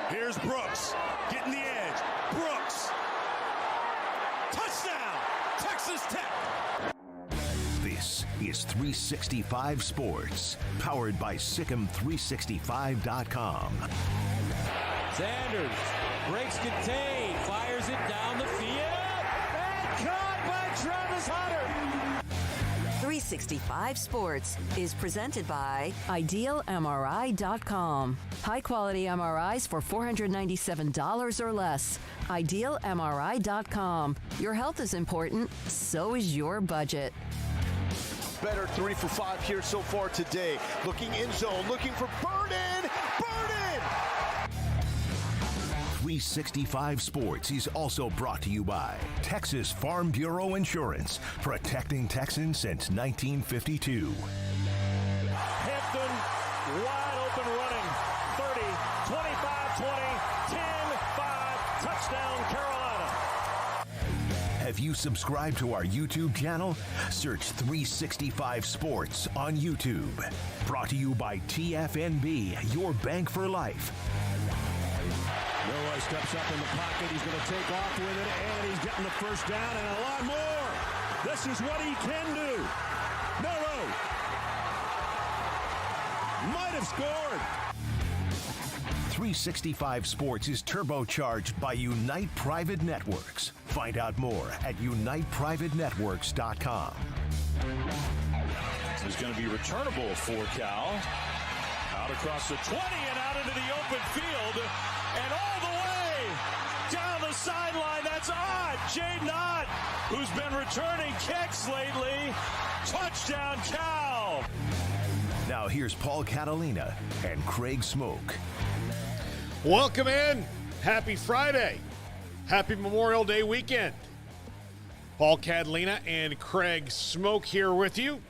Here's Brooks getting the edge. Brooks. Touchdown, Texas Tech. This is 365 Sports, powered by Sikkim365.com. Sanders breaks contain, fires it down the field, and caught by Travis Hunter. 365 Sports is presented by IdealMRI.com. High-quality MRIs for $497 or less. IdealMRI.com. Your health is important, so is your budget. Better 3 for 5 here so far today. Looking in zone, looking for Burden. 365 Sports is also brought to you by Texas Farm Bureau Insurance, protecting Texans since 1952. Hampton wide open running. 30, 25, 20, 10, 5. Touchdown, Carolina. Have you subscribed to our YouTube channel? Search 365 Sports on YouTube. Brought to you by TFNB, your bank for life. Milroy steps up in the pocket. He's going to take off with it, and he's getting the first down and a lot more. This is what he can do. Milroy might have scored. 365 Sports is turbocharged by Unite Private Networks. Find out more at uniteprivatenetworks.com. This is going to be returnable for Cal. Out across the 20 and out into the open field. And all the way down the sideline. That's Ott, Jaden Ott, who's been returning kicks lately. Touchdown, Cal. Now here's Paul Catalina and Craig Smoak. Welcome in. Happy Friday. Happy Memorial Day weekend. Paul Catalina and Craig Smoak here with you.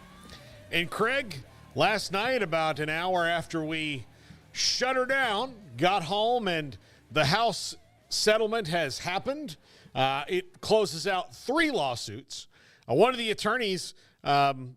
And Craig, last night, about an hour after we shut her down, got home, and the House settlement has happened. It closes out 3 lawsuits. One of the attorneys, on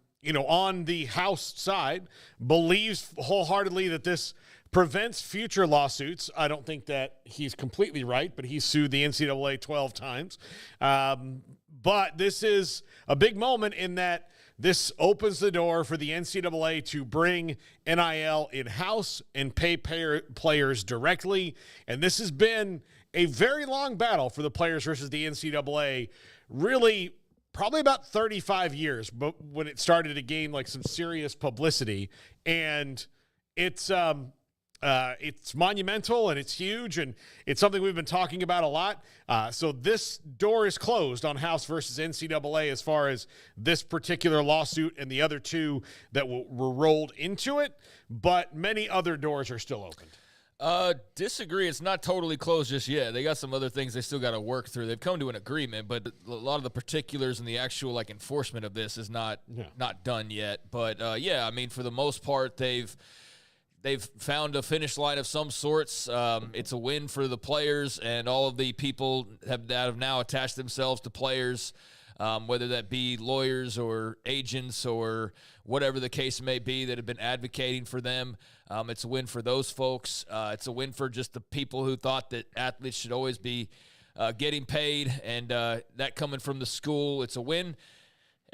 the House side, believes wholeheartedly that this prevents future lawsuits. I don't think that he's completely right, but he's sued the NCAA 12 times. But this is a big moment in that this opens the door for the NCAA to bring NIL in-house and pay players directly. And this has been a very long battle for the players versus the NCAA, really probably about 35 years, but when it started to gain like some serious publicity. And it's monumental and it's huge, and it's something we've been talking about a lot. So this door is closed on House versus NCAA as far as this particular lawsuit and the other 2 that were rolled into it, but many other doors are still open. Disagree. It's not totally closed just yet. They got some other things they still got to work through. They've come to an agreement, but a lot of the particulars and the actual enforcement of this is not done yet. But for the most part, they've found a finish line of some sorts. It's a win for the players and all of the people that have now attached themselves to players, whether that be lawyers or agents or whatever the case may be that have been advocating for them. It's a win for those folks. It's a win for just the people who thought that athletes should always be getting paid, and that coming from the school. It's a win.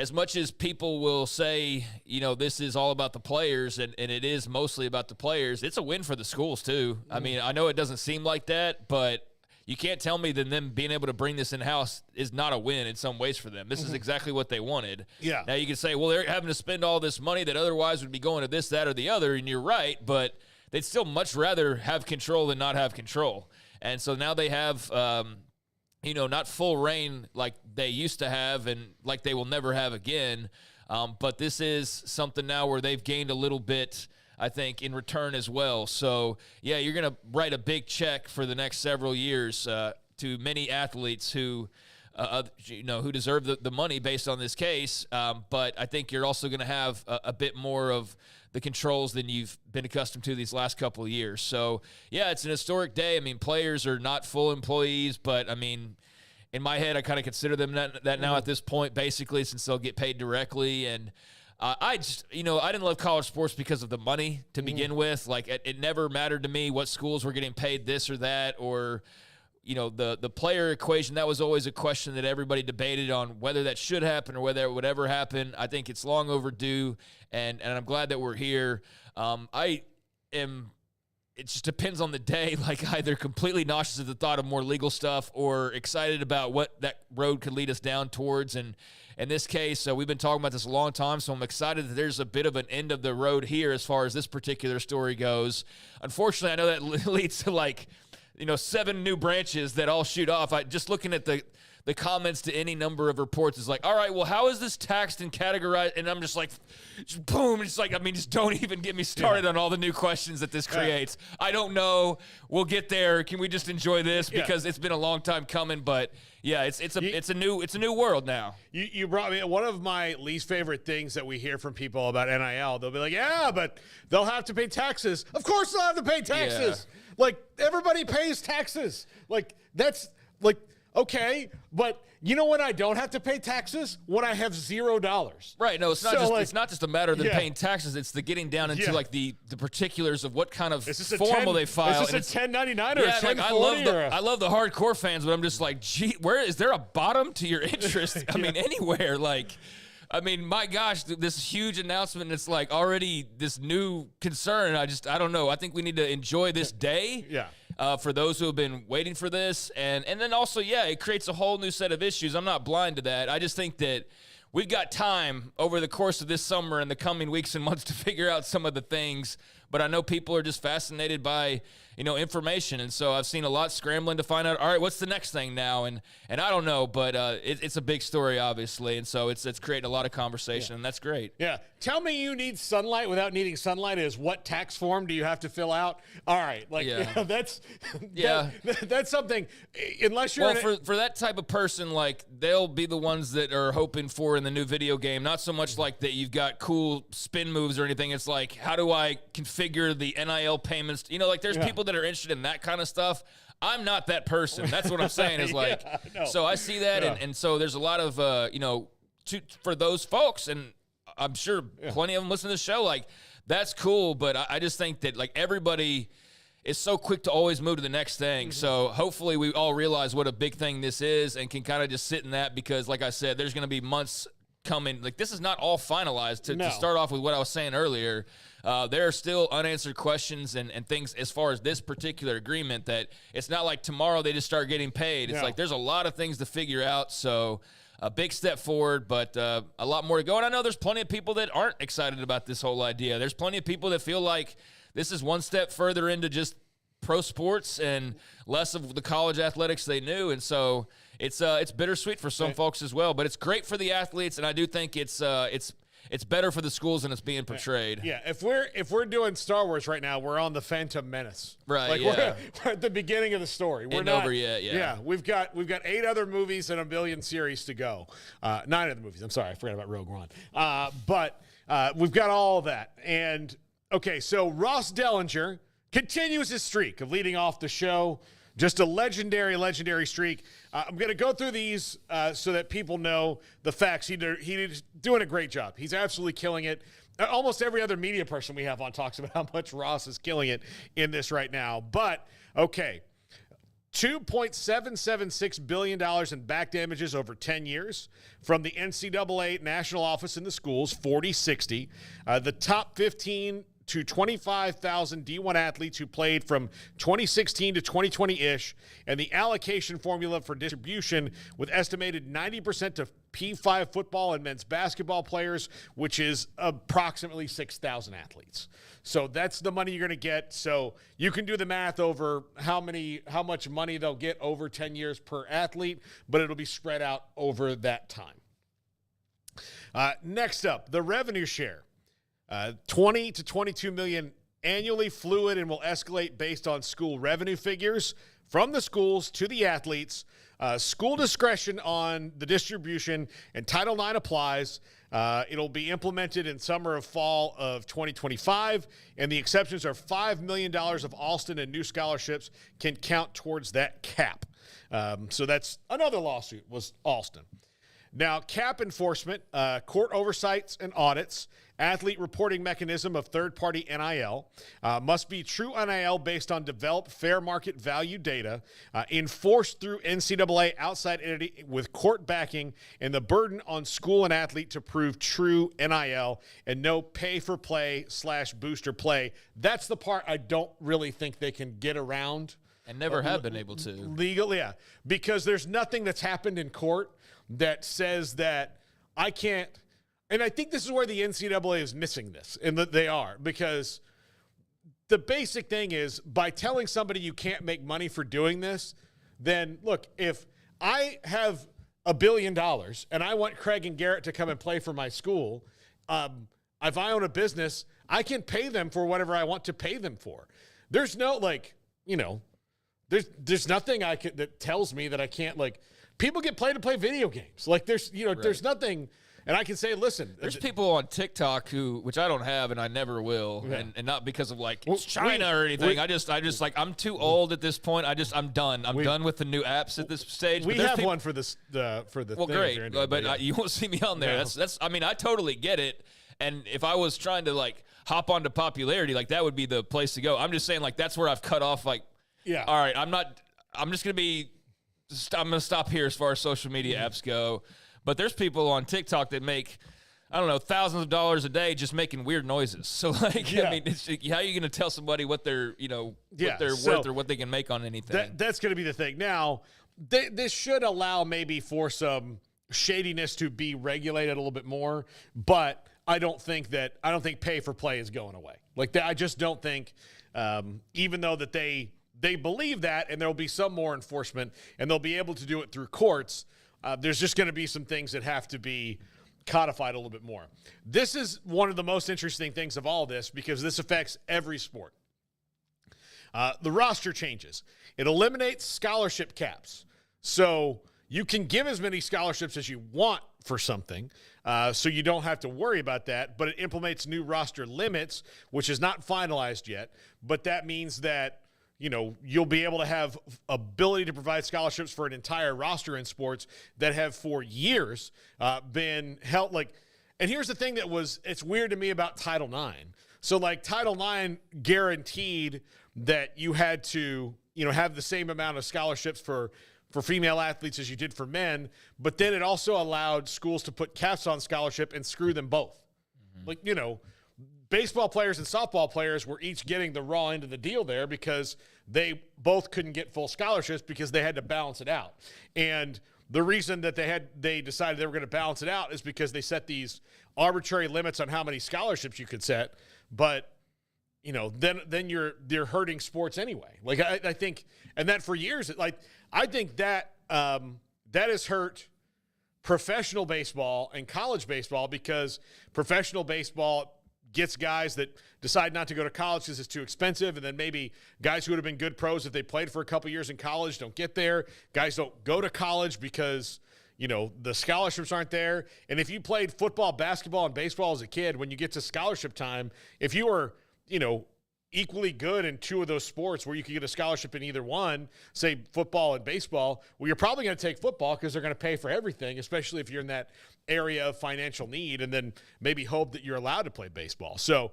As much as people will say, this is all about the players, and it is mostly about the players, it's a win for the schools too. I mean, I know it doesn't seem like that, but you can't tell me that them being able to bring this in-house is not a win in some ways for them. This is exactly what they wanted. Yeah. Now you can say, well, they're having to spend all this money that otherwise would be going to this, that, or the other, and you're right, but they'd still much rather have control than not have control. And so now they have not full reign like they used to have and like they will never have again. But this is something now where they've gained a little bit, I think, in return as well. So, yeah, you're going to write a big check for the next several years to many athletes who deserve the money based on this case. But I think you're also going to have a bit more of the controls than you've been accustomed to these last couple of years. So, yeah, it's an historic day. I mean, players are not full employees, but, I mean, in my head, I kind of consider them that now at this point, basically, since they'll get paid directly. And I just, I didn't love college sports because of the money to begin with. Like, it never mattered to me what schools were getting paid this or that, or, the player equation. That was always a question that everybody debated on whether that should happen or whether it would ever happen. I think it's long overdue, and I'm glad that we're here. It just depends on the day, like either completely nauseous at the thought of more legal stuff or excited about what that road could lead us down towards. And in this case, we've been talking about this a long time, so I'm excited that there's a bit of an end of the road here as far as this particular story goes. Unfortunately, I know that leads to 7 new branches that all shoot off. Just looking at the comments to any number of reports is like, all right, well, how is this taxed and categorized? And I'm just like, boom. It's like, just don't even get me started on all the new questions that this creates. I don't know. We'll get there. Can we just enjoy this? Because it's been a long time coming, but yeah, it's a new world now. You brought me one of my least favorite things that we hear from people about NIL. They'll be like, yeah, but they'll have to pay taxes. Of course they'll have to pay taxes. Yeah. Like, everybody pays taxes. Like, that's like, okay, but when I don't have to pay taxes? When I have $0. Right. No, it's not just a matter of them paying taxes. It's the getting down into the particulars of what kind of form will they file. Is this a 1099 or a 1040? I love the hardcore fans, but I'm just like, gee, where is there a bottom to your interest? I mean, anywhere. My gosh, this huge announcement, it's like already this new concern. I don't know. I think we need to enjoy this day. For those who have been waiting for this. And then also, it creates a whole new set of issues. I'm not blind to that. I just think that we've got time over the course of this summer and the coming weeks and months to figure out some of the things. But I know people are just fascinated by, information. And so I've seen a lot scrambling to find out, all right, what's the next thing now? And I don't know, but it's a big story, obviously. And so it's creating a lot of conversation, and that's great. Yeah. Tell me you need sunlight without needing sunlight is what tax form do you have to fill out? All right. That's something, unless you're for that type of person, like, they'll be the ones that are hoping for in the new video game, not so much like that you've got cool spin moves or anything. It's like, how do I configure the NIL payments? There's people that are interested in that kind of stuff. I'm not that person. That's what I'm saying is like, so I see that. And so there's a lot of, for those folks, and I'm sure plenty of them listen to the show, like, that's cool. But I just think that, like, everybody is so quick to always move to the next thing. So hopefully we all realize what a big thing this is and can kind of just sit in that, because like I said, there's going to be months coming. Like, this is not all finalized to start off with what I was saying earlier. There are still unanswered questions and things as far as this particular agreement that it's not like tomorrow they just start getting paid. It's like there's a lot of things to figure out. So a big step forward, but a lot more to go. And I know there's plenty of people that aren't excited about this whole idea. There's plenty of people that feel like this is one step further into just pro sports and less of the college athletics they knew. And so it's bittersweet for some folks as well, but it's great for the athletes. And I do think it's better for the schools than it's being portrayed. Yeah, if we're doing Star Wars right now, we're on the Phantom Menace. Right. Like, we're at the beginning of the story. We're not over yet. Yeah, we've got 8 other movies and a billion series to go. 9 other movies. I'm sorry, I forgot about Rogue One. But we've got all of that. And okay, so Ross Dellinger continues his streak of leading off the show. Just a legendary streak. I'm going to go through these so that people know the facts. He's doing a great job. He's absolutely killing it. Almost every other media person we have on talks about how much Ross is killing it in this right now. But, okay, $2.776 billion in back damages over 10 years from the NCAA National Office in the Schools, 40-60. The top 15 to 25,000 D1 athletes who played from 2016 to 2020-ish, and the allocation formula for distribution with estimated 90% to P5 football and men's basketball players, which is approximately 6,000 athletes. So that's the money you're going to get. So you can do the math over how much money they'll get over 10 years per athlete, but it'll be spread out over that time. Next up, the revenue share. 20 to 22 million annually, fluid, and will escalate based on school revenue figures from the schools to the athletes. School discretion on the distribution, and Title IX applies. It'll be implemented in summer or fall of 2025, and the exceptions are $5 million of Alston and new scholarships can count towards that cap. So that's another lawsuit was Alston. Now, cap enforcement, court oversights and audits, athlete reporting mechanism of third-party NIL, must be true NIL based on developed fair market value data, enforced through NCAA outside entity with court backing, and the burden on school and athlete to prove true NIL, and no pay-for-play / booster play. That's the part I don't really think they can get around. And never have been able to. Legally, yeah. Because there's nothing that's happened in court that says that I can't. And I think this is where the NCAA is missing this, and that they are. Because the basic thing is, by telling somebody you can't make money for doing this, then, look, if I have $1 billion and I want Craig and Garrett to come and play for my school, if I own a business, I can pay them for whatever I want to pay them for. There's no, there's nothing that tells me that I can't, people get paid to play video games. There's nothing, and I can say, listen. There's people on TikTok which I don't have and I never will, and not because of China or anything. I'm too old at this point. I'm done. I'm done with the new apps at this stage. We have one for this for the. Well, thing great, but you won't see me on there. No. That's. I mean, I totally get it. And if I was trying to hop onto popularity, that would be the place to go. I'm just saying that's where I've cut off. Yeah. All right, I'm just going to stop here as far as social media apps go. But there's people on TikTok that make, I don't know, thousands of dollars a day just making weird noises. So, I mean, how are you going to tell somebody what they're, worth or what they can make on anything? That's going to be the thing. Now, this should allow maybe for some shadiness to be regulated a little bit more, but I don't think pay for play is going away. I just don't think, even though that they believe that, and there'll be some more enforcement, and they'll be able to do it through courts. There's just going to be some things that have to be codified a little bit more. This is one of the most interesting things of all this, because this affects every sport. The roster changes. It eliminates scholarship caps. So you can give as many scholarships as you want for something, so you don't have to worry about that. But it implements new roster limits, which is not finalized yet. But that means that you'll be able to have ability to provide scholarships for an entire roster in sports that have for years been held. And here's the thing it's weird to me about Title IX. So Title IX guaranteed that you had to, have the same amount of scholarships for female athletes as you did for men, but then it also allowed schools to put caps on scholarship and screw them both. Mm-hmm. Baseball players and softball players were each getting the raw end of the deal there because they both couldn't get full scholarships because they had to balance it out. And the reason that they decided they were going to balance it out is because they set these arbitrary limits on how many scholarships you could set. But, then you're hurting sports anyway. I think, and that for years, I think that that has hurt professional baseball and college baseball, because professional baseball gets guys that decide not to go to college because it's too expensive, and then maybe guys who would have been good pros if they played for a couple years in college don't get there. Guys don't go to college because, the scholarships aren't there. And if you played football, basketball, and baseball as a kid, when you get to scholarship time, if you were, equally good in two of those sports where you could get a scholarship in either one, say football and baseball, well, you're probably going to take football because they're going to pay for everything, especially if you're in that area of financial need, and then maybe hope that you're allowed to play baseball. So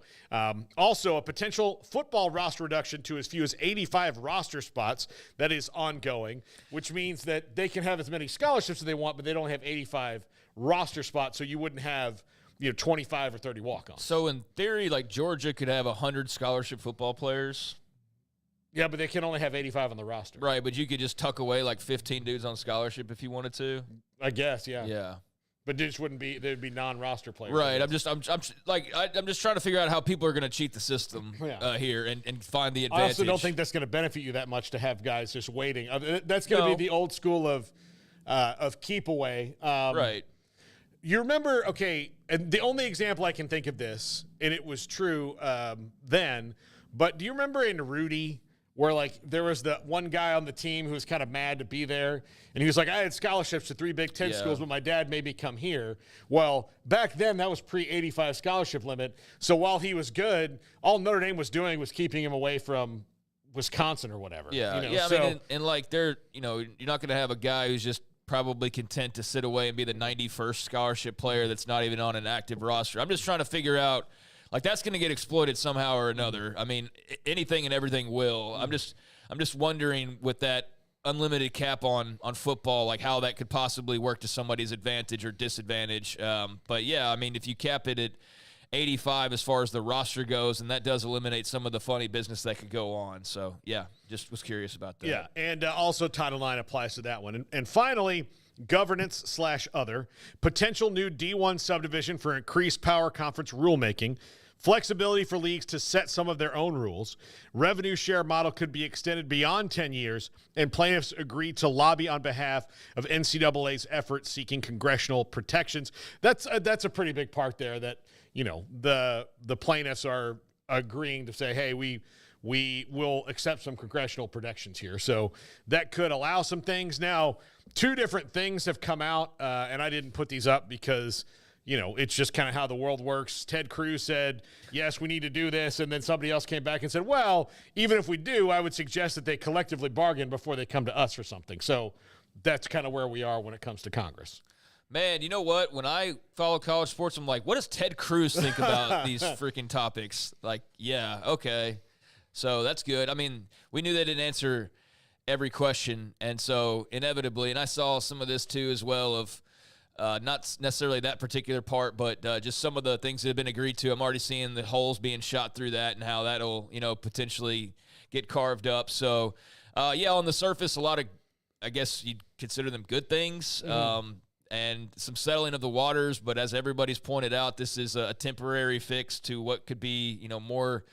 also a potential football roster reduction to as few as 85 roster spots that is ongoing, which means that they can have as many scholarships as they want, but they don't have 85 roster spots, so you wouldn't have 25 or 30 walk-ons. So in theory, Georgia could have 100 scholarship football players. Yeah, but they can only have 85 on the roster. Right, but you could just tuck away 15 dudes on scholarship if you wanted to. I guess, yeah. Yeah. But it just wouldn't be. There'd be non-roster players. Right. I'm just trying to figure out how people are going to cheat the system here and find the advantage. I also don't think that's going to benefit you that much to have guys just waiting. That's going to be the old school of keep away. Right. You remember? Okay, and the only example I can think of this, and it was true then. But do you remember in Rudy, where there was the one guy on the team who was kind of mad to be there, and he was like, I had scholarships to 3 Big Ten schools, but my dad made me come here. Well, back then that was pre-85 scholarship limit. So while he was good, all Notre Dame was doing was keeping him away from Wisconsin or whatever. Yeah, I mean, and they're, you're not going to have a guy who's just probably content to sit away and be the 91st scholarship player that's not even on an active roster. I'm just trying to figure out, like, that's going to get exploited somehow or another. I mean, anything and everything will. I'm just wondering with that unlimited cap on football, like how that could possibly work to somebody's advantage or disadvantage. But yeah, I mean, if you cap it at 85 as far as the roster goes, and that does eliminate some of the funny business that could go on. So yeah, just was curious about that. Yeah, and also Title IX applies to that one. And finally, governance/other, potential new D1 subdivision for increased power conference rulemaking, flexibility for leagues to set some of their own rules, revenue share model could be extended beyond 10 years, and plaintiffs agreed to lobby on behalf of NCAA's efforts seeking congressional protections. That's a pretty big part there that, you know, the plaintiffs are agreeing to say, hey, we will accept some congressional protections here. So that could allow some things. Now, two different things have come out, and I didn't put these up because, you know, it's just kind of how the world works. Ted Cruz said, yes, we need to do this. And then somebody else came back and said, well, even if we do, I would suggest that they collectively bargain before they come to us for something. So that's kind of where we are when it comes to Congress. Man, you know what? When I follow college sports, I'm like, what does Ted Cruz think about these freaking topics? Like, yeah, okay. So that's good. I mean, we knew they didn't answer every question. And so inevitably, and I saw some of this too as well of not necessarily that particular part, but just some of the things that have been agreed to. I'm already seeing the holes being shot through that and how that'll, you know, potentially get carved up. So, yeah, on the surface, a lot of, I guess you'd consider them good things. And some settling of the waters, but as everybody's pointed out, this is a temporary fix to what could be, you know, more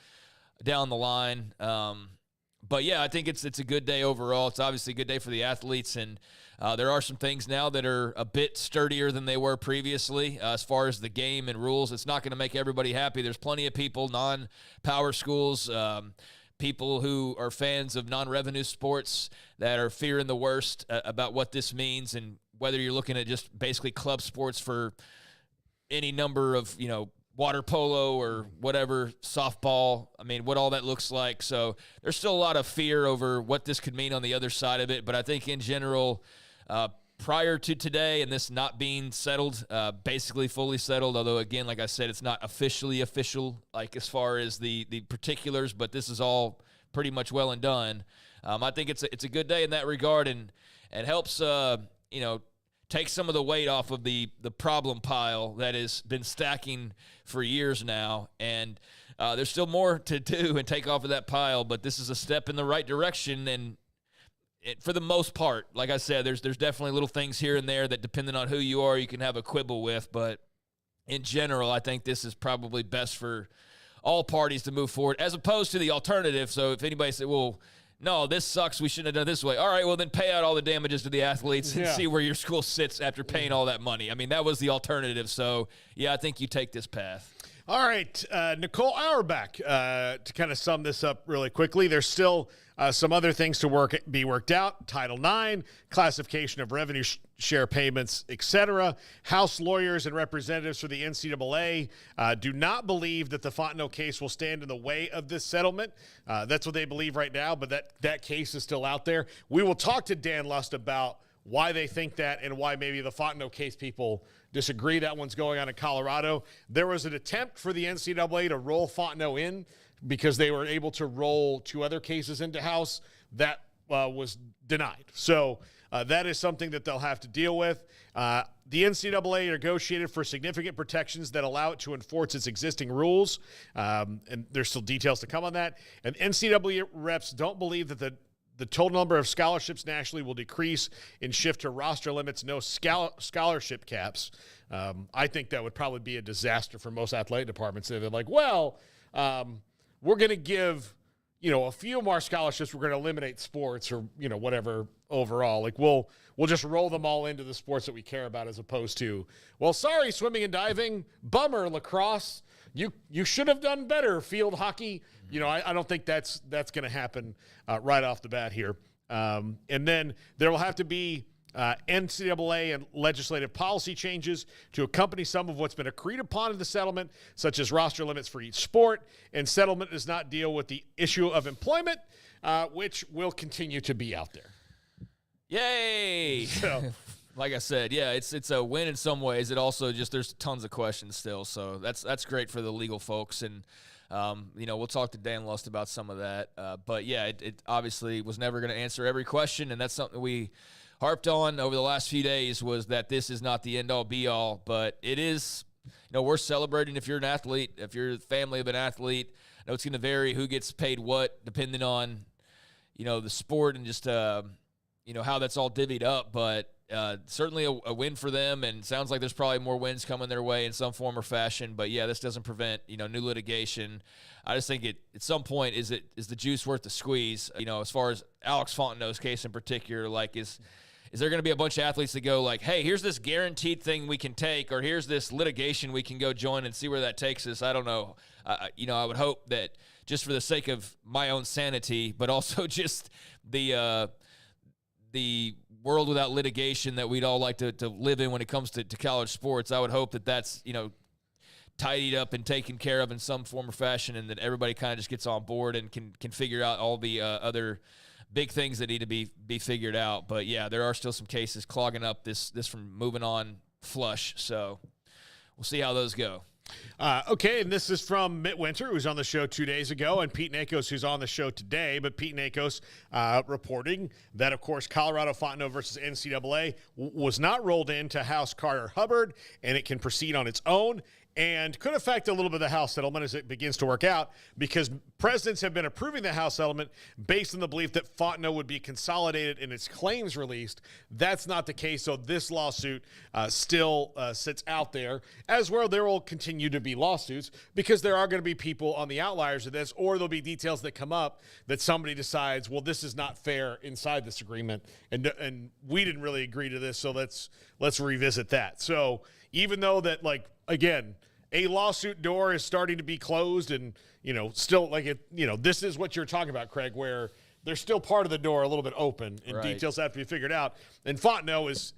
down the line. But yeah, I think it's a good day overall. It's obviously a good day for the athletes, and there are some things now that are a bit sturdier than they were previously as far as the game and rules. It's not going to make everybody happy. There's plenty of people, non-power schools, people who are fans of non-revenue sports that are fearing the worst about what this means, and whether you're looking at just basically club sports for any number of, you know, water polo or whatever, softball, I mean, what all that looks like. So there's still a lot of fear over what this could mean on the other side of it. But I think in general, prior to today and this not being settled, basically fully settled, although, again, like I said, it's not officially official, like as far as the particulars, but this is all pretty much well and done. I think it's a good day in that regard, and it helps, you know, take some of the weight off of the problem pile that has been stacking for years now. And there's still more to do and take off of that pile, but this is a step in the right direction. And for the most part, like I said, there's definitely little things here and there that, depending on who you are, you can have a quibble with. But in general, I think this is probably best for all parties to move forward, as opposed to the alternative. So if anybody said, well, no, this sucks, we shouldn't have done it this way. All right, well, then pay out all the damages to the athletes and see where your school sits after paying all that money. I mean, that was the alternative. So, yeah, I think you take this path. All right, Nicole Auerbach, to kind of sum this up really quickly, there's still some other things to be worked out. Title IX, classification of revenue share payments, etc. House lawyers and representatives for the NCAA do not believe that the Fontenot case will stand in the way of this settlement. That's what they believe right now, but that case is still out there. We will talk to Dan Lust about why they think that and why maybe the Fontenot case people disagree. That one's going on in Colorado. There was an attempt for the NCAA to roll Fontenot in because they were able to roll two other cases into house. That was denied. So that is something that they'll have to deal with. The NCAA negotiated for significant protections that allow it to enforce its existing rules. And there's still details to come on that. And NCAA reps don't believe that the total number of scholarships nationally will decrease and shift to roster limits, no scholarship caps. I think that would probably be a disaster for most athletic departments. They're like, well, we're going to give, you know, a few more scholarships. We're going to eliminate sports or, you know, whatever overall. Like we'll just roll them all into the sports that we care about, as opposed to, well, sorry, swimming and diving, bummer, lacrosse. You should have done better, field hockey. You know, I don't think that's going to happen right off the bat here. And then there will have to be NCAA and legislative policy changes to accompany some of what's been agreed upon in the settlement, such as roster limits for each sport. And settlement does not deal with the issue of employment, which will continue to be out there. Yay! So Like I said, yeah, it's a win in some ways. It also just there's tons of questions still, so that's great for the legal folks, and we'll talk to Dan Lust about some of that. But yeah, it obviously was never going to answer every question, and that's something we harped on over the last few days was that this is not the end all be all, but it is. We're celebrating if you're an athlete, if you're the family of an athlete. I know it's going to vary who gets paid what depending on the sport and just how that's all divvied up, but. Certainly a win for them, and sounds like there's probably more wins coming their way in some form or fashion. But yeah, this doesn't prevent new litigation. I just think at some point is the juice worth the squeeze? As far as Alex Fontenot's case in particular, like is there going to be a bunch of athletes that go like, hey, here's this guaranteed thing we can take, or here's this litigation we can go join and see where that takes us? I don't know. I would hope that just for the sake of my own sanity, but also just the world without litigation that we'd all like to live in when it comes to college sports, I would hope that that's, tidied up and taken care of in some form or fashion, and that everybody kind of just gets on board and can figure out all the other big things that need to be figured out. But yeah, there are still some cases clogging up this from moving on flush. So we'll see how those go. Okay, and this is from Mitt Winter, who was on the show 2 days ago, and Pete Nakos, who's on the show today. But Pete Nakos reporting that, of course, Colorado Fontenot versus NCAA was not rolled into House Carter Hubbard, and it can proceed on its own, and could affect a little bit of the House settlement as it begins to work out, because presidents have been approving the House settlement based on the belief that Fontenot would be consolidated in its claims released. That's not the case, so this lawsuit still sits out there, as well there will continue to be lawsuits, because there are going to be people on the outliers of this, or there'll be details that come up that somebody decides, well, this is not fair inside this agreement, and we didn't really agree to this, so let's revisit that. So even though that, like, again, a lawsuit door is starting to be closed, and still this is what you're talking about, Craig, where there's still part of the door a little bit open and right. Details have to be figured out. And Fontenot is,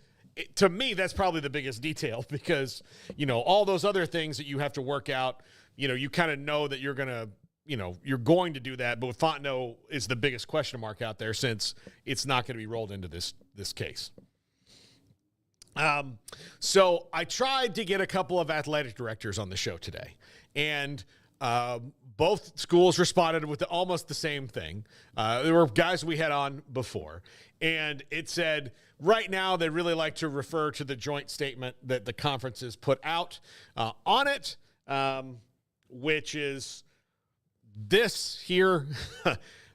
to me, that's probably the biggest detail, because all those other things that you have to work out, you kind of know that you're gonna you're going to do that, but with Fontenot is the biggest question mark out there, since it's not going to be rolled into this case. So I tried to get a couple of athletic directors on the show today, and both schools responded with almost the same thing. There were guys we had on before, and it said right now they really like to refer to the joint statement that the conferences put out on it, which is this here.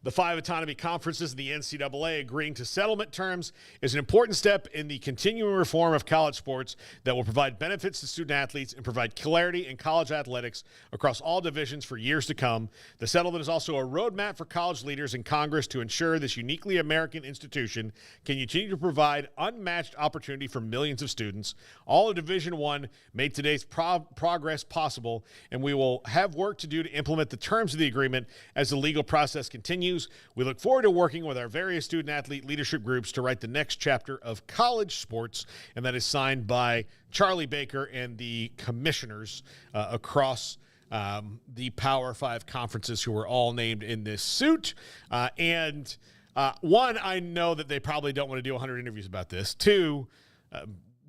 The 5 autonomy conferences and the NCAA agreeing to settlement terms is an important step in the continuing reform of college sports that will provide benefits to student athletes and provide clarity in college athletics across all divisions for years to come. The settlement is also a roadmap for college leaders in Congress to ensure this uniquely American institution can continue to provide unmatched opportunity for millions of students. All of Division I made today's progress possible, and we will have work to do to implement the terms of the agreement as the legal process continues. We look forward to working with our various student-athlete leadership groups to write the next chapter of college sports, and that is signed by Charlie Baker and the commissioners across the Power 5 conferences, who were all named in this suit. One, I know that they probably don't want to do 100 interviews about this. Two,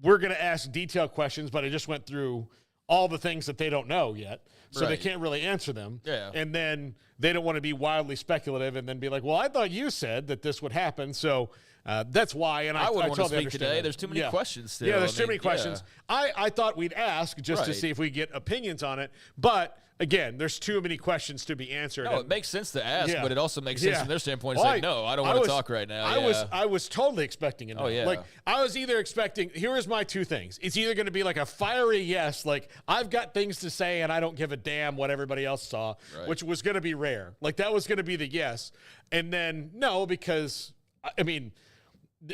we're going to ask detailed questions, but I just went through all the things that they don't know yet, so they can't really answer them. Yeah. And then they don't want to be wildly speculative and then be like, well, I thought you said that this would happen. So that's why. And I wouldn't want to totally speak today. There's too many questions still. Yeah, there's too many questions. I thought we'd ask just to see if we get opinions on it. But again, there's too many questions to be answered. No, it makes sense to ask, but it also makes sense from their standpoint to say, no, I don't want to talk right now. I was totally expecting it. Oh, yeah. Like, I was either expecting, here is my two things. It's either going to be like a fiery yes, like, I've got things to say and I don't give a damn what everybody else saw, which was going to be rare. Like, that was going to be the yes. And then no, because, I mean,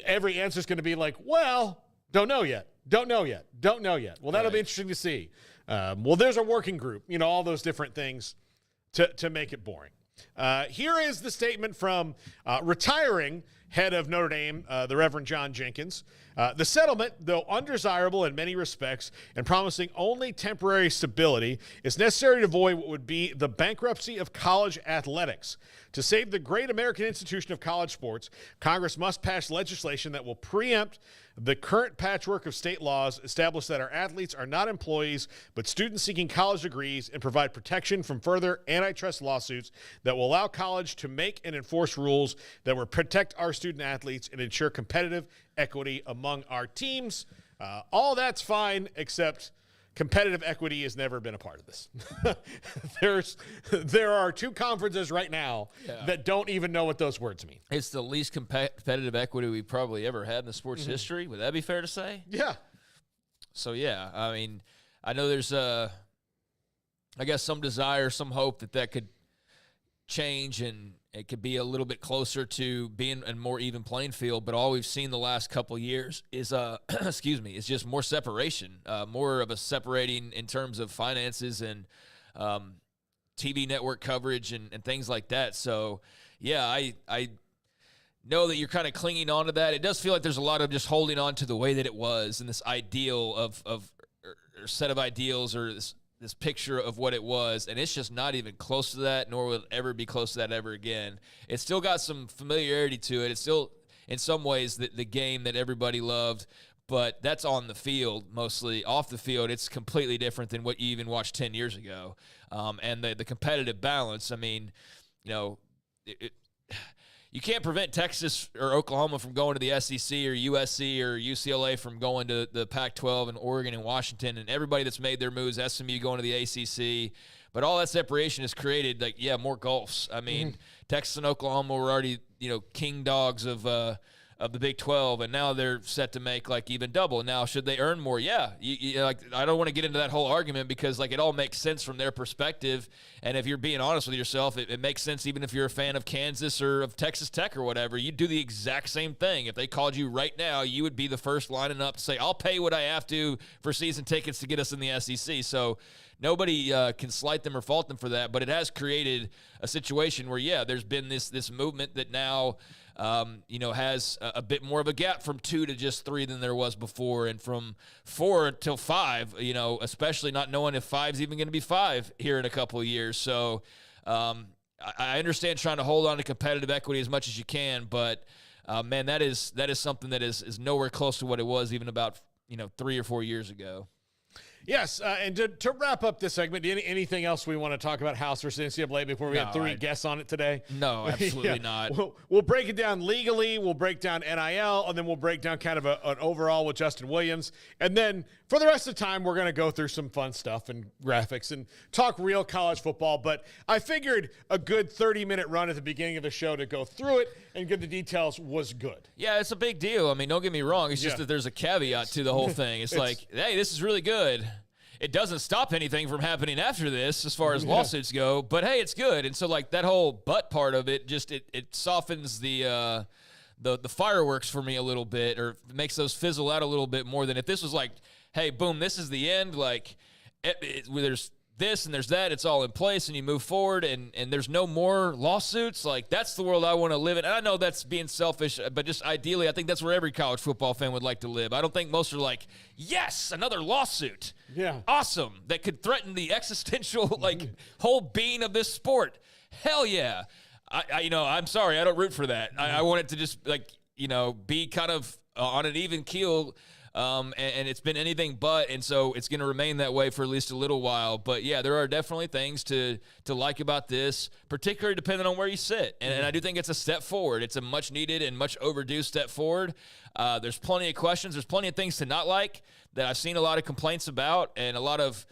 every answer is going to be like, well, don't know yet. Don't know yet. Don't know yet. Well, that'll be interesting to see. Well, there's a working group, all those different things to make it boring. Here is the statement from retiring head of Notre Dame, the Reverend John Jenkins. The settlement, though undesirable in many respects and promising only temporary stability, is necessary to avoid what would be the bankruptcy of college athletics. To save the great American institution of college sports, Congress must pass legislation that will preempt the current patchwork of state laws, establish that our athletes are not employees but students seeking college degrees, and provide protection from further antitrust lawsuits that will allow college to make and enforce rules that will protect our student athletes and ensure competitive equity among our teams. All that's fine, except competitive equity has never been a part of this. There are two conferences right now that don't even know what those words mean. It's the least competitive equity we've probably ever had in the sports history. Would that be fair to say? Yeah. So, yeah, I mean, I know there's, I guess, some desire, some hope that could change and it could be a little bit closer to being a more even playing field. But all we've seen the last couple of years is, is just more separation, more of a separating in terms of finances and TV network coverage and things like that. So, yeah, I know that you're kind of clinging on to that. It does feel like there's a lot of just holding on to the way that it was and this ideal of or set of ideals or this picture of what it was, and it's just not even close to that, nor will it ever be close to that ever again. It's still got some familiarity to it. It's still, in some ways, the game that everybody loved, but that's on the field mostly. Off the field, it's completely different than what you even watched 10 years ago. And the competitive balance, I mean, you know, you can't prevent Texas or Oklahoma from going to the SEC or USC or UCLA from going to the Pac-12 and Oregon and Washington, and everybody that's made their moves, SMU going to the ACC. But all that separation has created, more gulfs. I mean, Texas and Oklahoma were already, king dogs of the Big 12, and now they're set to make even double. Now, should they earn more? Yeah. I don't want to get into that whole argument because it all makes sense from their perspective. And if you're being honest with yourself, it makes sense even if you're a fan of Kansas or of Texas Tech or whatever. You do the exact same thing. If they called you right now, you would be the first lining up to say, I'll pay what I have to for season tickets to get us in the SEC. So nobody can slight them or fault them for that, but it has created a situation where, there's been this movement that now has a bit more of a gap from 2 to just 3 than there was before, and from 4 till 5, especially not knowing if 5's even going to be 5 here in a couple of years. So I understand trying to hold on to competitive equity as much as you can, but man, that is something that is nowhere close to what it was even about 3 or 4 years ago. Yes, and to wrap up this segment, anything else we want to talk about House versus NCAA before we have 3 guests on it today? No, absolutely not. We'll break it down legally, we'll break down NIL, and then we'll break down kind of an overall with Justin Williams. And then for the rest of the time, we're going to go through some fun stuff and graphics and talk real college football. But I figured a good 30-minute run at the beginning of the show to go through it and give the details was good. Yeah, it's a big deal. I mean, don't get me wrong. It's just that there's a caveat to the whole thing. It's hey, this is really good. It doesn't stop anything from happening after this as far as lawsuits go, but hey, it's good. And so that whole but part of it just it softens the fireworks for me a little bit, or makes those fizzle out a little bit more than if this was hey, boom, this is the end. There's this and there's that. It's all in place, and you move forward, and there's no more lawsuits. That's the world I want to live in. And I know that's being selfish, but just ideally, I think that's where every college football fan would like to live. I don't think most are yes, another lawsuit. Yeah. Awesome. That could threaten the existential, whole being of this sport. Hell yeah. I'm sorry. I don't root for that. I want it to just, be kind of on an even keel. And it's been anything but, and so it's going to remain that way for at least a little while. But, yeah, there are definitely things to like about this, particularly depending on where you sit. And I do think it's a step forward. It's a much-needed and much overdue step forward. There's plenty of questions. There's plenty of things to not like that I've seen a lot of complaints about, and a lot of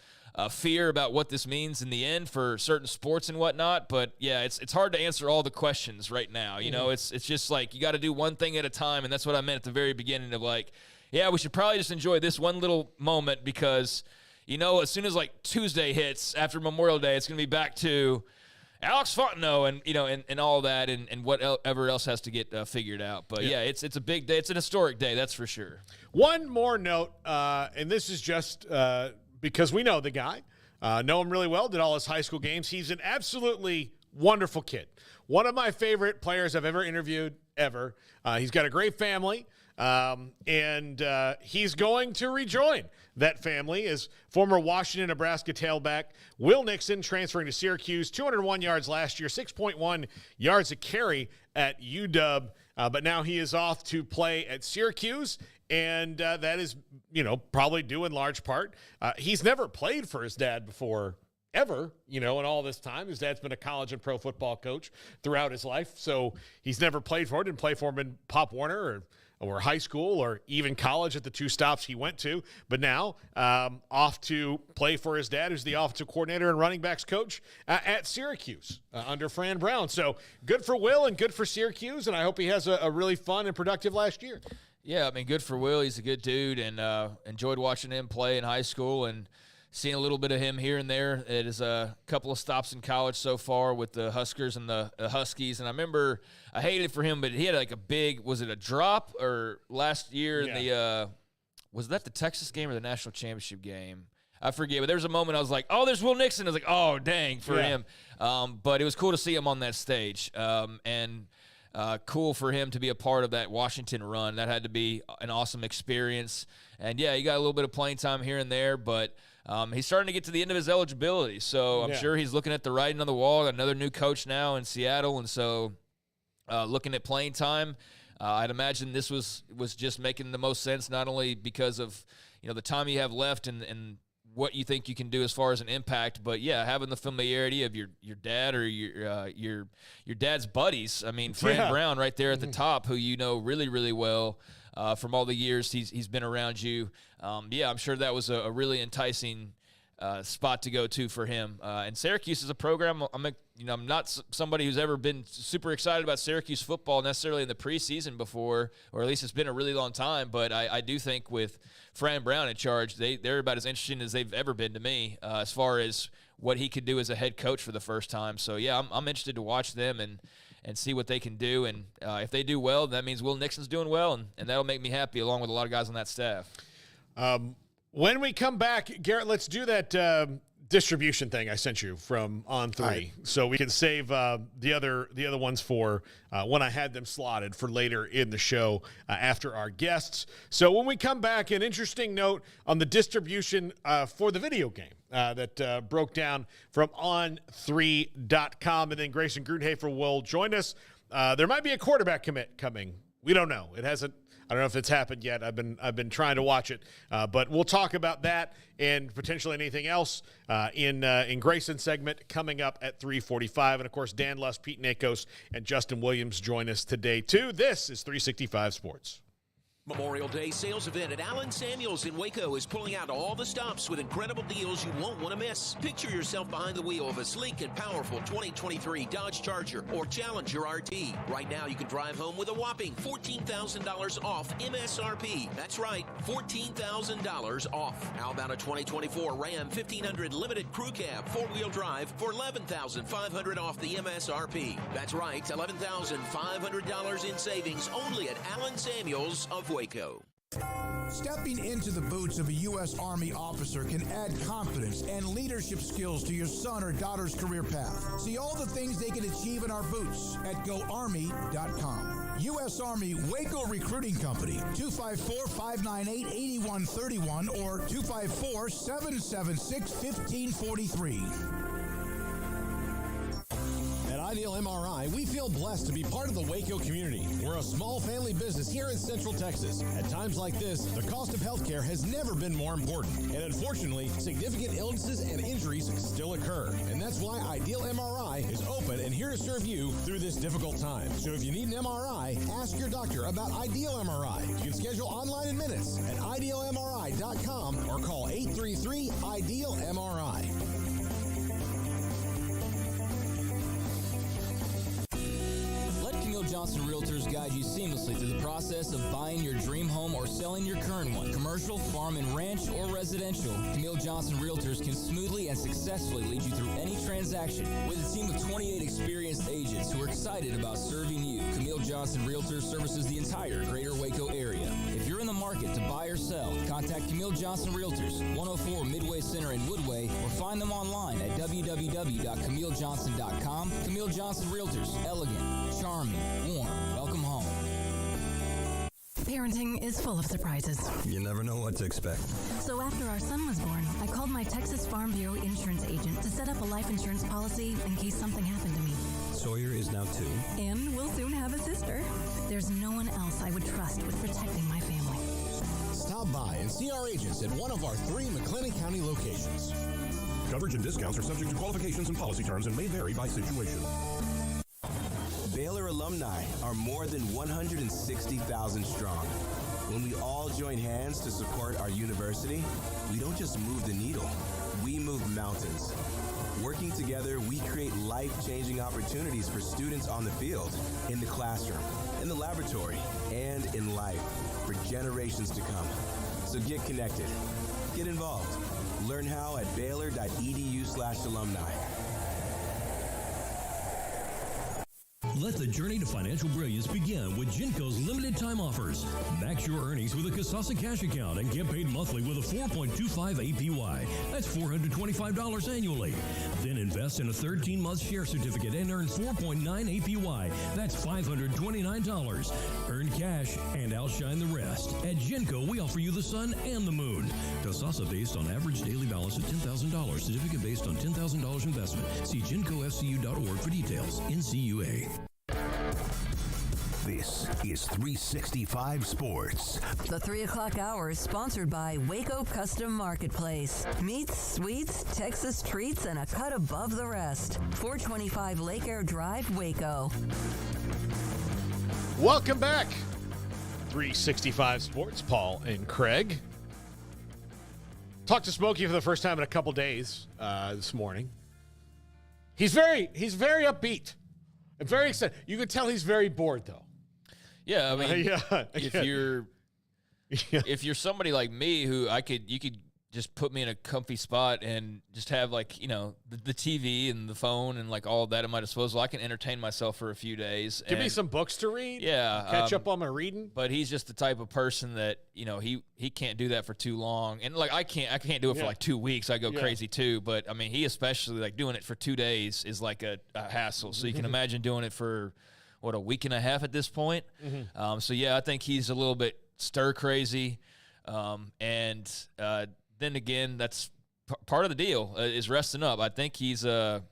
fear about what this means in the end for certain sports and whatnot. But, yeah, it's hard to answer all the questions right now. It's just you got to do one thing at a time, and that's what I meant at the very beginning of yeah, we should probably just enjoy this one little moment because, as soon as Tuesday hits after Memorial Day, it's going to be back to Alex Fontenot and all that and whatever else has to get figured out. But, yeah, it's a big day. It's an historic day, that's for sure. One more note, and this is just because we know the guy, know him really well, did all his high school games. He's an absolutely wonderful kid. one of my favorite players I've ever interviewed, ever. He's got a great family, and he's going to rejoin that family as former Washington, Nebraska tailback Will Nixon transferring to Syracuse, 201 yards last year, 6.1 yards a carry at UW, but now he is off to play at Syracuse, and that is, probably due in large part. He's never played for his dad before, ever, in all this time. His dad's been a college and pro football coach throughout his life, so he's never played for it. Didn't play for him in Pop Warner or high school or even college at the two stops he went to. But now off to play for his dad, who's the offensive coordinator and running backs coach at Syracuse under Fran Brown. So good for Will and good for Syracuse, and I hope he has a really fun and productive last year. Yeah, good for Will. He's a good dude, and enjoyed watching him play in high school and seeing a little bit of him here and there. It is a couple of stops in college so far with the Huskers and the Huskies. And I remember I hated it for him, but he had like a big, was it a drop or last year in the, was that the Texas game or the national championship game? I forget, but there was a moment I was like, oh, there's Will Nixon. I was like, oh, dang, for him. But it was cool to see him on that stage. And cool for him to be a part of that Washington run. That had to be an awesome experience. And, yeah, he got a little bit of playing time here and there, but he's starting to get to the end of his eligibility. So I'm sure he's looking at the writing on the wall. Got another new coach now in Seattle, and so looking at playing time. I'd imagine this was just making the most sense, not only because of the time you have left and what you think you can do as far as an impact, but having the familiarity of your dad or your dad's buddies. Fran Brown right there at the top, who really, really well from all the years he's been around you. I'm sure that was a really enticing spot to go to for him. And Syracuse is a program. I'm not somebody who's ever been super excited about Syracuse football necessarily in the preseason before, or at least it's been a really long time. But I do think with Fran Brown in charge, they're about as interesting as they've ever been to me as far as what he could do as a head coach for the first time. So I'm interested to watch them and see what they can do. And if they do well, that means Will Nixon's doing well, and that'll make me happy along with a lot of guys on that staff. When we come back, Garrett, let's do that distribution thing I sent you from On3, right, so we can save the other ones for when I had them slotted for later in the show after our guests. So when we come back, an interesting note on the distribution for the video game that broke down from On3.com, and then Grayson Grudenhafer will join us. There might be a quarterback commit coming. We don't know. It hasn't. I don't know if it's happened yet. I've been trying to watch it, but we'll talk about that and potentially anything else in Grayson's segment coming up at 3:45. And of course, Dan Luss, Pete Nakos, and Justin Williams join us today too. This is 365 Sports. Memorial Day sales event at Allen Samuels in Waco is pulling out all the stops with incredible deals you won't want to miss. Picture yourself behind the wheel of a sleek and powerful 2023 Dodge Charger or Challenger RT. Right now, you can drive home with a whopping $14,000 off MSRP. That's right, $14,000 off. How about a 2024 Ram 1500 Limited Crew Cab 4-wheel drive for $11,500 off the MSRP? That's right, $11,500 in savings only at Allen Samuels of Waco. Stepping into the boots of a U.S. Army officer can add confidence and leadership skills to your son or daughter's career path. See all the things they can achieve in our boots at GoArmy.com. U.S. Army Waco Recruiting Company, 254-598-8131 or 254-776-1543. At Ideal MRI, we feel blessed to be part of the Waco community. We're a small family business here in Central Texas. At times like this, the cost of healthcare has never been more important. And unfortunately, significant illnesses and injuries still occur. And that's why Ideal MRI is open and here to serve you through this difficult time. So if you need an MRI, ask your doctor about Ideal MRI. You can schedule online in minutes at idealmri.com or call 833-IDEAL-MRI. Johnson Realtors guide you seamlessly through the process of buying your dream home or selling your current one. Commercial, farm and ranch, or residential, Camille Johnson Realtors can smoothly and successfully lead you through any transaction. With a team of 28 experienced agents who are excited about serving you, Camille Johnson Johnson Realtors services the entire greater Waco area. If you're in the market to buy or sell, contact Camille Johnson Realtors, 104 Midway Center in Woodway, or find them online at www.camillejohnson.com. Camille Johnson Realtors, elegant, charming, warm. Welcome home. Parenting is full of surprises. You never know what to expect. So after our son was born, I called my Texas Farm Bureau insurance agent to set up a life insurance policy in case something happened to me. Sawyer is now 2. And we'll soon have a sister. There's no one else I would trust with protecting my family. Stop by and see our agents at one of our 3 McLennan County locations. Coverage and discounts are subject to qualifications and policy terms and may vary by situation. Baylor alumni are more than 160,000 strong. When we all join hands to support our university, we don't just move the needle, we move mountains. Working together, we create life-changing opportunities for students on the field, in the classroom, in the laboratory, and in life for generations to come. So get connected, get involved. Learn how at baylor.edu/alumni. Let the journey to financial brilliance begin with Genco's limited time offers. Max your earnings with a Kasasa cash account and get paid monthly with a 4.25 APY. That's $425 annually. Then invest in a 13-month share certificate and earn 4.9 APY. That's $529. Earn cash and outshine the rest. At Genco, we offer you the sun and the moon. Kasasa based on average daily balance of $10,000. Certificate based on $10,000 investment. See GencoFCU.org for details. NCUA. This is 365 Sports. The 3 o'clock hour is sponsored by Waco Custom Marketplace. Meats, sweets, Texas treats, and a cut above the rest. 425 Lake Air Drive, Waco. Welcome back. 365 Sports, Paul and Craig. Talked to Smokey for the first time in a couple days this morning. He's very upbeat. I'm very excited. You can tell he's very bored, though. Yeah, I mean, if you're somebody like me who you could just put me in a comfy spot and just have the TV and the phone and like all of that at my disposal, I can entertain myself for a few days. Give me some books to read. Yeah, catch up on my reading. But he's just the type of person that he can't do that for too long, and like I can't do it for like 2 weeks. I go crazy too. But I mean, he especially like doing it for 2 days is like a hassle. So you can imagine doing it for a week and a half at this point. Mm-hmm. So yeah, I think he's a little bit stir crazy, and then again, that's part of the deal is resting up. I think he's got,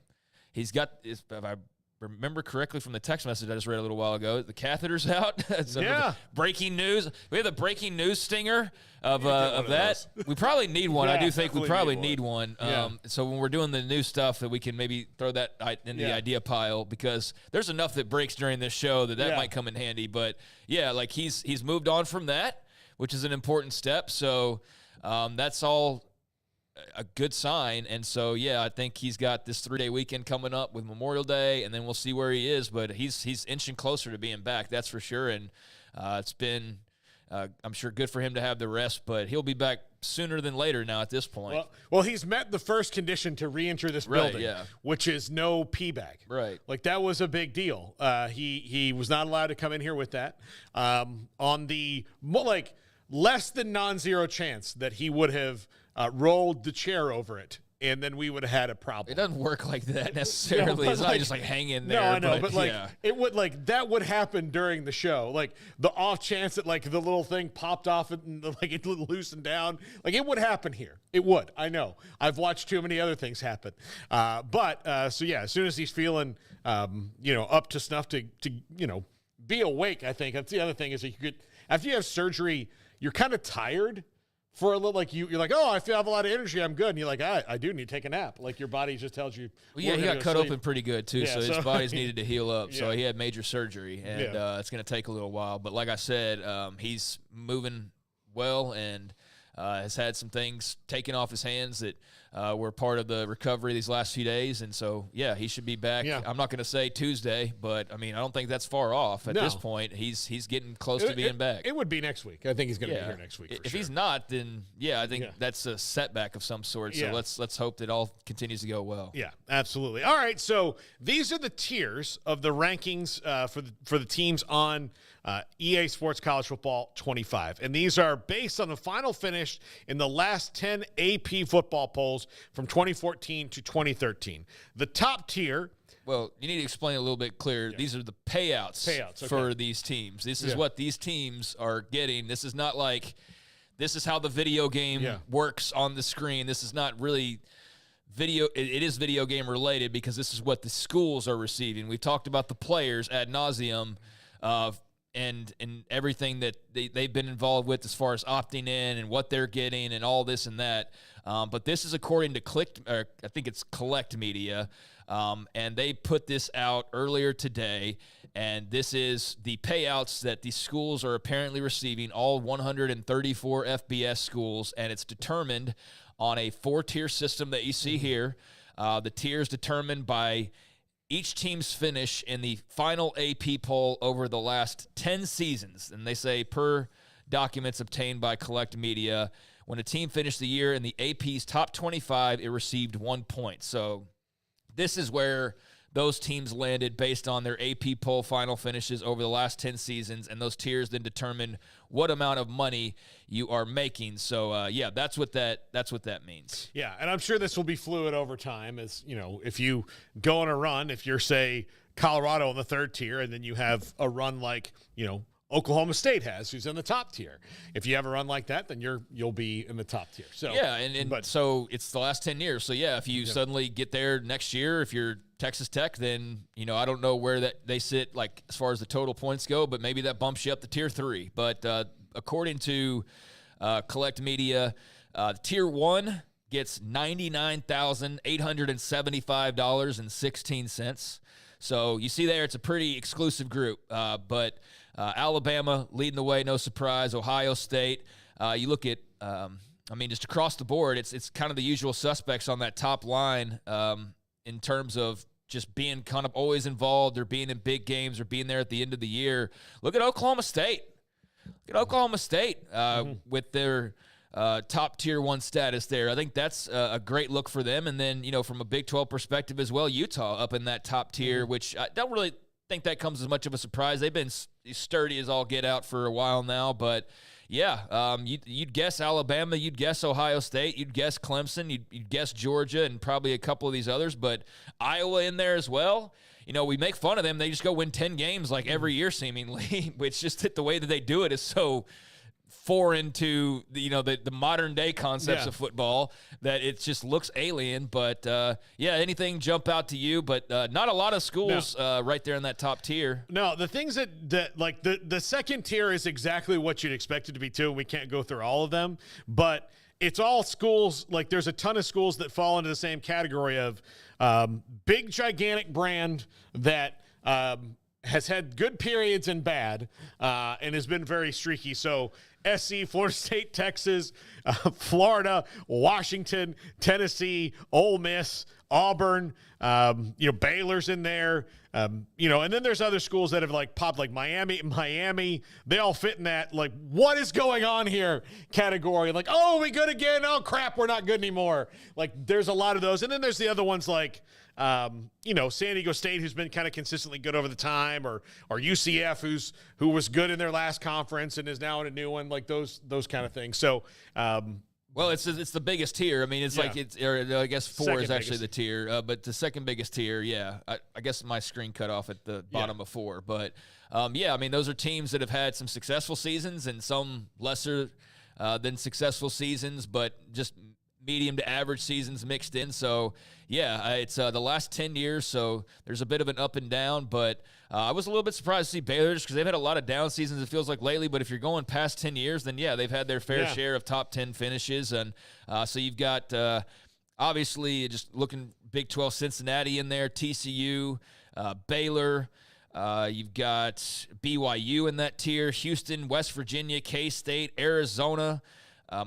if I remember correctly from the text message I just read a little while ago, the catheter's out. Breaking news. We have the breaking news stinger of that. We probably need one. I do think we probably need one. So when we're doing the new stuff, that we can maybe throw that in the idea pile, because there's enough that breaks during this show that might come in handy. But yeah, like he's moved on from that, which is an important step. So that's all a good sign. And so, yeah, I think he's got this 3-day weekend coming up with Memorial Day, and then we'll see where he is. But he's inching closer to being back, that's for sure. And it's been, I'm sure, good for him to have the rest, but he'll be back sooner than later now at this point. Well, he's met the first condition to re-enter this building, which is no pee bag. Right. Like, that was a big deal. He was not allowed to come in here with that. On the, less than non-zero chance that he would have rolled the chair over it, and then we would have had a problem. It doesn't work like that necessarily. It's not just hang in there. No, I know, but it would that would happen during the show. Like the off chance that the little thing popped off and it loosened down. It would happen here. It would. I know. I've watched too many other things happen. So yeah, as soon as he's feeling up to snuff to be awake, I think that's the other thing is that you could, after you have surgery, you're kind of tired for a little, you're like, oh, I have a lot of energy, I'm good. And you're like, I do need to take a nap. Like your body just tells you. Well, yeah, he got cut open pretty good too, so his body's needed to heal up. So he had major surgery, and it's going to take a little while. But like I said, he's moving well, and has had some things taken off his hands that were part of the recovery these last few days. And so, yeah, he should be back. Yeah. I'm not going to say Tuesday, but, I mean, I don't think that's far off at this point. He's getting close to being back. It would be next week. I think he's going to be here next week. If he's not, then, I think that's a setback of some sort. So let's hope that all continues to go well. Yeah, absolutely. All right, so these are the tiers of the rankings for the teams on EA Sports College Football 25. And these are based on the final finish in the last 10 AP football polls from 2014 to 2013. The top tier. Well, you need to explain a little bit clearer. Yeah. These are the payouts okay. for these teams. This is what these teams are getting. This is not like this is how the video game works on the screen. This is not really video. It is video game related because this is what the schools are receiving. We've talked about the players ad nauseum and everything that they've been involved with as far as opting in and what they're getting and all this and that. But this is according to I think it's Collect Media, and they put this out earlier today, and this is the payouts that the schools are apparently receiving, all 134 FBS schools, and it's determined on a 4-tier system that you see here. The tiers determined by each team's finish in the final AP poll over the last 10 seasons. And they say per documents obtained by Collect Media, when a team finished the year in the AP's top 25, it received 1 point. So this is where those teams landed based on their AP poll final finishes over the last 10 seasons, and those tiers then determine what amount of money you are making. So, that's what that means. Yeah, and I'm sure this will be fluid over time as, if you go on a run, if you're, say, Colorado in the 3rd tier, and then you have a run like, Oklahoma State has, who's in the top tier. If you have a run like that, then you'll be in the top tier. So so it's the last 10 years. So if you suddenly get there next year, if you're Texas Tech, then I don't know where that they sit like as far as the total points go, but maybe that bumps you up to tier 3. But according to Collect Media, tier 1 gets $99,875.16. So you see there, it's a pretty exclusive group, but Alabama leading the way, no surprise. Ohio State. You look at, just across the board, it's kind of the usual suspects on that top line in terms of just being kind of always involved or being in big games or being there at the end of the year. Look at Oklahoma State. With their top tier 1 status there. I think that's a great look for them. And then, from a Big 12 perspective as well, Utah up in that top tier, which I don't really think that comes as much of a surprise. They've been sturdy as all get out for a while now, but you'd guess Alabama, you'd guess Ohio State, you'd guess Clemson, you'd guess Georgia, and probably a couple of these others, but Iowa in there as well. We make fun of them. They just go win 10 games like every year seemingly, which just the way that they do it is so foreign to the modern day concepts of football that it just looks alien. But anything jump out to you? But not a lot of schools right there in that top tier. No, the things that like the second tier is exactly what you'd expect it to be too. We can't go through all of them, but it's all schools. Like there's a ton of schools that fall into the same category of big gigantic brand that has had good periods and bad and has been very streaky. So SC, Florida State, Texas, Florida, Washington, Tennessee, Ole Miss, Auburn, Baylor's in there, and then there's other schools that have like popped, like Miami. They all fit in that like what is going on here category. Like, oh, we good again? Oh crap, we're not good anymore. Like there's a lot of those, and then there's the other ones like San Diego State, who's been kind of consistently good over the time, or UCF, who was good in their last conference and is now in a new one, like those kind of things. So, well, it's the biggest tier. I mean, it's like I guess 4 is actually the tier, but the second biggest tier, I guess my screen cut off at the bottom of 4, but those are teams that have had some successful seasons and some lesser than successful seasons, but just medium to average seasons mixed in. So it's the last 10 years, so there's a bit of an up and down, but I was a little bit surprised to see Baylor just because they've had a lot of down seasons, it feels like, lately. But if you're going past 10 years, then they've had their fair share of top 10 finishes. And so you've got obviously just looking Big 12, Cincinnati in there, TCU, Baylor. You've got BYU in that tier, Houston, West Virginia, K-State, Arizona,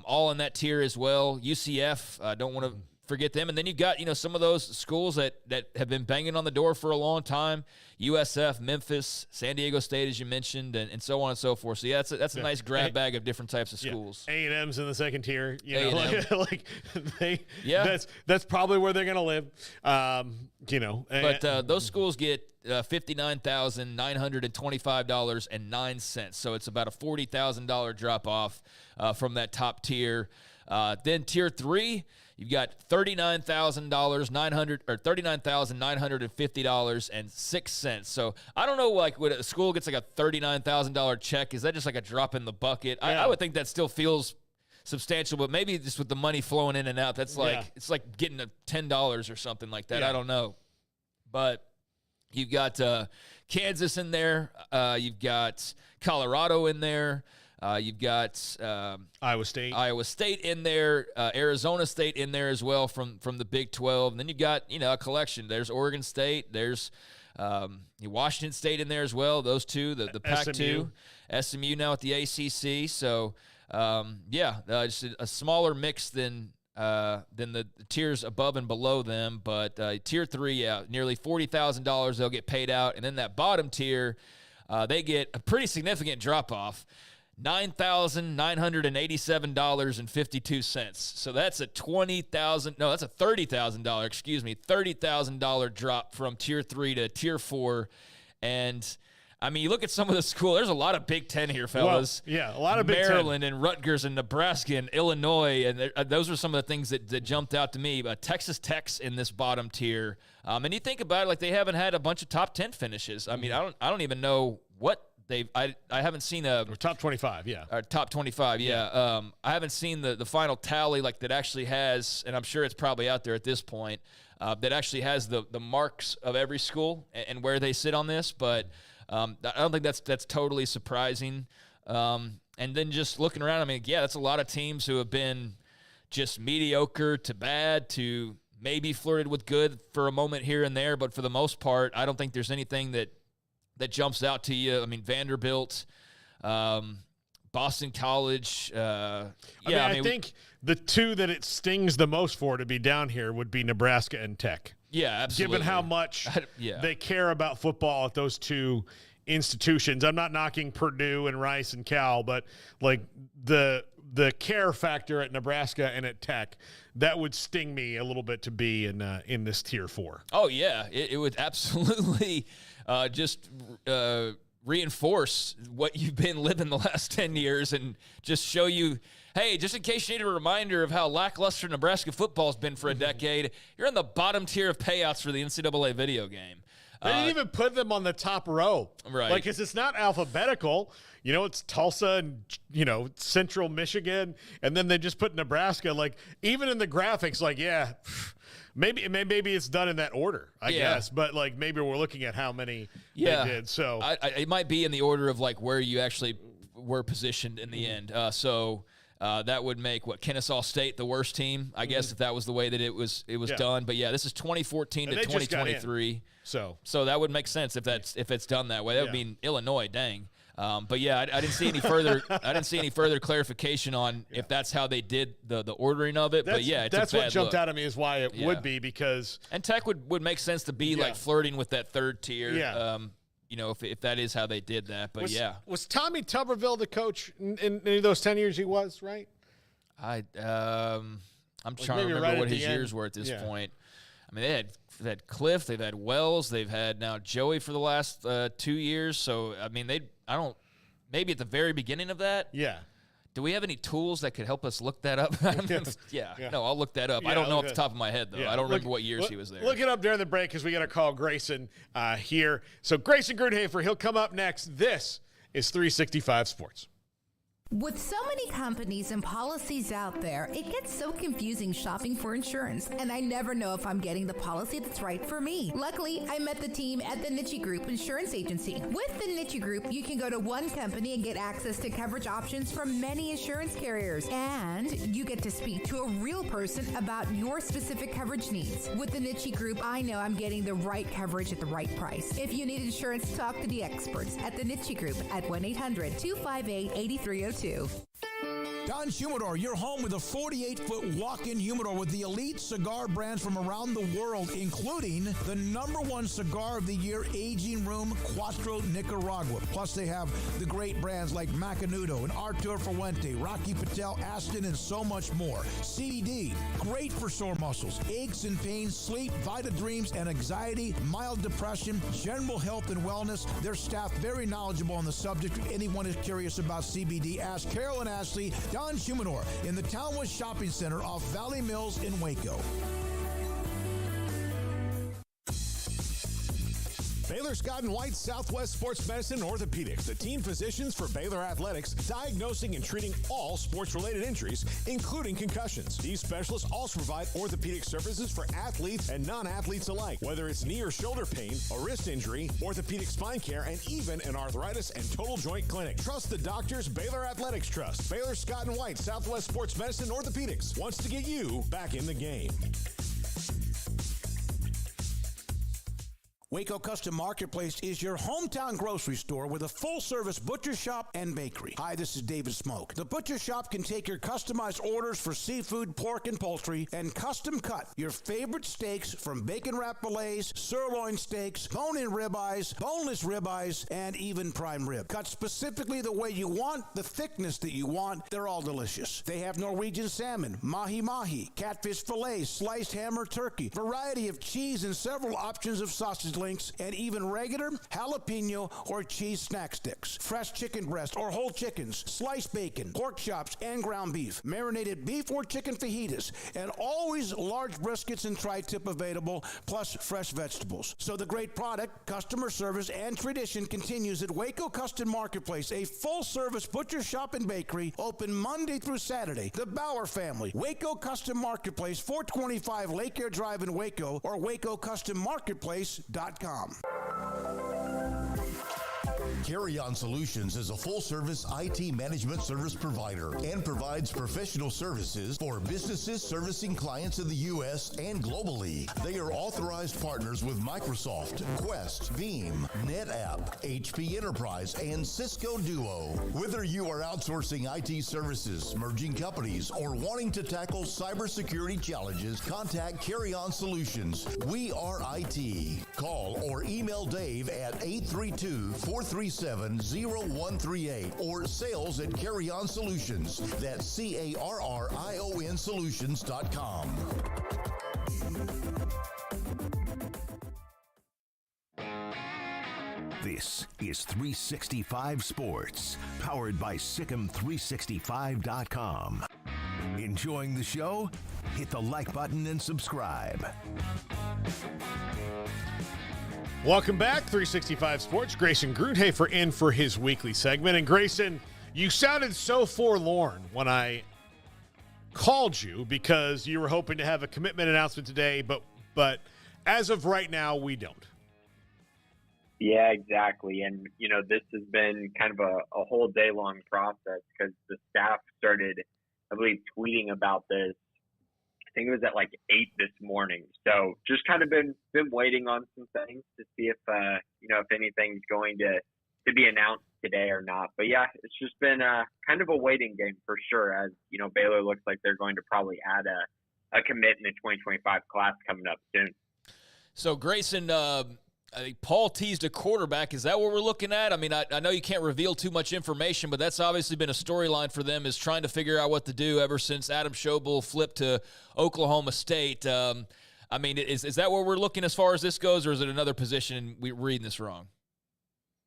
all in that tier as well. UCF, don't want to forget them. And then you've got, some of those schools that have been banging on the door for a long time. USF, Memphis, San Diego State, as you mentioned, and so on and so forth. So, yeah, that's a nice grab bag of different types of schools. A&M's in the second tier. That's probably where they're going to live. But those schools get $59,925.09. So it's about a $40,000 drop-off from that top tier. Then tier 3, you've got $39,950.06. So I don't know, like, when a school gets like a $39,000 check, is that just like a drop in the bucket? I would think that still feels substantial, but maybe just with the money flowing in and out, that's like it's like getting a $10 or something like that. I don't know, but you've got Kansas in there. You've got Colorado in there. You've got Iowa State in there, Arizona State in there as well from the Big 12. And then you've got, a collection. There's Oregon State. There's Washington State in there as well. Those two, the Pac-2. SMU now at the ACC. So, just a smaller mix than the tiers above and below them. But tier 3, nearly $40,000 they'll get paid out. And then that bottom tier, they get a pretty significant drop-off. $9,987.52. So that's a $30,000 drop from tier 3 to tier 4. And I mean, you look at some of the school, there's a lot of Big Ten here, fellas. Well, a lot of Big Ten. Maryland and Rutgers and Nebraska and Illinois, and those are some of the things that jumped out to me. But Texas Tech's in this bottom tier. And you think about it, like, they haven't had a bunch of top 10 finishes. I mean, I don't even know what I haven't seen or top 25, or top 25, I haven't seen the final tally, like, that actually has, and I'm sure it's probably out there at this point, that actually has the marks of every school and where they sit on this. But I don't think that's totally surprising. And then just looking around, I mean, that's a lot of teams who have been just mediocre to bad to maybe flirted with good for a moment here and there. But for the most part, I don't think there's anything that jumps out to you. I mean, Vanderbilt, Boston College. I think the two that it stings the most for to be down here would be Nebraska and Tech. Yeah, absolutely. Given how much they care about football at those two institutions. I'm not knocking Purdue and Rice and Cal, but like the care factor at Nebraska and at Tech, that would sting me a little bit to be in this tier 4. Oh yeah, it would absolutely just reinforce what you've been living the last 10 years and just show you, hey, just in case you need a reminder of how lackluster Nebraska football's been for a decade, you're in the bottom tier of payouts for the NCAA video game. They didn't even put them on the top row. Right. Like, 'cause it's not alphabetical. It's Tulsa and, Central Michigan, and then they just put Nebraska. Like, even in the graphics, like, maybe it's done in that order, I guess. But, like, maybe we're looking at how many they did. So it might be in the order of, like, where you actually were positioned in the end. That would make Kennesaw State the worst team, I guess, if that was the way that it was done. But this is 2014 to 2023. So that would make sense if it's done that way. That would mean Illinois, dang. But I didn't see any further. I didn't see any further clarification on if that's how they did the ordering of it. That's what jumped out at me is why it would be, because Tech would make sense to be like flirting with that third tier. If that is how they did that. But was Tommy Tuberville the coach in any of those 10 years he was, right? I'm trying to remember what his years were at this point. I mean, they've had Cliff, they've had Wells, they've had now Joey for the last 2 years. So, I mean, maybe at the very beginning of that. Yeah. Do we have any tools that could help us look that up? No, I'll look that up. I don't know off the top of my head, though. I don't remember what years he was there. Look it up during the break, because we got to call Grayson here. So Grayson Grunhafer, he'll come up next. This is 365 Sports. With so many companies and policies out there, it gets so confusing shopping for insurance, and I never know if I'm getting the policy that's right for me. Luckily, I met the team at the Niche Group Insurance Agency. With the Niche Group, you can go to one company and get access to coverage options from many insurance carriers, and you get to speak to a real person about your specific coverage needs. With the Niche Group, I know I'm getting the right coverage at the right price. If you need insurance, talk to the experts at the Niche Group at 1-800-258-8302. Don's Humidor, your home with a 48-foot walk-in humidor with the elite cigar brands from around the world, including the #1 cigar of the year, Aging Room Cuatro Nicaragua. Plus, they have the great brands like Macanudo and Artur Fuente, Rocky Patel, Aston, and so much more. CBD, great for sore muscles, aches and pains, sleep, Vita Dreams, and anxiety, mild depression, general health and wellness. Their staff very knowledgeable on the subject. If anyone is curious about CBD, ask Carol and Ashley. Don's Humidor in the Townwest Shopping Center off Valley Mills in Waco. Baylor Scott & White Southwest Sports Medicine and Orthopedics, the team physicians for Baylor Athletics, diagnosing and treating all sports-related injuries, including concussions. These specialists also provide orthopedic services for athletes and non-athletes alike, whether it's knee or shoulder pain, a wrist injury, orthopedic spine care, and even an arthritis and total joint clinic. Trust the doctors Baylor Athletics trust. Baylor Scott & White Southwest Sports Medicine and Orthopedics wants to get you back in the game. Waco Custom Marketplace is your hometown grocery store with a full-service butcher shop and bakery. Hi, this is David Smoak. The butcher shop can take your customized orders for seafood, pork, and poultry and custom cut your favorite steaks from bacon wrap fillets, sirloin steaks, bone-in ribeyes, boneless ribeyes, and even prime rib. Cut specifically the way you want, the thickness that you want. They're all delicious. They have Norwegian salmon, mahi-mahi, catfish fillets, sliced ham or turkey, variety of cheese, and several options of sausage links, and even regular jalapeno or cheese snack sticks, fresh chicken breast or whole chickens, sliced bacon, pork chops, and ground beef, marinated beef or chicken fajitas, and always large briskets and tri-tip available, plus fresh vegetables. So the great product, customer service, and tradition continues at Waco Custom Marketplace, a full-service butcher shop and bakery, open Monday through Saturday. The Bauer family, Waco Custom Marketplace, 425 Lake Air Drive in Waco, or WacoCustomMarketplace.com. Carry On Solutions is a full-service IT management service provider and provides professional services for businesses servicing clients in the U.S. and globally. They are authorized partners with Microsoft, Quest, Veeam, NetApp, HP Enterprise, and Cisco Duo. Whether you are outsourcing IT services, merging companies, or wanting to tackle cybersecurity challenges, contact Carry On Solutions. We are IT. Call or email Dave at 832-437-0138 or sales at Carry On Solutions. That's CARRION Solutions.com. This is 365 Sports, powered by SicEm365.com. Enjoying the show? Hit the like button and subscribe. Welcome back, 365 Sports. Grayson Grunhafer in for his weekly segment. And Grayson, you sounded so forlorn when I called you because you were hoping to have a commitment announcement today, but as of right now, we don't. Yeah, exactly. And, you know, this has been kind of a whole day-long process because the staff started, I believe, tweeting about this. I think it was at like 8 this morning. So just kind of been waiting on some things to see if anything's going to be announced today or not. But yeah, it's just been kind of a waiting game for sure, as, you know, Baylor looks like they're going to probably add a commit in the 2025 class coming up soon. So Grayson, I think Paul teased a quarterback. Is that what we're looking at? I mean, I know you can't reveal too much information, but that's obviously been a storyline for them, is trying to figure out what to do ever since Adam Schobel flipped to Oklahoma State. I mean, is that where we're looking as far as this goes, or is it another position and we're reading this wrong?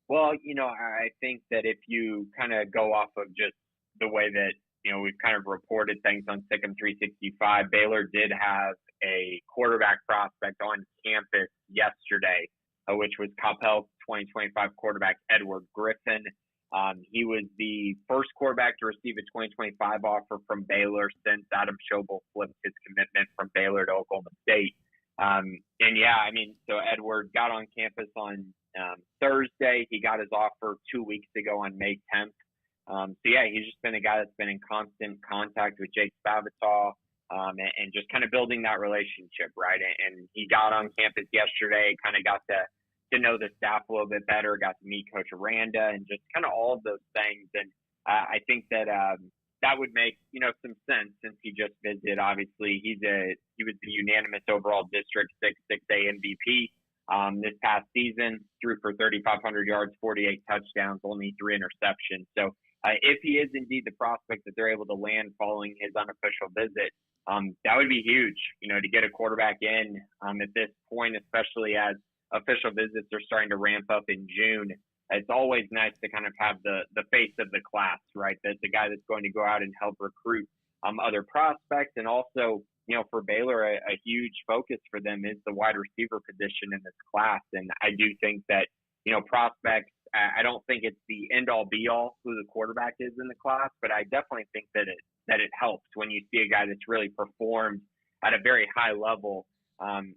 Well, you know, I think that if you kind of go off of just the way that, you know, we've kind of reported things on SicEm 365, Baylor did have a quarterback prospect on campus yesterday, which was Coppell's 2025 quarterback, Edward Griffin. He was the first quarterback to receive a 2025 offer from Baylor since Adam Schobel flipped his commitment from Baylor to Oklahoma State. So Edward got on campus on Thursday. He got his offer 2 weeks ago on May 10th. He's just been a guy that's been in constant contact with Jake Spavital. And just kind of building that relationship, right? And he got on campus yesterday, kind of got to know the staff a little bit better, got to meet Coach Aranda, and just kind of all of those things. And I think that, that would make, some sense since he just visited. Obviously, he was the unanimous overall District 6A MVP this past season, threw for 3,500 yards, 48 touchdowns, only 3 interceptions. So if he is indeed the prospect that they're able to land following his unofficial visit, that would be huge, to get a quarterback in at this point, especially as official visits are starting to ramp up in June. It's always nice to kind of have the face of the class, right? That's the guy that's going to go out and help recruit other prospects. And also, for Baylor, a huge focus for them is the wide receiver position in this class. And I do think that, prospects, I don't think it's the end all be all who the quarterback is in the class, but I definitely think that it helps when you see a guy that's really performed at a very high level, in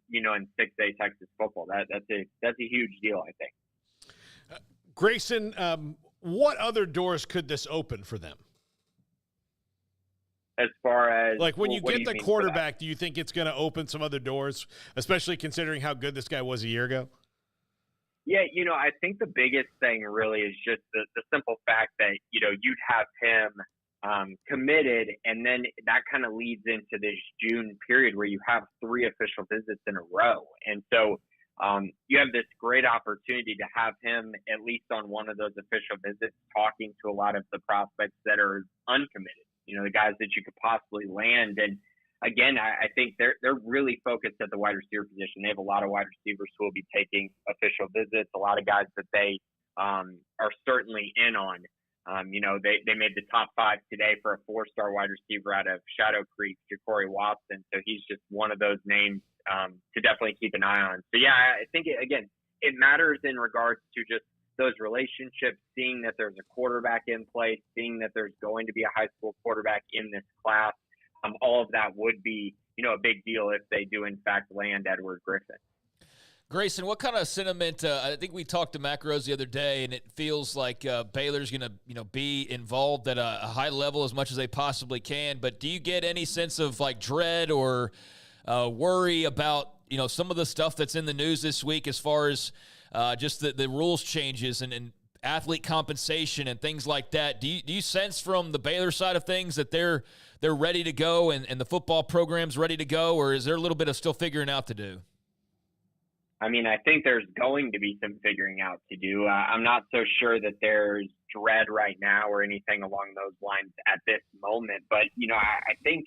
6A Texas football. That's a huge deal, I think. Grayson, what other doors could this open for them? As far as like when you get the quarterback, do you think it's going to open some other doors, especially considering how good this guy was a year ago? Yeah, I think the biggest thing really is just the simple fact that, you'd have him committed, and then that kind of leads into this June period where you have 3 official visits in a row. And so you have this great opportunity to have him at least on one of those official visits talking to a lot of the prospects that are uncommitted, the guys that you could possibly land. And again, I think they're really focused at the wide receiver position. They have a lot of wide receivers who will be taking official visits, a lot of guys that they are certainly in on. They made the top 5 today for a 4-star wide receiver out of Shadow Creek, Ja'Cory Watson. So he's just one of those names to definitely keep an eye on. So yeah, I think it matters in regards to just those relationships, seeing that there's a quarterback in place, seeing that there's going to be a high school quarterback in this class. All of that would be, a big deal if they do in fact land Edward Griffin. Grayson, what kind of sentiment? I think we talked to Mac Rose the other day, and it feels like Baylor's going to, be involved at a high level as much as they possibly can. But do you get any sense of like dread or worry about, some of the stuff that's in the news this week as far as just the rules changes and athlete compensation and things like that? Do you sense from the Baylor side of things that they're ready to go and the football program's ready to go, or is there a little bit of still figuring out to do? I mean, I think there's going to be some figuring out to do. I'm not so sure that there's dread right now or anything along those lines at this moment. But, I think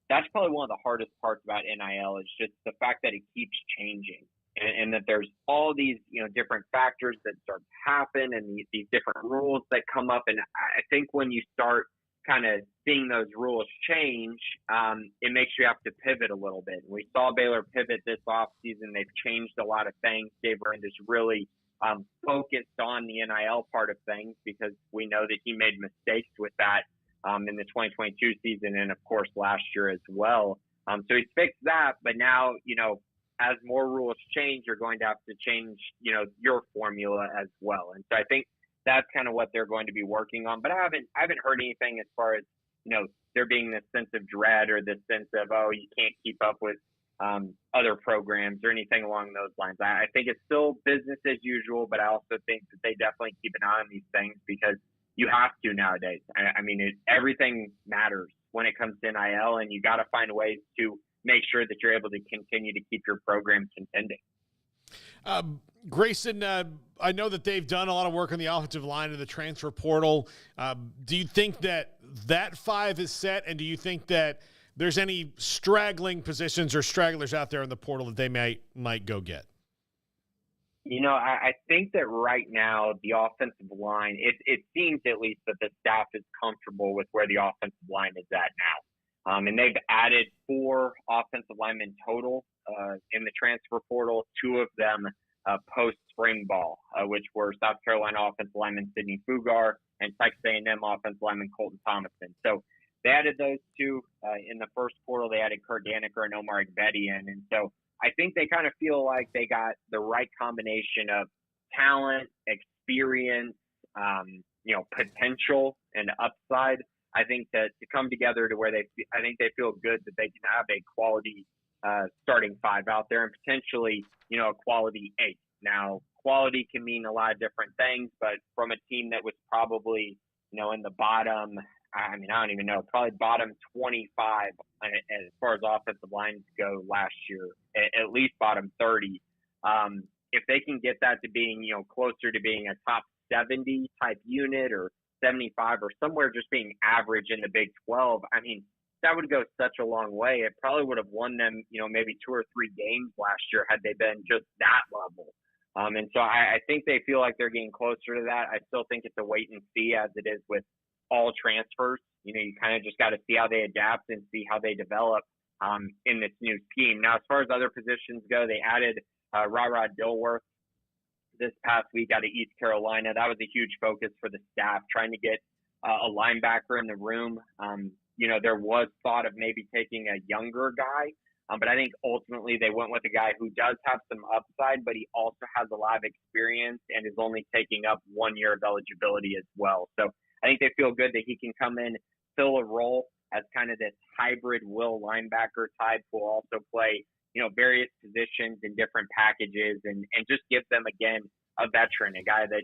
that's probably one of the hardest parts about NIL is just the fact that it keeps changing and that there's all these, different factors that start to happen and these different rules that come up. And I think when you start kind of seeing those rules change, it makes you have to pivot a little bit. We saw Baylor pivot this offseason. They've changed a lot of things. Dave Rand is really focused on the NIL part of things because we know that he made mistakes with that in the 2022 season and, of course, last year as well. So he's fixed that. But now, as more rules change, you're going to have to change, your formula as well. And so I think that's kind of what they're going to be working on. But I haven't heard anything as far as, there being this sense of dread or this sense of, oh, you can't keep up with other programs or anything along those lines. I think it's still business as usual, but I also think that they definitely keep an eye on these things because you have to nowadays. I mean, everything matters when it comes to NIL, and you got to find ways to make sure that you're able to continue to keep your program contending. Grayson, I know that they've done a lot of work on the offensive line and the transfer portal. Do you think that 5 is set, and do you think that there's any straggling positions or stragglers out there in the portal that they might go get? I think that right now the offensive line, it seems at least that the staff is comfortable with where the offensive line is at now. And they've added 4 offensive linemen total in the transfer portal, 2 of them post-spring ball, which were South Carolina offensive lineman Sidney Fugar and Texas A&M offensive lineman Colton Thomason. So they added those 2 in the first portal. They added Kurt Daniker and Omar Igbedian. And so I think they kind of feel like they got the right combination of talent, experience, potential, and upside. I think that to come together to where I think they feel good that they can have a quality starting 5 out there and potentially, a quality 8. Now, quality can mean a lot of different things, but from a team that was probably, in the bottom, I don't even know, probably bottom 25 as far as offensive lines go last year, at least bottom 30. If they can get that to being, closer to being a top 70 type unit or 75 or somewhere just being average in the Big 12, that would go such a long way. It probably would have won them, maybe 2 or 3 games last year had they been just that level. And so I think they feel like they're getting closer to that. I still think it's a wait and see, as it is with all transfers. You kind of just got to see how they adapt and see how they develop in this new scheme. Now, as far as other positions go, they added Rod Dilworth this past week out of East Carolina. That was a huge focus for the staff, trying to get a linebacker in the room. There was thought of maybe taking a younger guy, but I think ultimately they went with a guy who does have some upside, but he also has a lot of experience and is only taking up 1 year of eligibility as well. So I think they feel good that he can come in, fill a role as kind of this hybrid will linebacker type who will also play, various positions in different packages and just give them, again, a veteran, a guy that,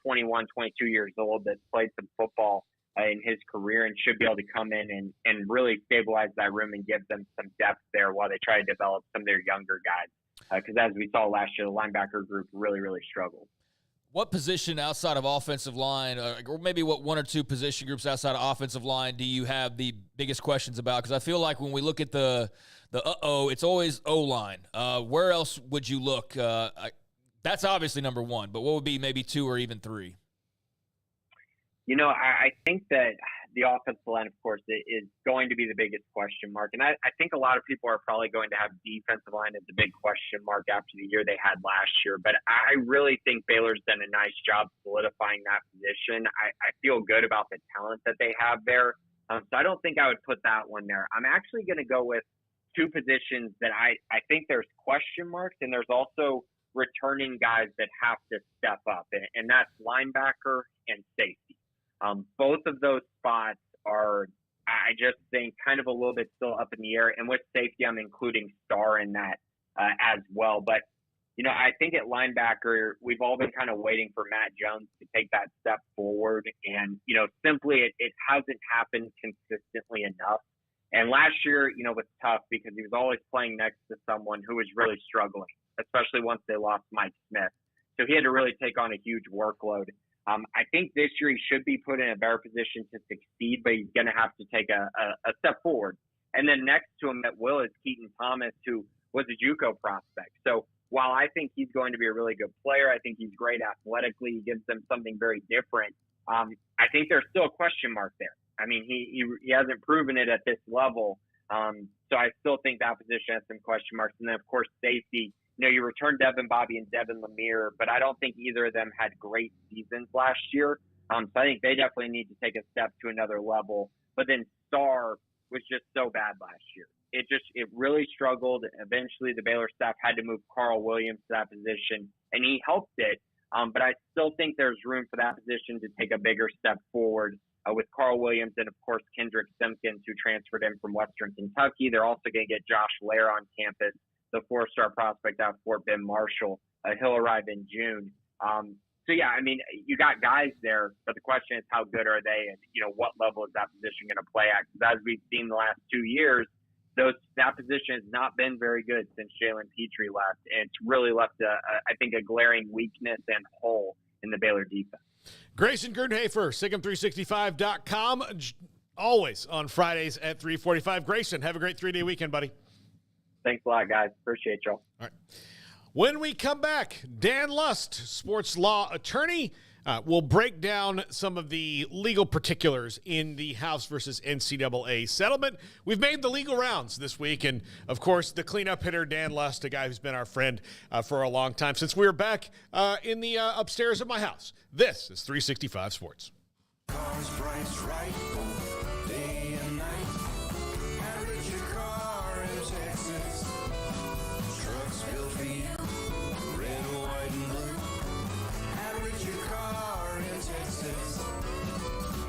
21, 22 years old that's played some football in his career and should be able to come in and really stabilize that room and give them some depth there while they try to develop some of their younger guys. Because as we saw last year, the linebacker group really, really struggled. What position outside of offensive line, or maybe what 1 or 2 position groups outside of offensive line do you have the biggest questions about? Because I feel like when we look at the it's always O-line. Where else would you look? That's obviously number 1, but what would be maybe 2 or even 3? I think that the offensive line, of course, is going to be the biggest question mark. And I think a lot of people are probably going to have defensive line as a big question mark after the year they had last year. But I really think Baylor's done a nice job solidifying that position. I feel good about the talent that they have there. So I don't think I would put that one there. I'm actually going to go with 2 positions that I think there's question marks, and there's also returning guys that have to step up, and that's linebacker and safety. Both of those spots are, I just think, kind of a little bit still up in the air. And with safety, I'm including Starr in that as well. But, I think at linebacker, we've all been kind of waiting for Matt Jones to take that step forward. And, simply it hasn't happened consistently enough. And last year, was tough because he was always playing next to someone who was really struggling, especially once they lost Mike Smith. So he had to really take on a huge workload. I think this year he should be put in a better position to succeed, but he's going to have to take a step forward. And then next to him at will is Keaton Thomas, who was a JUCO prospect. So while I think he's going to be a really good player, I think he's great athletically. He gives them something very different. I think there's still a question mark there. He hasn't proven it at this level. So I still think that position has some question marks. And then, of course, safety. You returned Devin Bobby and Devin Lemire, but I don't think either of them had great seasons last year. So I think they definitely need to take a step to another level. But then Starr was just so bad last year. It really struggled. Eventually, the Baylor staff had to move Carl Williams to that position, and he helped it. But I still think there's room for that position to take a bigger step forward with Carl Williams and, of course, Kendrick Simpkins, who transferred in from Western Kentucky. They're also going to get Josh Lair on campus, the 4-star prospect out of Fort Bend Marshall. He'll arrive in June. You got guys there, but the question is how good are they and, what level is that position going to play at? Because as we've seen the last 2 years, that position has not been very good since Jalen Petrie left. And it's really left, I think, a glaring weakness and hole in the Baylor defense. Grayson Gernhafer, SicEm365.com, always on Fridays at 3:45. Grayson, have a great 3-day weekend, buddy. Thanks a lot, guys. Appreciate y'all. All right. When we come back, Dan Lust, sports law attorney, will break down some of the legal particulars in the House versus NCAA settlement. We've made the legal rounds this week, and, of course, the cleanup hitter, Dan Lust, a guy who's been our friend for a long time, since we were back in the upstairs of my house. This is 365 Sports. Cars priced right, day and night. Average your car in Texas. Trucks built for you, red, white, and blue. Average your car in Texas.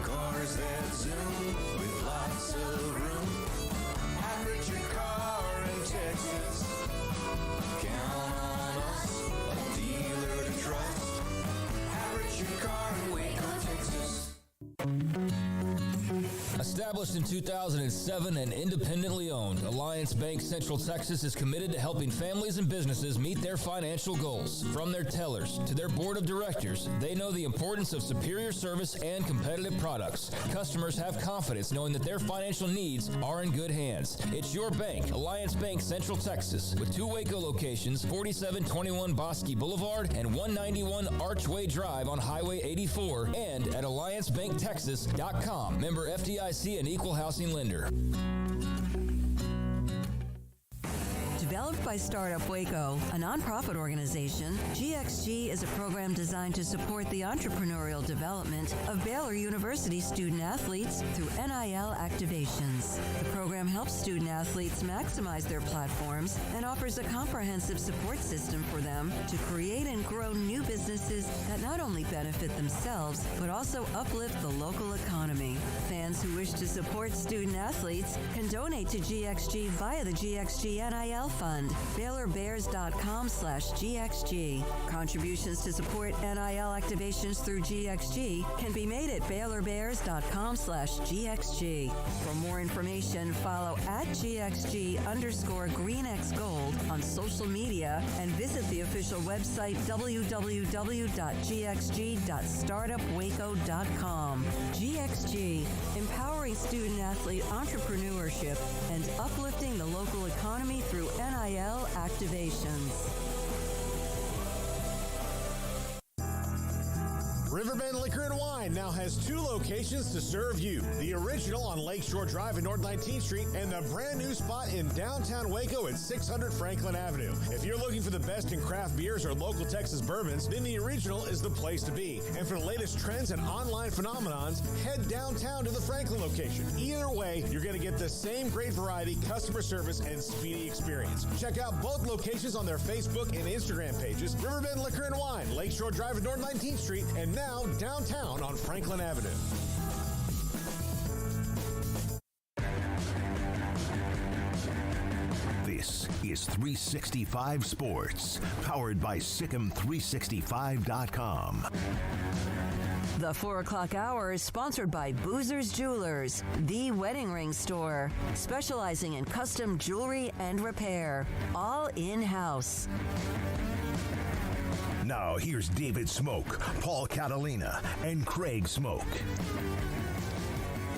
Cars that zoom with lots of room. Average your car in Texas. Count on us, a dealer to trust. Average your car in Waco, Texas. Established in 2007 and independently owned, Alliance Bank Central Texas is committed to helping families and businesses meet their financial goals. From their tellers to their board of directors, they know the importance of superior service and competitive products. Customers have confidence knowing that their financial needs are in good hands. It's your bank, Alliance Bank Central Texas, with 2 Waco locations, 4721 Bosque Boulevard and 191 Archway Drive on Highway 84, and at AllianceBankTexas.com. Member FDIC and Equal Housing Lender. Developed by Startup Waco, a nonprofit organization, GXG is a program designed to support the entrepreneurial development of Baylor University student athletes through NIL activations. The program helps student athletes maximize their platforms and offers a comprehensive support system for them to create and grow new businesses that not only benefit themselves, but also uplift the local economy. Fans who wish to support student athletes can donate to GXG via the GXG NIL Fund, BaylorBears.com/GXG. Contributions to support NIL activations through GXG can be made at BaylorBears.com/GXG. For more information, follow at GXG_GreenXGold on social media and visit the official website www.gxg.startupwaco.com. GXG, empowering student athlete entrepreneurship and uplifting the local economy through NIL activations. Riverbend Liquor and Wine now has 2 locations to serve you. The original on Lakeshore Drive in North 19th Street and the brand new spot in downtown Waco at 600 Franklin Avenue. If you're looking for the best in craft beers or local Texas bourbons, then the original is the place to be. And for the latest trends and online phenomenons, head downtown to the Franklin location. Either way, you're going to get the same great variety, customer service, and speedy experience. Check out both locations on their Facebook and Instagram pages, Riverbend Liquor and Wine, Lakeshore Drive at North 19th Street, and now downtown on Franklin Avenue. This is 365 Sports, powered by Sikkim365.com. The 4 o'clock hour is sponsored by Boozer's Jewelers, the wedding ring store, specializing in custom jewelry and repair, all in-house. Now here's David Smoak, Paul Catalina, and Craig Smoak.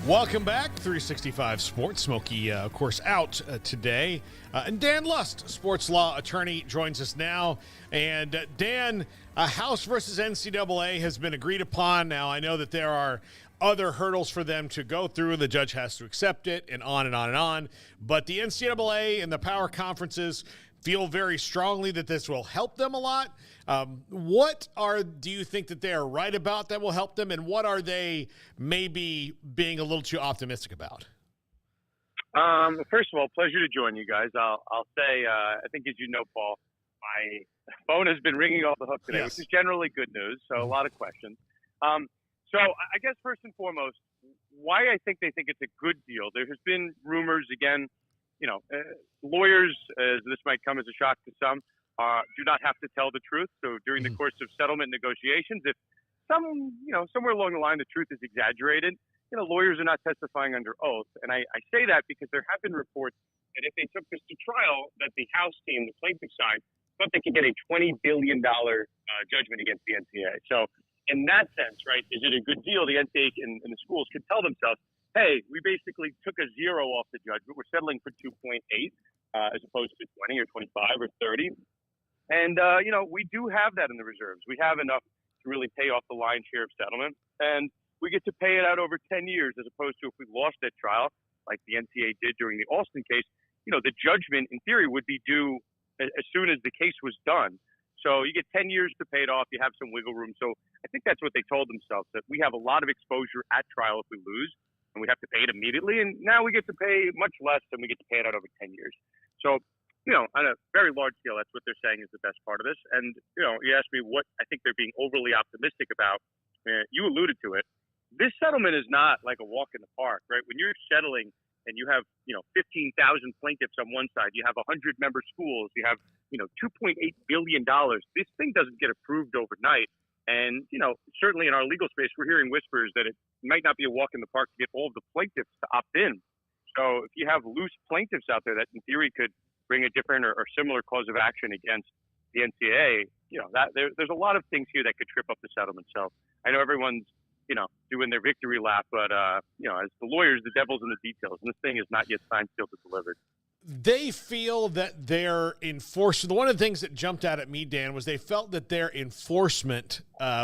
Welcome back, 365 Sports. Smokey, of course, out today. And Dan Lust, sports law attorney, joins us now. And Dan, House versus NCAA has been agreed upon. Now, I know that there are other hurdles for them to go through. The judge has to accept it, and on and on and on. But the NCAA and the power conferences feel very strongly that this will help them a lot. Do you think that they are right about that will help them, and what are they maybe being a little too optimistic about? First of all, pleasure to join you guys. I'll say, I think as you know, Paul, my phone has been ringing off the hook today, Yes. which is generally good news, so a lot of questions. So I guess first and foremost, why I think they think it's a good deal. There has been rumors, again, lawyers, as this might come as a shock to some, do not have to tell the truth. So during the course of settlement negotiations, if somewhere along the line the truth is exaggerated, lawyers are not testifying under oath. And I say that because there have been reports that if they took this to trial, that the House team, the plaintiff side, thought they could get a $20 billion judgment against the NCAA. So in that sense, right, is it a good deal? The NCAA and the schools could tell themselves, hey, we basically took a zero off the judgment. We're settling for 2.8 as opposed to 20 or 25 or 30. And, we do have that in the reserves. We have enough to really pay off the lion's share of settlement. And we get to pay it out over 10 years as opposed to if we lost that trial, like the NCAA did during the Alston case, the judgment in theory would be due as soon as the case was done. So you get 10 years to pay it off. You have some wiggle room. So I think that's what they told themselves, that we have a lot of exposure at trial if we lose, and we have to pay it immediately. And now we get to pay much less, and we get to pay it out over 10 years. So, on a very large scale, that's what they're saying is the best part of this. And, you asked me what I think they're being overly optimistic about. You alluded to it. This settlement is not like a walk in the park, right? When you're settling and you have, 15,000 plaintiffs on one side, you have 100 member schools, you have, $2.8 billion. This thing doesn't get approved overnight. And, certainly in our legal space, we're hearing whispers that it might not be a walk in the park to get all of the plaintiffs to opt in. So if you have loose plaintiffs out there that in theory could bring a different or similar cause of action against the NCAA, there's a lot of things here that could trip up the settlement. So I know everyone's, doing their victory lap, but, as the lawyers, the devil's in the details, and this thing is not yet signed, sealed, and delivered. They feel that their enforcement, one of the things that jumped out at me, Dan, was they felt that their enforcement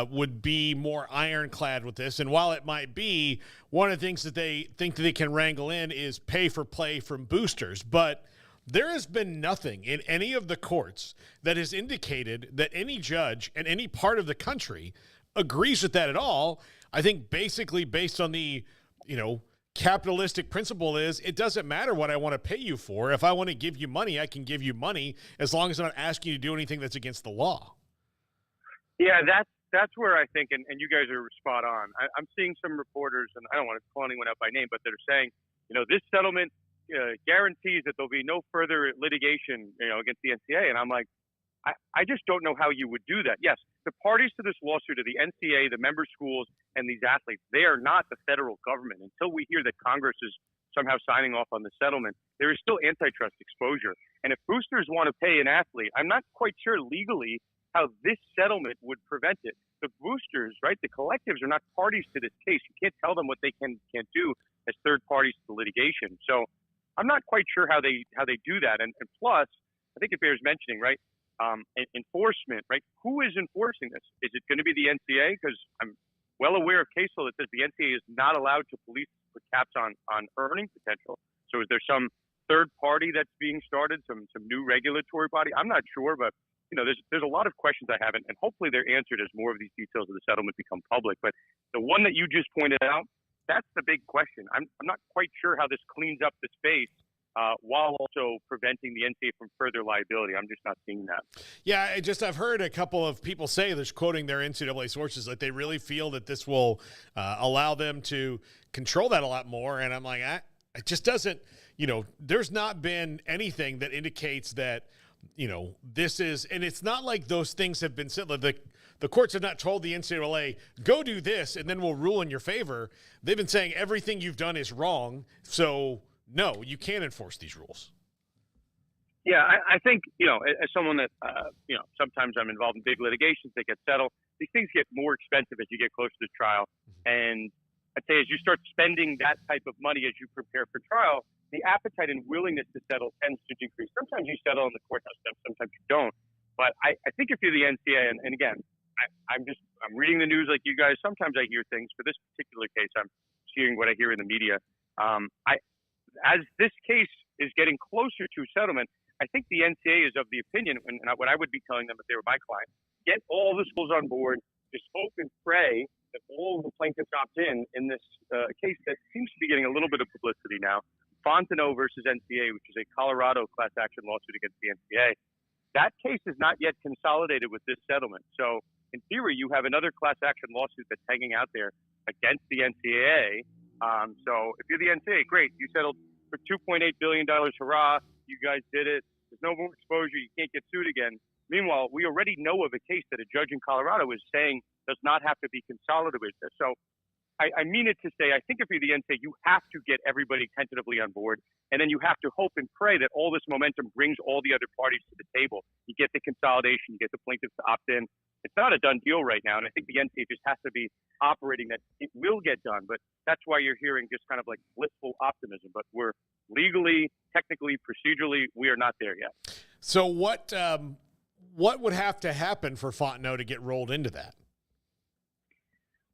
would be more ironclad with this. And while it might be, one of the things that they think that they can wrangle in is pay for play from boosters. But there has been nothing in any of the courts that has indicated that any judge in any part of the country agrees with that at all. I think basically based on the, capitalistic principle is it doesn't matter what I want to pay you for. If I want to give you money, I can give you money as long as I'm not asking you to do anything that's against the law. Yeah, that's where I think, and you guys are spot on. I'm seeing some reporters, and I don't want to call anyone out by name, but they're saying, this settlement guarantees that there'll be no further litigation, against the NCAA. And I'm like, I just don't know how you would do that. Yes, the parties to this lawsuit are the NCAA, the member schools, and these athletes. They are not the federal government. Until we hear that Congress is somehow signing off on the settlement, there is still antitrust exposure. And if boosters want to pay an athlete, I'm not quite sure legally how this settlement would prevent it. The boosters, right, the collectives are not parties to this case. You can't tell them what they can't do as third parties to the litigation. So I'm not quite sure how they do that. And plus, I think it bears mentioning, right? Enforcement, right? Who is enforcing this? Is it going to be the NCAA? Because I'm well aware of case law that says the NCAA is not allowed to police put caps on earning potential. So is there some third party that's being started, some new regulatory body? I'm not sure, but there's a lot of questions I haven't, and hopefully they're answered as more of these details of the settlement become public. But the one that you just pointed out, that's the big question. I'm not quite sure how this cleans up the space. While also preventing the NCAA from further liability. I'm just not seeing that. Yeah, I've heard a couple of people say, they're quoting their NCAA sources, that they really feel that this will allow them to control that a lot more. And I'm like, it just doesn't, there's not been anything that indicates that, this is, and it's not like those things have been said. The courts have not told the NCAA, go do this, and then we'll rule in your favor. They've been saying everything you've done is wrong, so no, you can't enforce these rules. Yeah, I think, as someone that, sometimes I'm involved in big litigations that get settled, these things get more expensive as you get closer to trial. And I'd say as you start spending that type of money as you prepare for trial, the appetite and willingness to settle tends to decrease. Sometimes you settle in the courthouse, sometimes you don't. But I think if you're the NCAA, and again, I'm reading the news like you guys. Sometimes I hear things. For this particular case, I'm hearing what I hear in the media. As this case is getting closer to settlement, I think the NCAA is of the opinion, and what I would be telling them if they were my client, get all the schools on board, just hope and pray that all the plaintiffs opt in this case that seems to be getting a little bit of publicity now. Fontenot versus NCAA, which is a Colorado class action lawsuit against the NCAA. That case is not yet consolidated with this settlement. So in theory, you have another class action lawsuit that's hanging out there against the NCAA. So if you're the NCAA, great. You settled for $2.8 billion. Hurrah. You guys did it. There's no more exposure. You can't get sued again. Meanwhile, we already know of a case that a judge in Colorado is saying does not have to be consolidated with this. So I mean it to say, I think if you're the NCAA, you have to get everybody tentatively on board. And then you have to hope and pray that all this momentum brings all the other parties to the table. You get the consolidation, you get the plaintiffs to opt in. It's not a done deal right now. And I think the NCAA just has to be operating that it will get done. But that's why you're hearing just kind of like blissful optimism. But we're legally, technically, procedurally, we are not there yet. So what would have to happen for Fontenot to get rolled into that?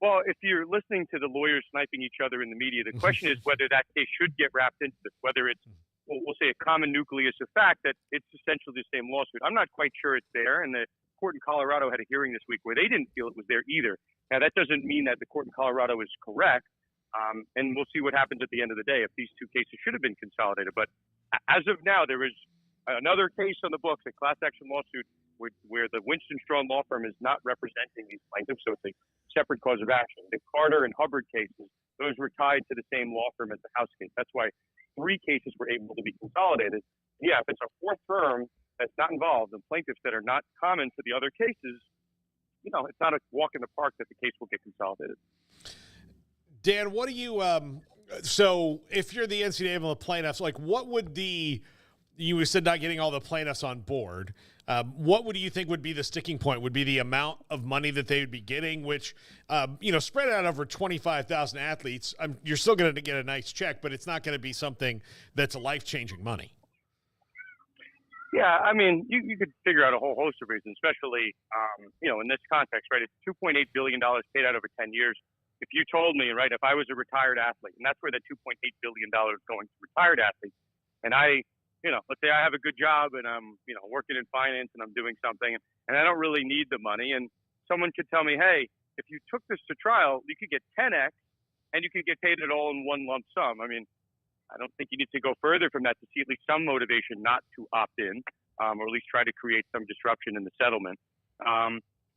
Well, if you're listening to the lawyers sniping each other in the media, the question is whether that case should get wrapped into this, whether it's, we'll say, a common nucleus of fact that it's essentially the same lawsuit. I'm not quite sure it's there, and the court in Colorado had a hearing this week where they didn't feel it was there either. Now, that doesn't mean that the court in Colorado is correct, and we'll see what happens at the end of the day if these two cases should have been consolidated. But as of now, there is another case on the books, a class action lawsuit, where the Winston Strawn law firm is not representing these plaintiffs, so it's a separate cause of action. The Carter and Hubbard cases, those were tied to the same law firm as the House case. That's why 3 cases were able to be consolidated. Yeah, if it's a fourth firm that's not involved and plaintiffs that are not common to the other cases, it's not a walk in the park that the case will get consolidated. Dan, what do you so if you're the NCAA and the plaintiffs, like what would you said not getting all the plaintiffs on board, what would you think would be the sticking point? Would be the amount of money that they would be getting, which, spread out over 25,000 athletes, you're still going to get a nice check, but it's not going to be something that's life-changing money. Yeah, I mean, you could figure out a whole host of reasons, especially, in this context, right? It's $2.8 billion paid out over 10 years. If you told me, right, if I was a retired athlete, and that's where the $2.8 billion is going to retired athletes, and I, let's say I have a good job and I'm, working in finance and I'm doing something and I don't really need the money, and someone could tell me, hey, if you took this to trial, you could get 10x and you could get paid it all in one lump sum. I mean, I don't think you need to go further from that to see at least some motivation not to opt in, or at least try to create some disruption in the settlement.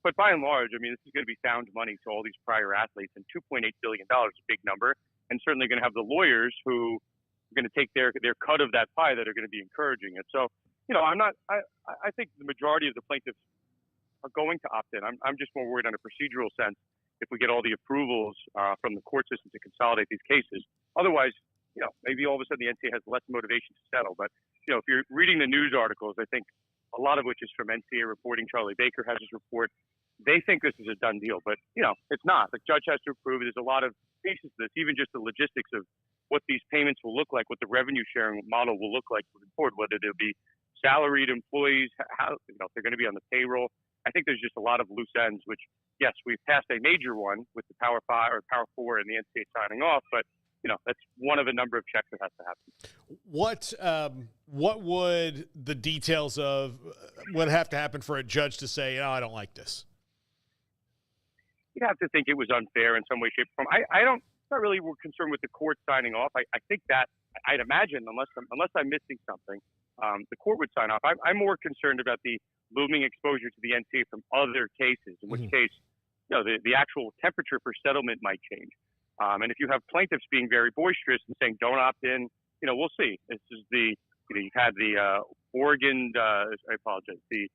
But by and large, I mean, this is going to be found money to all these prior athletes, and $2.8 billion is a big number, and certainly going to have the lawyers who are going to take their cut of that pie that are going to be encouraging it. So, I think the majority of the plaintiffs are going to opt in. I'm just more worried on a procedural sense if we get all the approvals from the court system to consolidate these cases. Otherwise, maybe all of a sudden the NCAA has less motivation to settle. But, if you're reading the news articles, I think a lot of which is from NCAA reporting. Charlie Baker has his report. They think this is a done deal, but, it's not. The judge has to approve it. There's a lot of pieces to this, even just the logistics of what these payments will look like, what the revenue sharing model will look like moving forward, whether they'll be salaried employees, how, if they're going to be on the payroll. I think there's just a lot of loose ends, which, yes, we've passed a major one with the Power 5 or Power 4 and the NCAA signing off, but that's one of a number of checks that has to happen. What would the details of what have to happen for a judge to say, I don't like this? You'd have to think it was unfair in some way, shape, or form. I'm not really concerned with the court signing off. I think that I'd imagine, unless I'm missing something, the court would sign off. I'm more concerned about the looming exposure to the NCAA from other cases, in which case, the actual temperature for settlement might change. And if you have plaintiffs being very boisterous and saying, don't opt in, we'll see. This is you've had the Oregon, the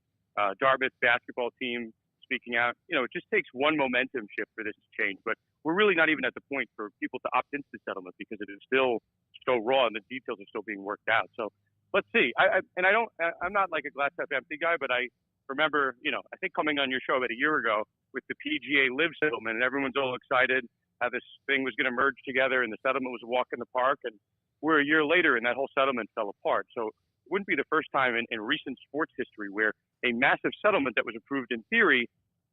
Dartmouth basketball team speaking out. It just takes one momentum shift for this to change. But we're really not even at the point for people to opt into the settlement because it is still so raw and the details are still being worked out. So let's see. I'm not like a glass half empty guy, but I remember, I think coming on your show about a year ago with the PGA Live settlement, and everyone's all excited how this thing was going to merge together and the settlement was a walk in the park. And we're a year later and that whole settlement fell apart. So it wouldn't be the first time in recent sports history where a massive settlement that was approved in theory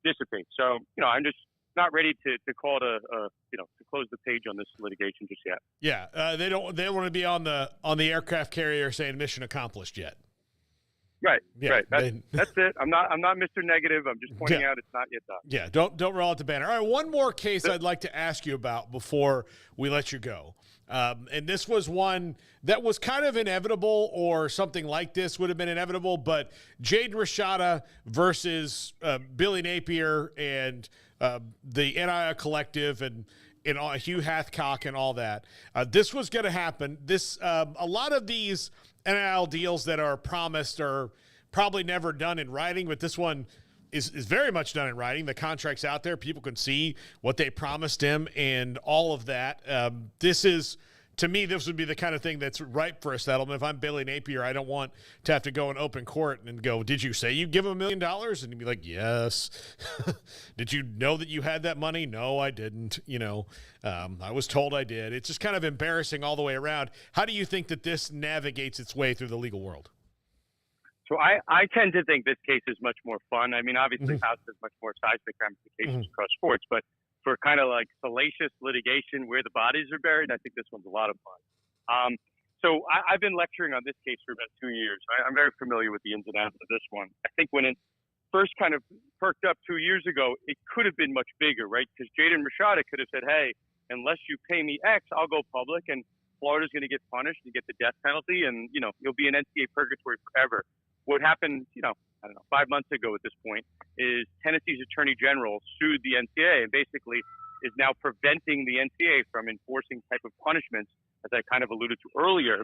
dissipates. So, I'm just not ready to call it to close the page on this litigation just yet. Yeah. They don't want to be on the aircraft carrier saying mission accomplished yet. Right. Yeah, right. That's it. I'm not Mr. Negative. I'm just pointing out it's not yet done. Yeah. Don't roll out the banner. All right. One more case I'd like to ask you about before we let you go. And this was one that was kind of inevitable, or something like this would have been inevitable, but Jaden Rashada versus Billy Napier and the NIL collective and Hugh Hathcock and all that. This was going to happen. A lot of these NIL deals that are promised are probably never done in writing, but this one is very much done in writing. The contract's out there. People can see what they promised him and all of that. To me, this would be the kind of thing that's ripe for a settlement. If I'm Billy Napier, I don't want to have to go in open court and go, did you say you'd give him $1 million? And he'd be like, yes. Did you know that you had that money? No, I didn't. I was told I did. It's just kind of embarrassing all the way around. How do you think that this navigates its way through the legal world? So I tend to think this case is much more fun. I mean, obviously, House has much more seismic ramifications across sports, but for kind of like salacious litigation where the bodies are buried, I think this one's a lot of fun. So I've been lecturing on this case for about 2 years. I'm very familiar with the ins and outs of this one. I think when it first kind of perked up 2 years ago, it could have been much bigger, right? Because Jaden Rashada could have said, hey, unless you pay me X, I'll go public, and Florida's going to get punished and get the death penalty, and, you'll be in NCAA purgatory forever. What happened, 5 months ago at this point, is Tennessee's Attorney General sued the NCAA and basically is now preventing the NCAA from enforcing type of punishments, as I kind of alluded to earlier,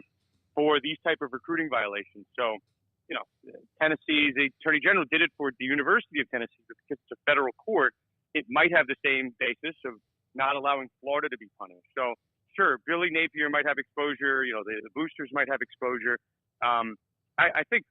for these type of recruiting violations. So, Tennessee's Attorney General did it for the University of Tennessee because it's a federal court. It might have the same basis of not allowing Florida to be punished. So, sure, Billy Napier might have exposure. The boosters might have exposure. I think,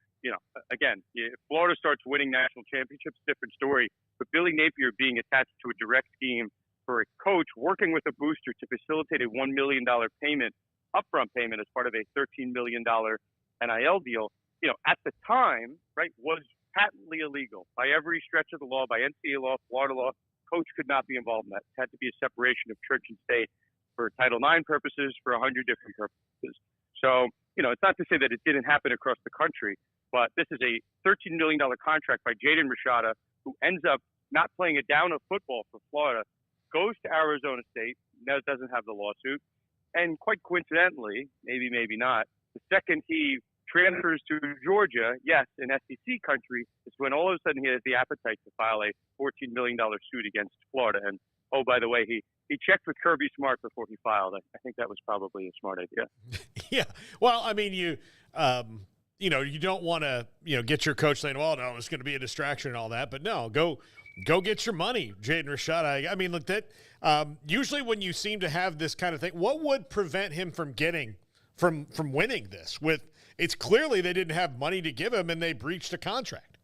again, if Florida starts winning national championships, different story. But Billy Napier being attached to a direct scheme for a coach working with a booster to facilitate a $1 million upfront payment as part of a $13 million NIL deal, at the time, right, was patently illegal by every stretch of the law, by NCAA law, Florida law. Coach could not be involved in that. It had to be a separation of church and state for Title IX purposes, for 100 different purposes. So, it's not to say that it didn't happen across the country, but this is a $13 million contract by Jaden Rashada, who ends up not playing a down of football for Florida, goes to Arizona State, now doesn't have the lawsuit, and quite coincidentally, maybe not, the second he transfers to Georgia, yes, in SEC country, is when all of a sudden he has the appetite to file a $14 million suit against Florida. And, oh, by the way, he checked with Kirby Smart before he filed. I think that was probably a smart idea. Yeah. Well, I mean, you don't want to, get your coach saying, well, no, it's going to be a distraction and all that. But no, go get your money, Jaden Rashada. I mean, look, that usually when you seem to have this kind of thing, what would prevent him from winning this? It's clearly they didn't have money to give him and they breached a contract.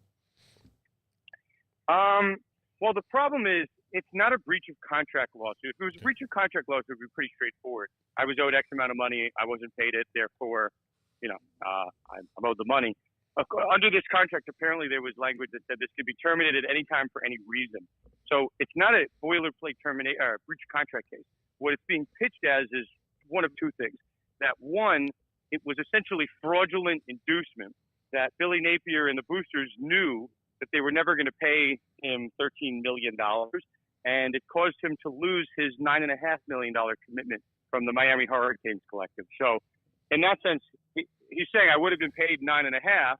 Well, the problem is it's not a breach of contract lawsuit. If it was a breach of contract lawsuit, it would be pretty straightforward. I was owed X amount of money. I wasn't paid it. Therefore, I'm owed the money. Under this contract, apparently there was language that said this could be terminated at any time for any reason. So it's not a boilerplate breach of contract case. What it's being pitched as is one of two things. That one, it was essentially fraudulent inducement that Billy Napier and the boosters knew that they were never going to pay him $13 million, and it caused him to lose his $9.5 million commitment from the Miami Hurricanes collective. So in that sense, he's saying I would have been paid 9.5,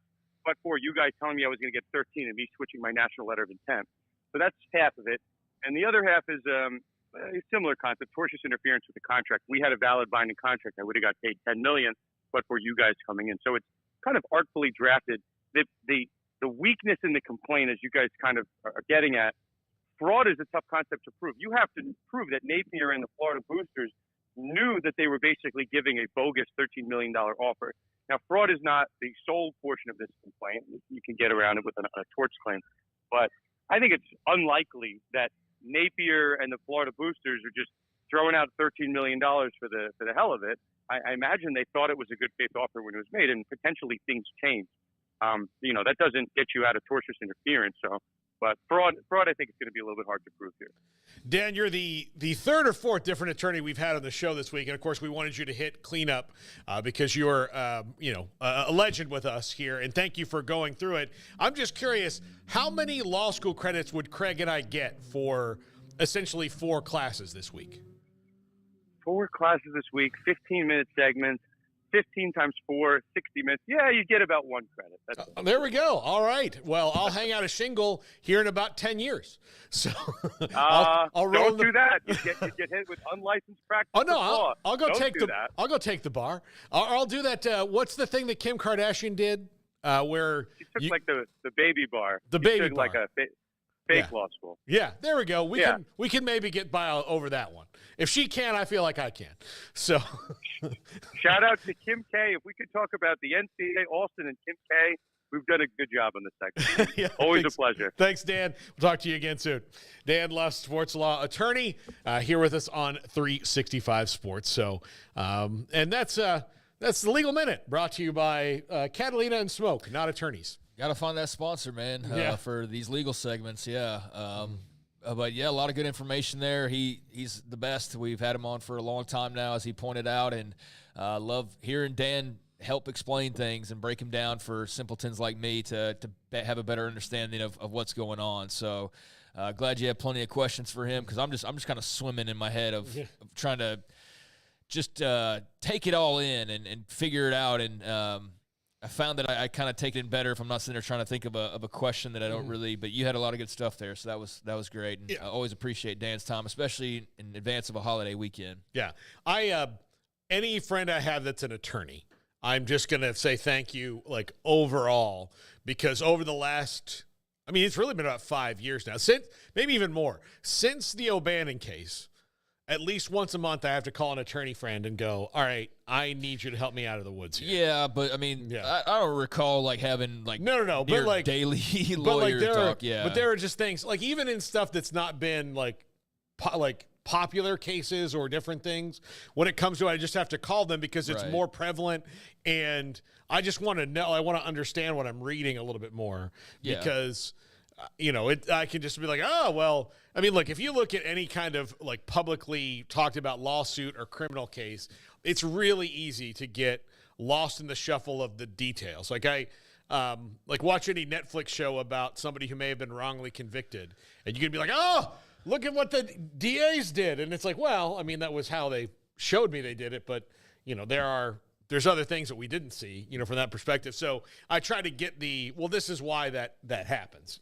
but for you guys telling me I was going to get 13 and me switching my national letter of intent. So that's half of it. And the other half is a similar concept, tortious interference with the contract. We had a valid binding contract. I would have got paid $10 million, but for you guys coming in. So it's kind of artfully drafted. The weakness in the complaint, as you guys kind of are getting at, fraud is a tough concept to prove. You have to prove that Napier and the Florida boosters knew that they were basically giving a bogus $13 million offer. Now, fraud is not the sole portion of this complaint. You can get around it with a torts claim. But I think it's unlikely that Napier and the Florida boosters are just throwing out $13 million for the hell of it. I imagine they thought it was a good faith offer when it was made, and potentially things changed. That doesn't get you out of tortious interference. But fraud, I think it's going to be a little bit hard to prove here. Dan, you're the third or fourth different attorney we've had on the show this week, and of course we wanted you to hit cleanup because you're a legend with us here, and thank you for going through it. I'm just curious, how many law school credits would Craig and I get for essentially 4 classes this week? 4 classes this week, 15-minute segments. 15 times 4, 60 minutes. Yeah, you get about 1 credit. There we go. All right. Well, I'll hang out a shingle here in about 10 years. So I'll roll. Don't do that. You get hit with unlicensed practice. Oh no, I'll go take the bar. I'll do that. What's the thing that Kim Kardashian did? Where she took like the baby bar. The baby bar. Like a fake law school. Yeah, there we go. We can maybe get by over that one. If she can, I feel like I can. So shout out to Kim K. If we could talk about the NCAA, Austin and Kim K., we've done a good job on this segment. Yeah, always a pleasure. Thanks, Dan. We'll talk to you again soon. Dan Luft, sports law attorney, here with us on 365 Sports. So, and that's the Legal Minute, brought to you by Catalina and Smoak, not attorneys. Got to find that sponsor, man, for these legal segments. But yeah, a lot of good information there. He's the best. We've had him on for a long time now, as he pointed out, and love hearing Dan help explain things and break them down for simpletons like me to have a better understanding of what's going on. So glad you have plenty of questions for him, because I'm just kind of swimming in my head of trying to just take it all in and figure it out. And I found that I kind of take it better if I'm not sitting there trying to think of a question that I don't really. But you had a lot of good stuff there, so that was great. And I always appreciate Dan's time, especially in advance of a holiday weekend. Yeah, any friend I have that's an attorney, I'm just going to say thank you, like, overall, because over the last, I mean, it's really been about 5 years now, since maybe even more, since the O'Bannon case. At least once a month, I have to call an attorney friend and go, all right, I need you to help me out of the woods here. Yeah, but I mean, I don't recall like having like no, but like daily lawyer talk. Yeah, but there are just things like even in stuff that's not been like popular cases or different things. When it comes to it, I just have to call them because it's more prevalent, and I just want to know. I want to understand what I'm reading a little bit more because. I can just be like, oh, well, I mean, look, if you look at any kind of like publicly talked about lawsuit or criminal case, it's really easy to get lost in the shuffle of the details. Like watch any Netflix show about somebody who may have been wrongly convicted, and you can be like, oh, look at what the DAs did. And it's like, well, I mean, that was how they showed me they did it. But, there's other things that we didn't see, from that perspective. So I try to get this is why that happens.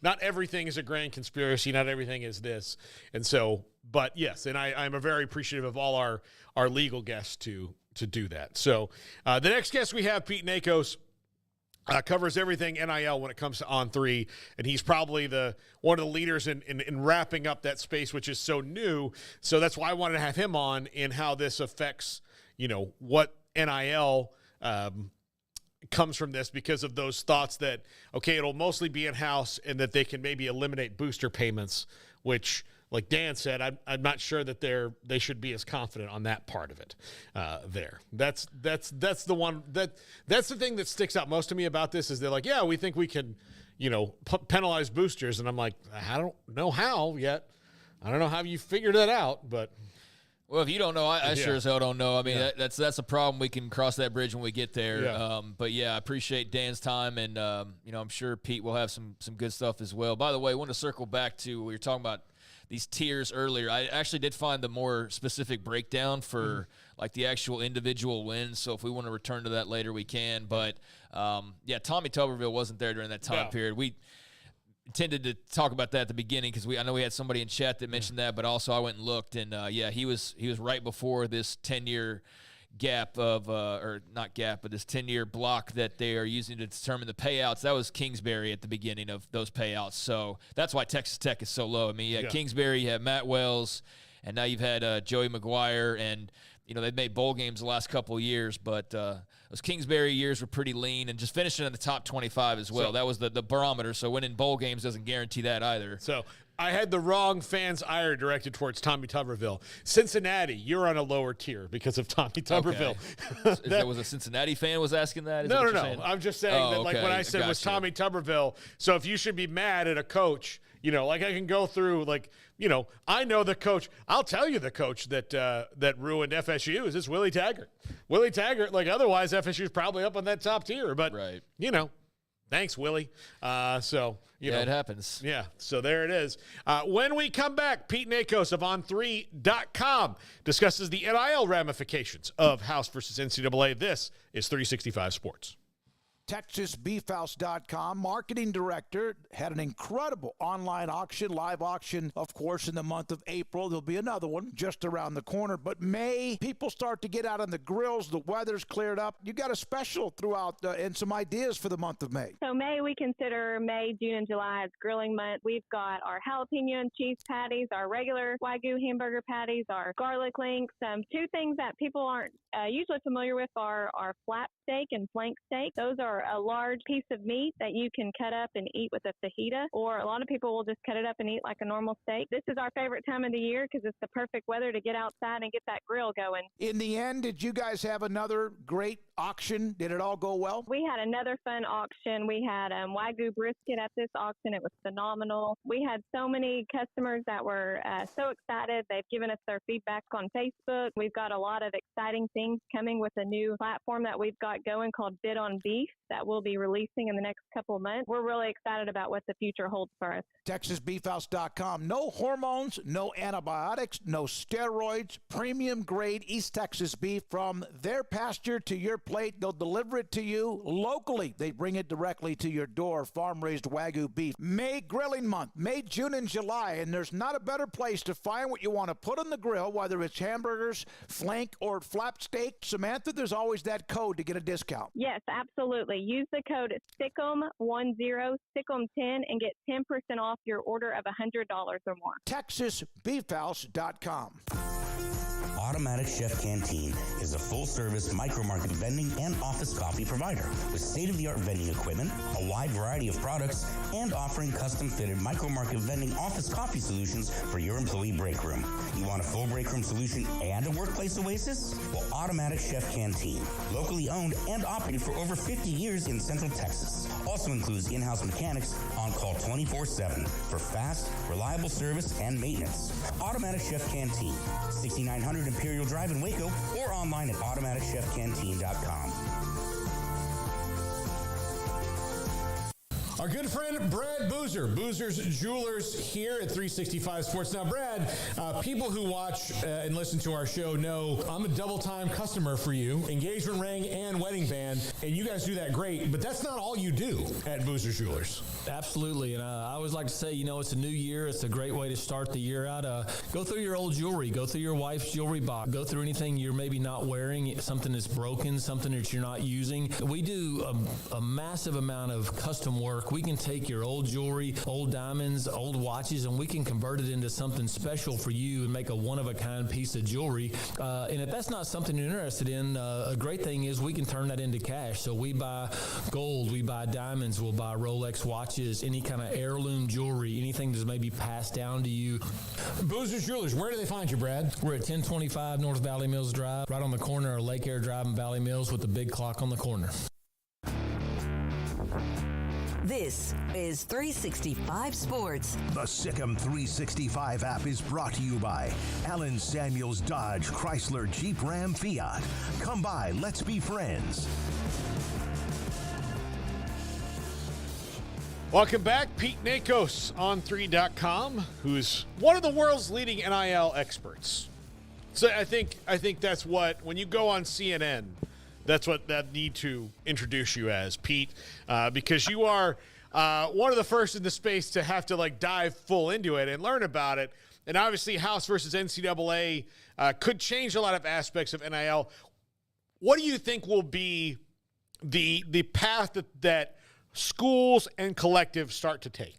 Not everything is a grand conspiracy. Not everything is this. And so, but yes, and I'm very appreciative of all our legal guests to do that. So the next guest we have, Pete Nakos, covers everything NIL when it comes to On3, and he's probably one of the leaders in wrapping up that space, which is so new. So that's why I wanted to have him on and how this affects, what NIL comes from this, because of those thoughts that, okay, it'll mostly be in-house and that they can maybe eliminate booster payments, which, like Dan said, I'm not sure that they should be as confident on that part of it there. That's the one that's the thing that sticks out most to me about this is they're like, yeah, we think we can, penalize boosters. And I'm like, I don't know how yet. I don't know how you figured that out, but... Well, if you don't know, I sure as hell don't know. I mean, that's a problem. We can cross that bridge when we get there. Yeah. But, I appreciate Dan's time, and, I'm sure Pete will have some good stuff as well. By the way, I want to circle back to we were talking about these tiers earlier. I actually did find the more specific breakdown for, like, the actual individual wins. So if we want to return to that later, we can. But, Tommy Tuberville wasn't there during that time period. We intended to talk about that at the beginning because I know we had somebody in chat that mentioned that, but also I went and looked, and he was right before this 10-year gap of or not gap, but this 10-year block that they are using to determine the payouts. That was Kingsbury at the beginning of those payouts, so that's why Texas Tech is so low. I mean, Kingsbury, you have Matt Wells, and now you've had Joey McGuire, and they've made bowl games the last couple of years, but those Kingsbury years were pretty lean, and just finishing in the top 25 as well. So, that was the barometer, so winning bowl games doesn't guarantee that either. So I had the wrong fans' ire directed towards Tommy Tuberville. Cincinnati, you're on a lower tier because of Tommy Tuberville. Okay. That was a Cincinnati fan was asking that? No. I'm just saying that like when I said was Tommy Tuberville, so if you should be mad at a coach, like I can go through like, I know the coach. I'll tell you the coach that ruined FSU is Willie Taggart. Willie Taggart, like otherwise FSU's probably up on that top tier, but thanks, Willie. It happens. Yeah, so there it is. When we come back, Pete Nakos of On3.com discusses the NIL ramifications of House versus NCAA. This is 365 Sports. TexasBeefHouse.com marketing director had an incredible online auction, live auction, of course, in the month of April. There'll be another one just around the corner. But May, people start to get out on the grills. The weather's cleared up. You got a special throughout and some ideas for the month of May. So May, we consider May, June, and July as grilling month. We've got our jalapeno and cheese patties, our regular Wagyu hamburger patties, our garlic links. Two things that people aren't usually familiar with are our flat steak and flank steak. Those are a large piece of meat that you can cut up and eat with a fajita, or a lot of people will just cut it up and eat like a normal steak. This is our favorite time of the year because it's the perfect weather to get outside and get that grill going. In the end, did you guys have another great auction? Did it all go well? We had another fun auction. We had Wagyu brisket at this auction. It was phenomenal. We had so many customers that were so excited. They've given us their feedback on Facebook. We've got a lot of exciting things coming with a new platform that we've got going called Bid on Beef that we'll be releasing in the next couple of months. We're really excited about what the future holds for us. TexasBeefHouse.com. No hormones, no antibiotics, no steroids, premium grade East Texas beef from their pasture to your plate. They'll deliver it to you locally. They bring it directly to your door. Farm-raised Wagyu beef. May grilling month. May, June, and July. And there's not a better place to find what you want to put on the grill, whether it's hamburgers, flank, or flap steak. Samantha, there's always that code to get a discount. Yes, absolutely. Use the code SICK'EM10, SICK'EM10, and get 10% off your order of $100 or more. TexasBeefHouse.com. Automatic Chef Canteen is a full-service micro-market vending and office coffee provider with state-of-the-art vending equipment, a wide variety of products, and offering custom-fitted micro-market vending office coffee solutions for your employee break room. You want a full break room solution and a workplace oasis? Well, Automatic Chef Canteen, locally owned and operated for over 50 years in Central Texas, also includes in-house mechanics on call 24/7 for fast, reliable service and maintenance. Automatic Chef Canteen, 6900 Imperial Drive in Waco, or online at automaticchefcanteen.com. Our good friend Brad Boozer, Boozer's Jewelers here at 365 Sports. Now, Brad, people who watch and listen to our show know I'm a double-time customer for you, engagement ring and wedding band, and you guys do that great, but that's not all you do at Boozer's Jewelers. Absolutely, and I always like to say, it's a new year. It's a great way to start the year out. Go through your old jewelry. Go through your wife's jewelry box. Go through anything you're maybe not wearing, something that's broken, something that you're not using. We do a massive amount of custom work. We can take your old jewelry, old diamonds, old watches, and we can convert it into something special for you and make a one-of-a-kind piece of jewelry. And if that's not something you're interested in, a great thing is we can turn that into cash. So we buy gold, we buy diamonds, we'll buy Rolex watches, any kind of heirloom jewelry, anything that's maybe passed down to you. Boozer's Jewelers, where do they find you, Brad? We're at 1025 North Valley Mills Drive, right on the corner of Lake Air Drive and Valley Mills with the big clock on the corner. This is 365 Sports. The Sick'em 365 app is brought to you by Allen Samuels Dodge Chrysler Jeep Ram Fiat. Come by, let's be friends. Welcome back. Pete Nakos on 3.com, who's one of the world's leading NIL experts. So I think that's what, when you go on CNN, that's what that need to introduce you as, Pete, because you are one of the first in the space to have to dive full into it and learn about it. And obviously, House versus NCAA could change a lot of aspects of NIL. What do you think will be the path that schools and collectives start to take?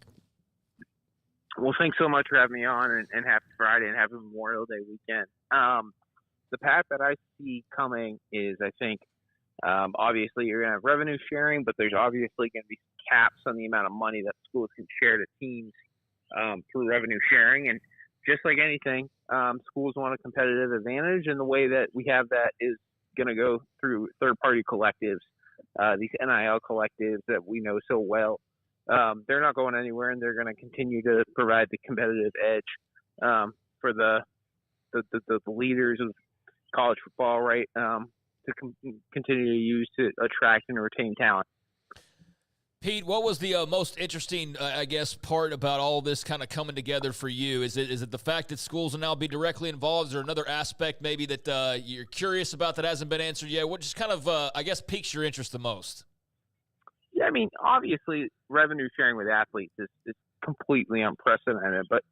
Well, thanks so much for having me on, and happy Friday and happy Memorial Day weekend. The path that I see coming is, I think, obviously you're going to have revenue sharing, but there's obviously going to be caps on the amount of money that schools can share to teams through revenue sharing. And just like anything, schools want a competitive advantage, and the way that we have that is going to go through third-party collectives, these NIL collectives that we know so well. They're not going anywhere, and they're going to continue to provide the competitive edge for the leaders of college football, right, to continue to use to attract and retain talent. Pete, what was the most interesting, part about all this kind of coming together for you? Is it the fact that schools will now be directly involved? Is there another aspect maybe that you're curious about that hasn't been answered yet? What just kind of, piques your interest the most? Yeah, I mean, obviously, revenue sharing with athletes is completely unprecedented. But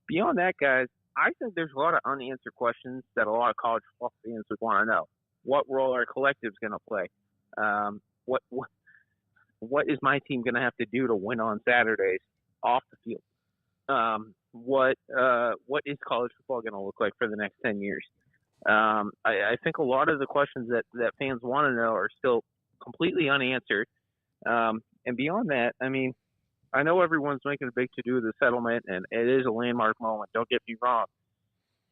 beyond that, guys, I think there's a lot of unanswered questions that a lot of college football fans would want to know. What role are collectives going to play? What is my team going to have to do to win on Saturdays off the field? What is college football going to look like for the next 10 years? I think a lot of the questions that fans want to know are still completely unanswered. And beyond that, I mean, I know everyone's making a big to-do of the settlement, and it is a landmark moment. Don't get me wrong.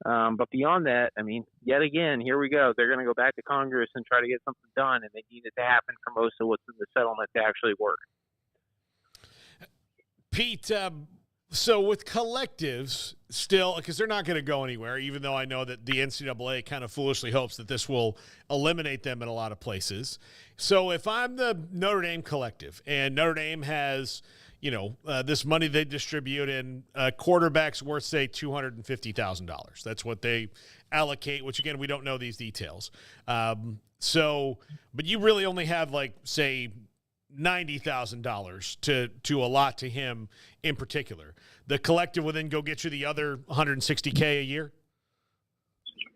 But beyond that, I mean, yet again, here we go. They're going to go back to Congress and try to get something done, and they need it to happen for most of what's in the settlement to actually work. Pete, so with collectives still, because they're not going to go anywhere, even though I know that the NCAA kind of foolishly hopes that this will eliminate them in a lot of places. So if I'm the Notre Dame collective and Notre Dame has, this money they distribute, and quarterbacks worth, say, $250,000. That's what they allocate, which, again, we don't know these details. But you really only have, like, say, $90,000 to allot to him in particular. The collective will then go get you the other $160K a year?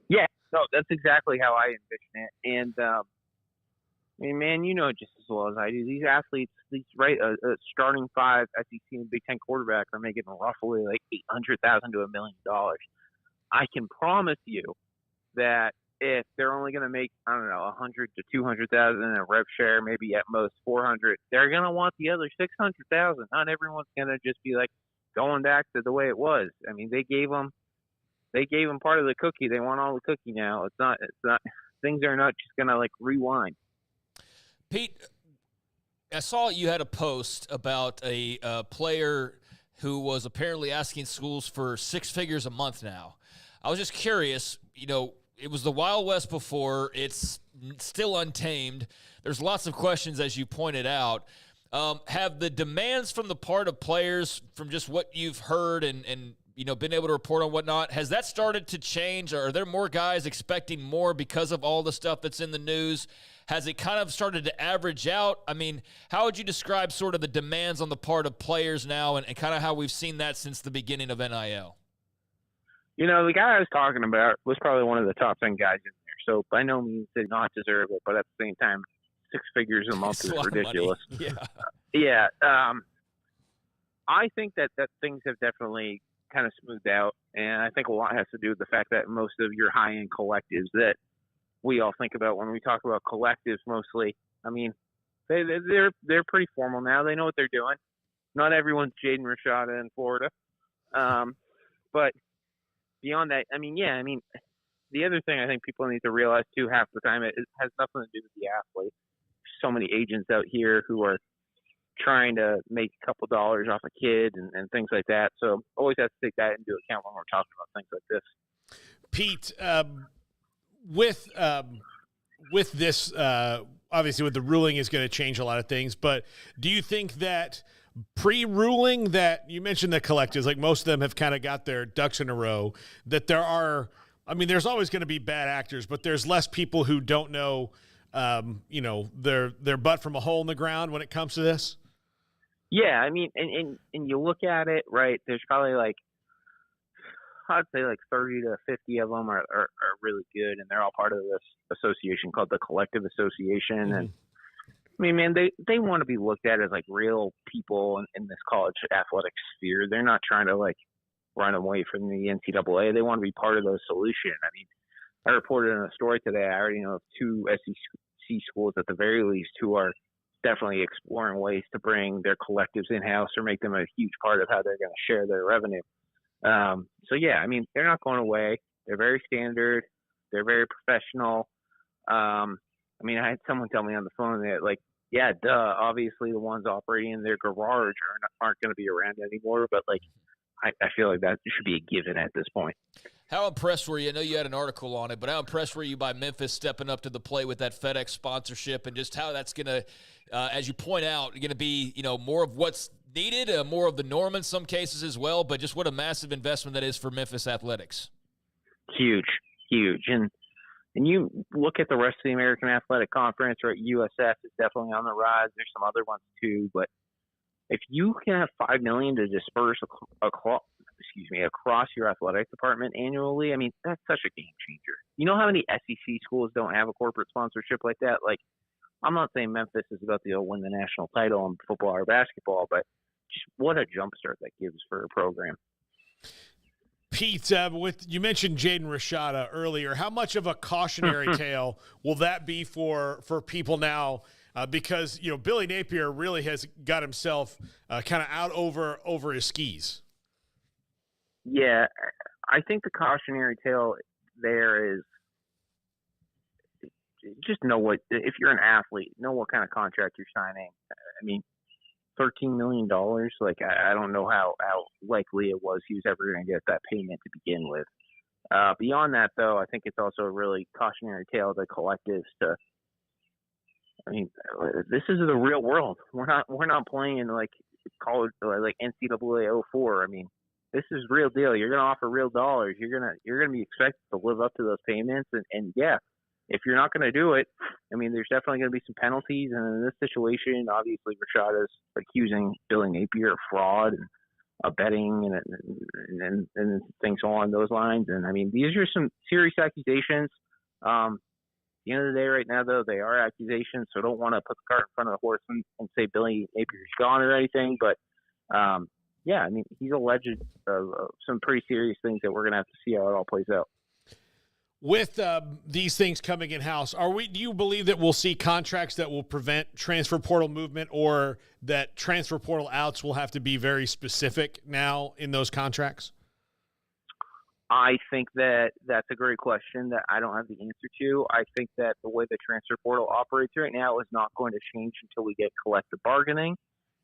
Yeah, no, that's exactly how I envision it. And, man, just as well as I do, these athletes, a starting 5 SEC and Big Ten quarterback are making roughly like $800,000 to $1 million. I can promise you that if they're only going to make, I don't know, 100 to 200,000 in a rev share, maybe at most 400, they're going to want the other 600,000. Not everyone's going to just be like going back to the way it was. I mean, they gave them part of the cookie. They want all the cookie now. It's not. Things are not just going to like rewind. Pete, I saw you had a post about a player who was apparently asking schools for 6 figures a month now. I was just curious, it was the Wild West before. It's still untamed. There's lots of questions, as you pointed out. Have the demands from the part of players, from just what you've heard and been able to report on whatnot, has that started to change? Or are there more guys expecting more because of all the stuff that's in the news? Has it kind of started to average out? I mean, how would you describe sort of the demands on the part of players now and kind of how we've seen that since the beginning of NIL? The guy I was talking about was probably one of the top 10 guys in there. So by no means did not deserve it, but at the same time, 6 figures a month is ridiculous. Yeah. I think that things have definitely kind of smoothed out, and I think a lot has to do with the fact that most of your high-end collectives that we all think about when we talk about collectives mostly, I mean, they're pretty formal now. They know what they're doing. Not everyone's Jaden Rashada in Florida. But beyond that, the other thing I think people need to realize too, half the time, it has nothing to do with the athlete. There's so many agents out here who are trying to make a couple dollars off a kid and things like that. So always have to take that into account when we're talking about things like this. Pete, with this, obviously with the ruling is going to change a lot of things, but do you think that pre-ruling, that you mentioned the collectives, like most of them have kind of got their ducks in a row, that there's always going to be bad actors, but there's less people who don't know, their butt from a hole in the ground when it comes to this? Yeah, I mean, and you look at it, right, there's probably I'd say 30 to 50 of them are really good, and they're all part of this association called the Collective Association. Mm-hmm. And I mean, man, they want to be looked at as real people in this college athletic sphere. They're not trying to run away from the NCAA. They want to be part of the solution. I mean, I reported in a story today, I already know of 2 SEC schools at the very least who are definitely exploring ways to bring their collectives in-house or make them a huge part of how they're going to share their revenue. So yeah, I mean, they're not going away. They're very standard. They're very professional. I had someone tell me on the phone that yeah, duh, obviously the ones operating in their garage aren't going to be around anymore, but I feel like that should be a given at this point. How impressed were you? I know you had an article on it, but how impressed were you by Memphis stepping up to the plate with that FedEx sponsorship, and just how that's going to, as you point out, going to be more of what's needed, more of the norm in some cases as well, but just what a massive investment that is for Memphis athletics. Huge. And you look at the rest of the American Athletic Conference, right? USF is definitely on the rise. There's some other ones too, but if you can have $5 million to disperse across your athletic department annually, I mean, that's such a game changer. You know how many SEC schools don't have a corporate sponsorship like that? I'm not saying Memphis is about to win the national title in football or basketball, but just what a jumpstart that gives for a program. Pete, you mentioned Jaden Rashada earlier. How much of a cautionary tale will that be for people now? Because Billy Napier really has got himself kind of out over his skis. Yeah, I think the cautionary tale there is just if you're an athlete, know what kind of contract you're signing. I mean, $13 million. I don't know how likely it was he was ever going to get that payment to begin with. Beyond that, though, I think it's also a really cautionary tale of the collectives to. I mean, this is the real world. We're not playing college, like NCAA 04. I mean, this is real deal. You're going to offer real dollars. You're going to be expected to live up to those payments. And yeah, if you're not going to do it, I mean, there's definitely going to be some penalties. And in this situation, obviously, Rashad is accusing Billy Napier of fraud and abetting and things along those lines. And I mean, these are some serious accusations. At the end of the day, right now, though, they are accusations, so I don't want to put the cart in front of the horse and say Billy Napier's gone or anything. But yeah, I mean, he's alleged of some pretty serious things that we're going to have to see how it all plays out. With these things coming in-house, do you believe that we'll see contracts that will prevent transfer portal movement, or that transfer portal outs will have to be very specific now in those contracts? I think that's a great question that I don't have the answer to. I think that the way the transfer portal operates right now is not going to change until we get collective bargaining.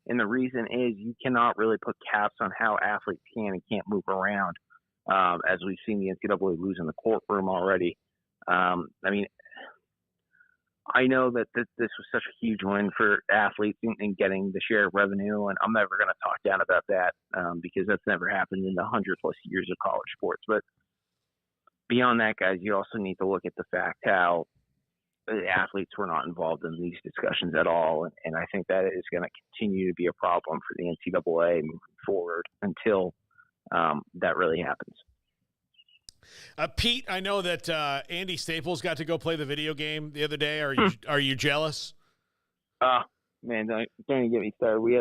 And the reason is you cannot really put caps on how athletes can and can't move around. As we've seen the NCAA lose in the courtroom already. I mean, I know that this was such a huge win for athletes in getting the share of revenue, and I'm never going to talk down about that because that's never happened in the 100+ years of college sports. But beyond that, guys, you also need to look at the fact how the athletes were not involved in these discussions at all, and I think that is going to continue to be a problem for the NCAA moving forward until that really happens. Pete, I know that Andy Staples got to go play the video game the other day. Are you jealous? Man, don't even get me started. We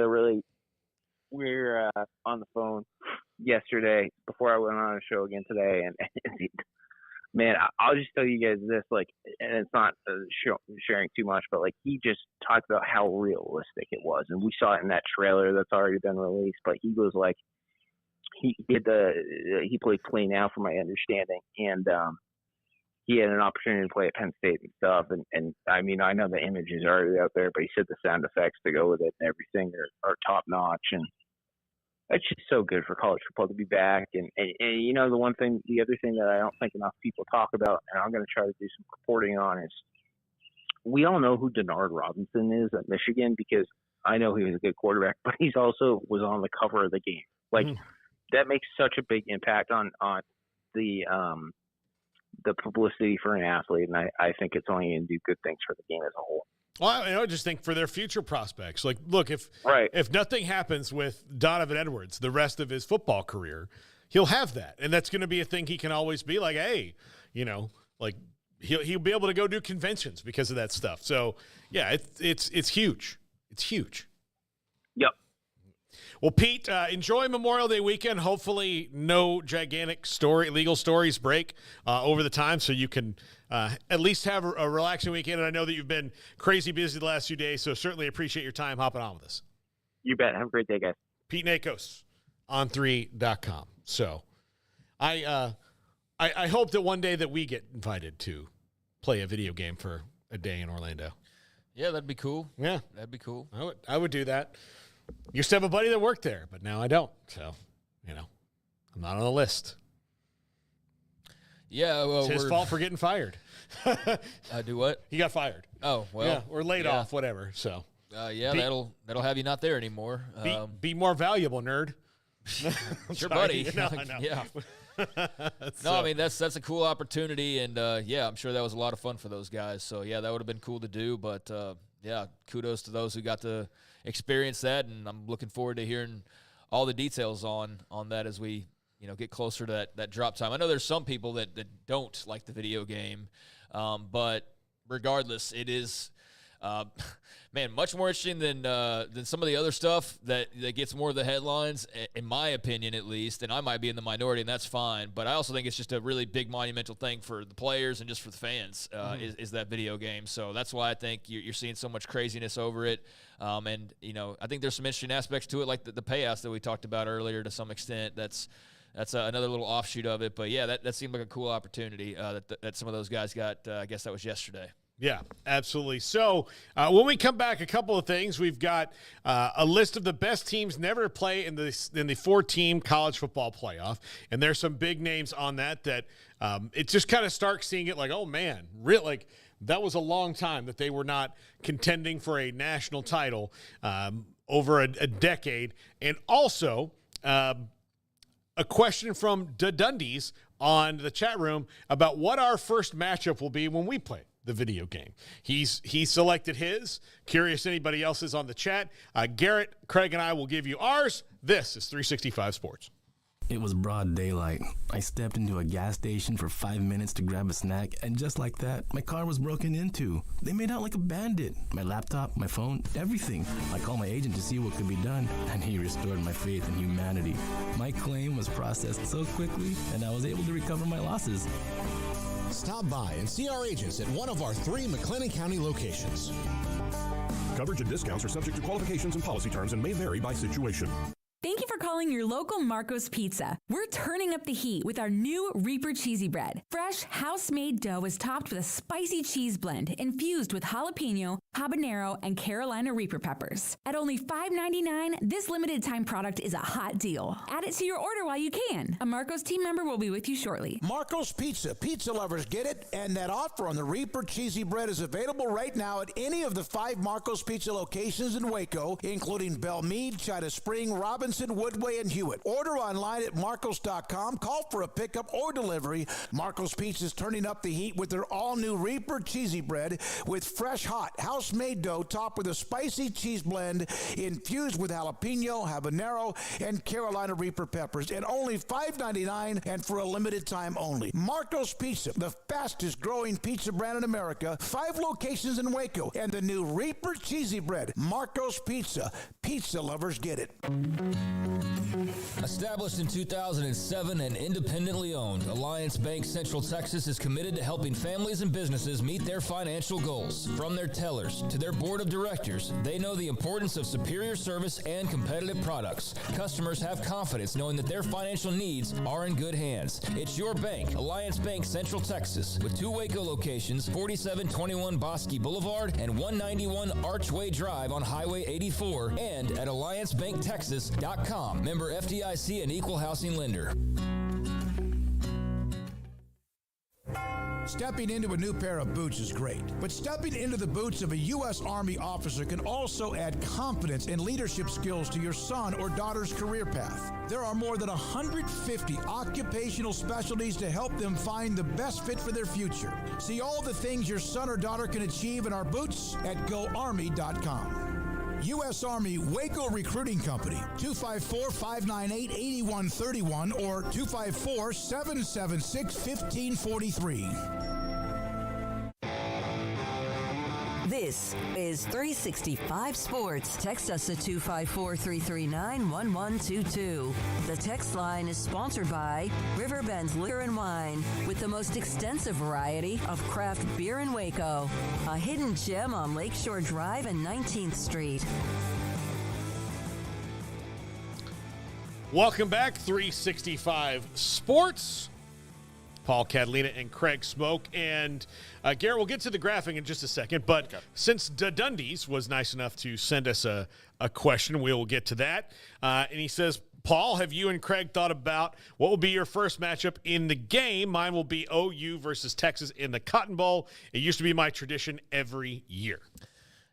were on the phone yesterday before I went on a show again today, and man, I'll just tell you guys this, like, and it's not sharing too much, but like he just talked about how realistic it was, and we saw it in that trailer that's already been released. But he was like, he played Play Now, from my understanding, and he had an opportunity to play at Penn State and stuff. And I mean, I know the image is already out there, but he said the sound effects to go with it and everything are top notch. And it's just so good for college football to be back. And you know, the other thing that I don't think enough people talk about, and I'm going to try to do some reporting on, is we all know who Denard Robinson is at Michigan, because I know he was a good quarterback, but he's also was on the cover of the game. Like, that makes such a big impact on the publicity for an athlete, and I think it's only going to do good things for the game as a whole. Well, I just think for their future prospects. Like, look, if nothing happens with Donovan Edwards the rest of his football career, he'll have that, and that's going to be a thing he can always be like, hey, you know, like he'll be able to go do conventions because of that stuff. So yeah, it's huge. It's huge. Yep. Well, Pete, enjoy Memorial Day weekend. Hopefully no gigantic legal stories break over the time, so you can at least have a relaxing weekend. And I know that you've been crazy busy the last few days, so certainly appreciate your time hopping on with us. You bet. Have a great day, guys. Pete Nakos, on3.com. So I hope that one day that we get invited to play a video game for a day in Orlando. Yeah, that'd be cool. Yeah. That'd be cool. I would do that. Used to have a buddy that worked there, but now I don't. So, you know, I'm not on the list. Yeah, well, it's his fault for getting fired. Do what? He got fired. Oh, well. Yeah, or laid off, whatever. So, that'll have you not there anymore. Be more valuable, nerd. Sure, buddy. No, I know. Yeah. No, I mean, that's a cool opportunity, and I'm sure that was a lot of fun for those guys. So, yeah, that would have been cool to do, but kudos to those who got to experience that, and I'm looking forward to hearing all the details on that as we get closer to that drop time. I know there's some people that don't like the video game, but regardless, it is much more interesting than some of the other stuff that gets more of the headlines, in my opinion at least, and I might be in the minority, and that's fine, but I also think it's just a really big monumental thing for the players and just for the fans is that video game. So that's why I think you're seeing so much craziness over it, and I think there's some interesting aspects to it, like the payouts that we talked about earlier to some extent. That's another little offshoot of it, but yeah, that seemed like a cool opportunity that some of those guys got. I guess that was yesterday. Yeah, absolutely. So when we come back, a couple of things. We've got a list of the best teams never to play in the 4-team college football playoff, and there's some big names on that it just kind of starts seeing it like, oh man, that was a long time that they were not contending for a national title over a decade. And also a question from Dundies on the chat room about what our first matchup will be when we play the video game. He selected his. Curious anybody else is on the chat. Garrett, Craig, and I will give you ours. This is 365 Sports. It was broad daylight. I stepped into a gas station for 5 minutes to grab a snack, and just like that, my car was broken into. They made out like a bandit. My laptop, my phone, everything. I called my agent to see what could be done, and he restored my faith in humanity. My claim was processed so quickly, and I was able to recover my losses. Stop by and see our agents at one of our 3 McLennan County locations. Coverage and discounts are subject to qualifications and policy terms and may vary by situation. Thank you for calling your local Marco's Pizza. We're turning up the heat with our new Reaper Cheesy Bread. Fresh, house-made dough is topped with a spicy cheese blend infused with jalapeno, habanero, and Carolina Reaper peppers. At only $5.99, this limited-time product is a hot deal. Add it to your order while you can. A Marco's team member will be with you shortly. Marco's Pizza. Pizza lovers get it, and that offer on the Reaper Cheesy Bread is available right now at any of the 5 Marco's Pizza locations in Waco, including Belmead, China Spring, Robinson, Woodway, and Hewitt. Order online at marcos.com. Call for a pickup or delivery. Marco's Pizza is turning up the heat with their all-new Reaper Cheesy Bread with fresh, hot, house-made dough topped with a spicy cheese blend infused with jalapeno, habanero, and Carolina Reaper peppers. And only $5.99 and for a limited time only. Marco's Pizza, the fastest-growing pizza brand in America. 5 locations in Waco. And the new Reaper Cheesy Bread. Marco's Pizza. Pizza lovers get it. Established in 2007 and independently owned, Alliance Bank Central Texas is committed to helping families and businesses meet their financial goals. From their tellers to their board of directors, they know the importance of superior service and competitive products. Customers have confidence knowing that their financial needs are in good hands. It's your bank, Alliance Bank Central Texas, with 2 Waco locations, 4721 Bosque Boulevard and 191 Archway Drive on Highway 84, and at AllianceBankTexas.com. Member FDIC and equal housing lender. Stepping into a new pair of boots is great, but stepping into the boots of a U.S. Army officer can also add confidence and leadership skills to your son or daughter's career path. There are more than 150 occupational specialties to help them find the best fit for their future. See all the things your son or daughter can achieve in our boots at GoArmy.com. U.S. Army Waco Recruiting Company, 254-598-8131 or 254-776-1543. This is 365 Sports. Text us at 254-339-1122. The text line is sponsored by Riverbend Liquor and Wine, with the most extensive variety of craft beer in Waco. A hidden gem on Lakeshore Drive and 19th Street. Welcome back, 365 Sports. Paul Catalina and Craig Smoak. And Garrett, we'll get to the graphic in just a second, but since Dundies was nice enough to send us a question, we will get to that. And he says, Paul, have you and Craig thought about what will be your first matchup in the game? Mine will be OU versus Texas in the Cotton Bowl. It used to be my tradition every year.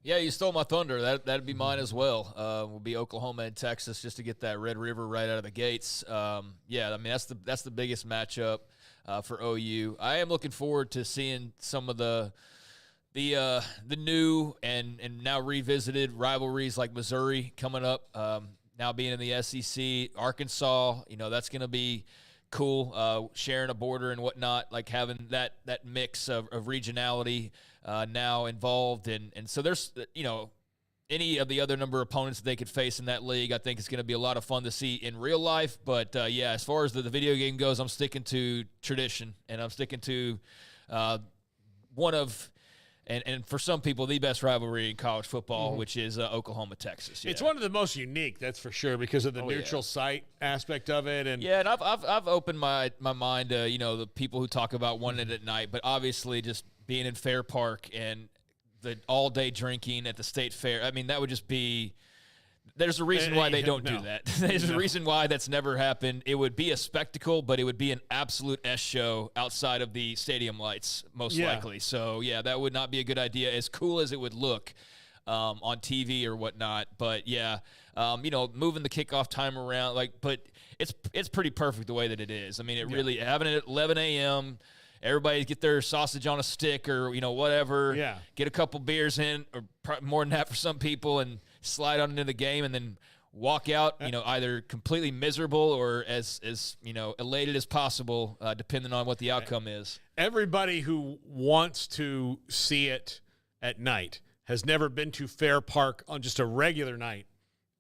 Yeah, you stole my thunder. That'd be mine as well. Will be Oklahoma and Texas just to get that Red River right out of the gates. Yeah, I mean that's the biggest matchup for OU. I am looking forward to seeing some of the new and now revisited rivalries like Missouri coming up. Now being in the SEC, Arkansas, that's going to be cool. Sharing a border and whatnot, like having that mix of regionality now involved, and so there's any of the other number of opponents that they could face in that league, I think it's going to be a lot of fun to see in real life. But yeah, as far as the video game goes, I'm sticking to tradition, and I'm sticking to one of. And for some people, the best rivalry in college football, which is Oklahoma-Texas. Yeah. It's one of the most unique, that's for sure, because of the neutral site aspect of it. And yeah, and I've opened my mind to the people who talk about wanting it at night, but obviously just being in Fair Park and the all-day drinking at the State Fair. I mean, that would just be. There's a reason why they don't do that. There's a reason why that's never happened. It would be a spectacle, but it would be an absolute S show outside of the stadium lights, most likely. So, yeah, that would not be a good idea. As cool as it would look, on TV or whatnot. But yeah, moving the kickoff time around, but it's pretty perfect the way that it is. I mean, it really having it at 11 a.m. Everybody get their sausage on a stick or whatever. Yeah. Get a couple beers in, or more than that for some people, and slide on into the game, and then walk out, either completely miserable or as elated as possible, depending on what the outcome is. Everybody who wants to see it at night has never been to Fair Park on just a regular night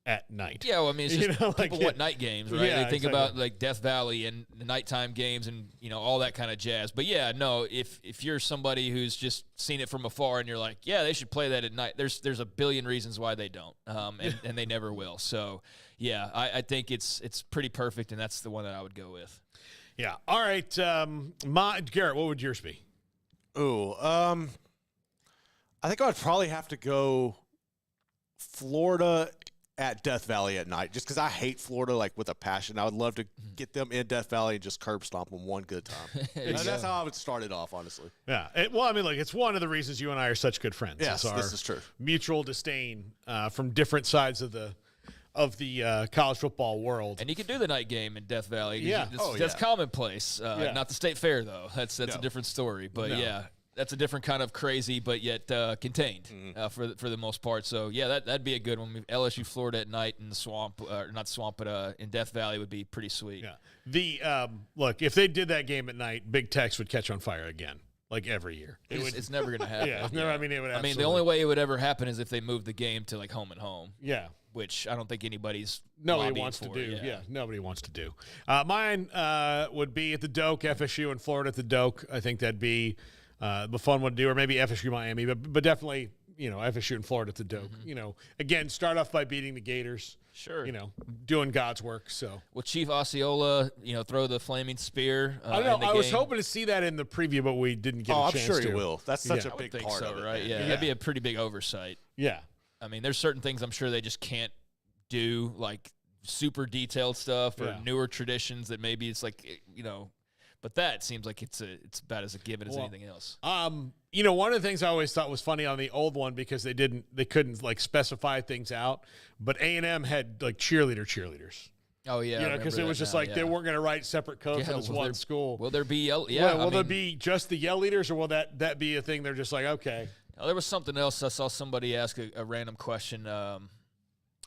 at night. Yeah, well, I mean, it's just people want night games, right? Yeah, they think about Death Valley and the nighttime games and all that kind of jazz. But yeah, no, if you're somebody who's just seen it from afar and you're like, yeah, they should play that at night, there's a billion reasons why they don't, and they never will. So yeah, I think it's pretty perfect, and that's the one that I would go with. Yeah. All right, Garrett, what would yours be? Ooh, I think I'd probably have to go Florida at Death Valley at night, just because I hate Florida with a passion. I would love to get them in Death Valley and just curb stomp them one good time. That's how I would start it off, honestly. Yeah. It's one of the reasons you and I are such good friends. Yes, this is true. Mutual disdain from different sides of the college football world. And you can do the night game in Death Valley. Yeah. That's commonplace. Not the State Fair, though. That's a different story. But yeah. That's a different kind of crazy, but yet contained for the most part. So yeah, that'd be a good one. LSU Florida at night in the swamp, not swamp, but in Death Valley would be pretty sweet. Yeah. The look, if they did that game at night, Big Tex would catch on fire again, every year. It's never going to happen. Yeah, never. I mean, it would. I mean, the only way it would ever happen is if they moved the game to home and home. Yeah. Which I don't think nobody wants to do. Yeah, nobody wants to do. Mine would be at the Doak, FSU and Florida at the Doak. I think that'd be the fun one to do, or maybe FSU Miami, but definitely FSU and Florida at the Doak. Mm-hmm. Again, start off by beating the Gators. Sure. Doing God's work. So will Chief Osceola, throw the flaming spear? I don't know. I was hoping to see that in the preview, but we didn't get a chance to. I'm sure he will. That's such a big part of it, right? Yeah, that'd be a pretty big oversight. Yeah. I mean, there's certain things I'm sure they just can't do, like super detailed stuff or newer traditions that maybe it's but that seems like it's about as a given as anything else. One of the things I always thought was funny on the old one, because they couldn't specify things out, but A&M had cheerleaders. Oh yeah, because it was just they weren't going to write separate code for this one school. Will there be will there be just the yell leaders, or will that be a thing? They're just okay. Oh, there was something else. I saw somebody ask a random question,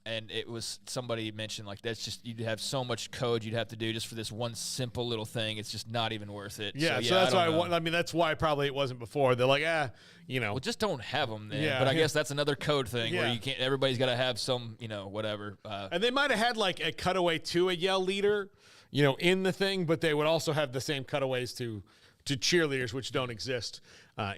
and it was somebody mentioned that's just, you'd have so much code you'd have to do just for this one simple little thing. It's just not even worth it. Yeah, so that's why that's why probably it wasn't before. They're like, well, just don't have them then. Yeah, but I guess that's another code thing where you can't. Everybody's got to have some, whatever. And they might have had a cutaway to a yell leader, in the thing, but they would also have the same cutaways to cheerleaders, which don't exist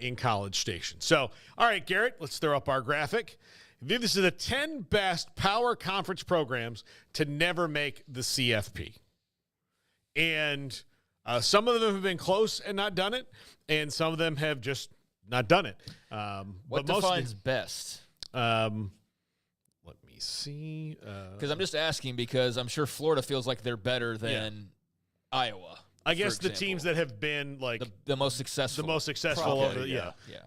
in College Station. So, all right, Garrett, let's throw up our graphic. This is the 10 best power conference programs to never make the CFP. And some of them have been close and not done it, and some of them have just not done it. What defines best? Let me see. Because I'm just asking, because I'm sure Florida feels like they're better than Iowa. I guess the teams that have been the most successful, Probably,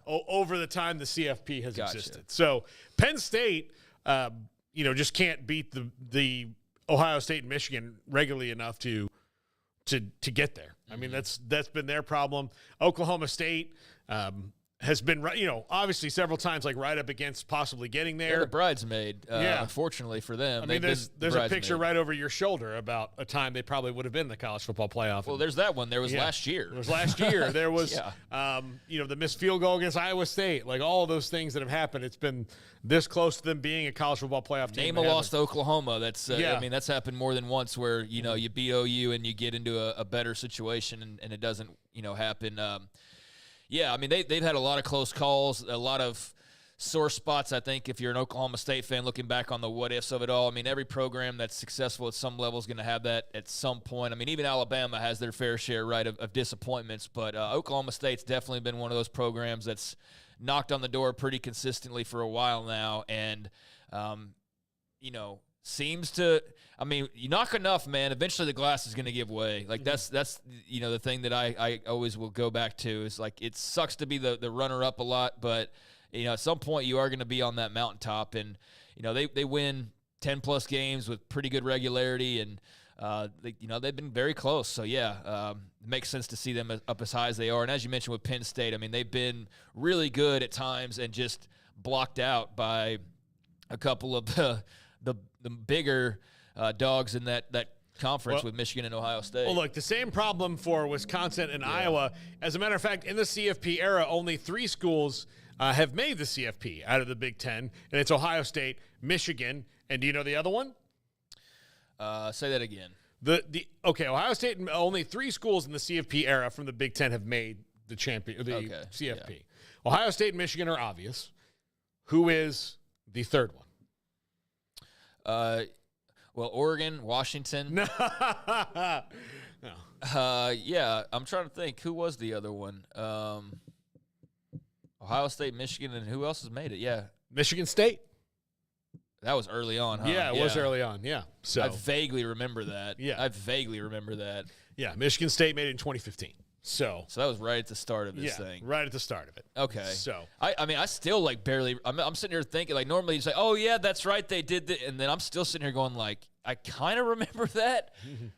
over the time the CFP has existed. So Penn State, just can't beat the Ohio State and Michigan regularly enough to get there. I mean, that's been their problem. Oklahoma State has been, obviously several times right up against possibly getting there. They're the bridesmaid, unfortunately for them. I mean, there's a picture right over your shoulder about a time they probably would have been in the college football playoff. Well, there's that one. There was last year. There was last year. There was, the missed field goal against Iowa State. All of those things that have happened, it's been this close to them being a college football playoff team. Name a loss to Oklahoma. That's I mean, that's happened more than once where, you beat OU and you get into a better situation and it doesn't, happen. Yeah, I mean, they've had a lot of close calls, a lot of sore spots, I think, if you're an Oklahoma State fan looking back on the what-ifs of it all. I mean, every program that's successful at some level is going to have that at some point. I mean, even Alabama has their fair share, right, of disappointments. But Oklahoma State's definitely been one of those programs that's knocked on the door pretty consistently for a while now. And, seems to – I mean, you knock enough, man, eventually the glass is going to give way. That's the thing that I always will go back to is it sucks to be the runner-up a lot, but at some point you are going to be on that mountaintop, and they win 10+ games with pretty good regularity, and they've been very close. So yeah, it makes sense to see them up as high as they are. And as you mentioned with Penn State, I mean, they've been really good at times and just blocked out by a couple of the bigger dogs in that conference with Michigan and Ohio State. Well, look, the same problem for Wisconsin and Iowa. As a matter of fact, in the CFP era, only 3 schools have made the CFP out of the Big Ten, and it's Ohio State, Michigan, and do you know the other one? Say that again. Ohio State and only 3 schools in the CFP era from the Big Ten have made the CFP. Yeah. Ohio State and Michigan are obvious. Who is the third one? Well, Oregon, Washington. No. Yeah, I'm trying to think. Who was the other one? Ohio State, Michigan, and who else has made it? Yeah. Michigan State. That was early on, huh? Yeah, it was early on, yeah. So I vaguely remember that. Yeah. I vaguely remember that. Yeah, Michigan State made it in 2015. So that was right at the start of this thing. Right at the start of it. Okay. So I mean, I still barely. I'm sitting here thinking normally you say, oh yeah, that's right, they did that, and then I'm still sitting here going I kind of remember that.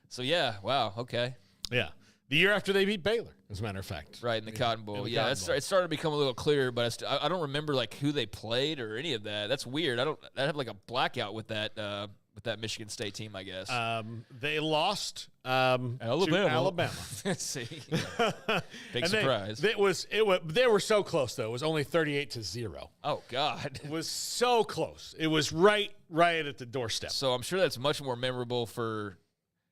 So yeah, wow, okay. Yeah, the year after they beat Baylor, as a matter of fact. Right in the Cotton Bowl. It started to become a little clearer, but I don't remember who they played or any of that. That's weird. I have a blackout with that Michigan State team, I guess. They lost to Alabama. See, big surprise. They were so close though. It was only 38-0. Oh God, it was so close. It was right at the doorstep. So I'm sure that's much more memorable for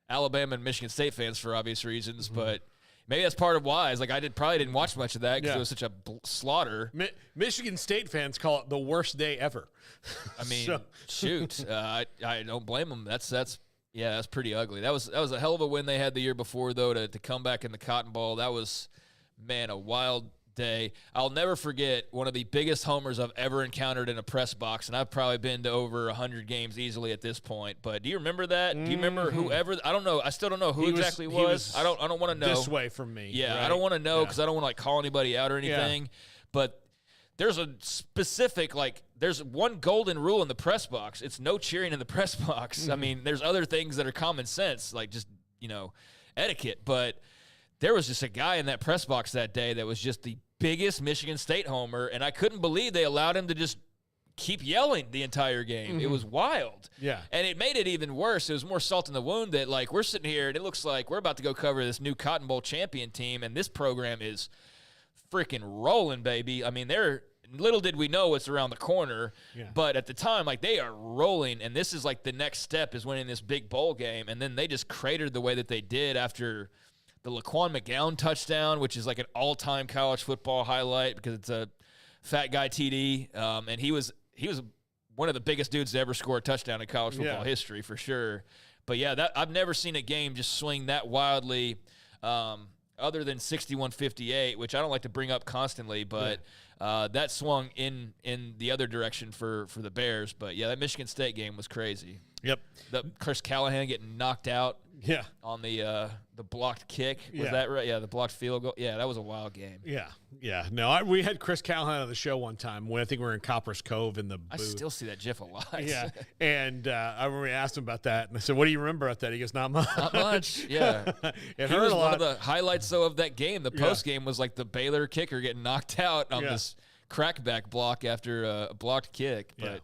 Alabama and Michigan State fans for obvious reasons, but maybe that's part of why. It's I probably didn't watch much of that because it was such a slaughter. Michigan State fans call it the worst day ever. I mean, shoot, I don't blame them. That's pretty ugly. That was a hell of a win they had the year before though to come back in the Cotton Bowl. That was a wild day. I'll never forget one of the biggest homers I've ever encountered in a press box, and I've probably been to over 100 games easily at this point. But do you remember that? Do you remember whoever? I don't know. I still don't know who exactly was. I don't want to know. This way from me. Yeah, right? I don't want to know because I don't want to call anybody out or anything. Yeah. But there's a specific there's one golden rule in the press box. It's no cheering in the press box. I mean, there's other things that are common sense, just etiquette. But there was just a guy in that press box that day that was just the biggest Michigan State homer, and I couldn't believe they allowed him to just keep yelling the entire game. It was wild. Yeah. And it made it even worse. It was more salt in the wound that, we're sitting here, and it looks like we're about to go cover this new Cotton Bowl champion team, and this program is freaking rolling, baby. I mean, little did we know it's around the corner, but at the time, they are rolling, and this is, the next step is winning this big bowl game, and then they just cratered the way that they did after – the Laquan McGowan touchdown, which is an all-time college football highlight because it's a fat guy TD, and he was one of the biggest dudes to ever score a touchdown in college football history for sure. But yeah, I've never seen a game just swing that wildly, other than 61-58, which I don't like to bring up constantly, but that swung in the other direction for the Bears. But yeah, that Michigan State game was crazy. Yep. Chris Callahan getting knocked out. Yeah. On the blocked kick. Was that right? Yeah, the blocked field goal. Yeah, that was a wild game. Yeah. Yeah. No, we had Chris Callahan on the show one time when I think we were in Copper's Cove in the booth. I still see that GIF a lot. Yeah. And I remember we asked him about that, and I said, what do you remember about that? He goes, not much. Not much. Yeah. It hurt a lot. One of the highlights, though, of that game. The post game was the Baylor kicker getting knocked out on this crackback block after a blocked kick. But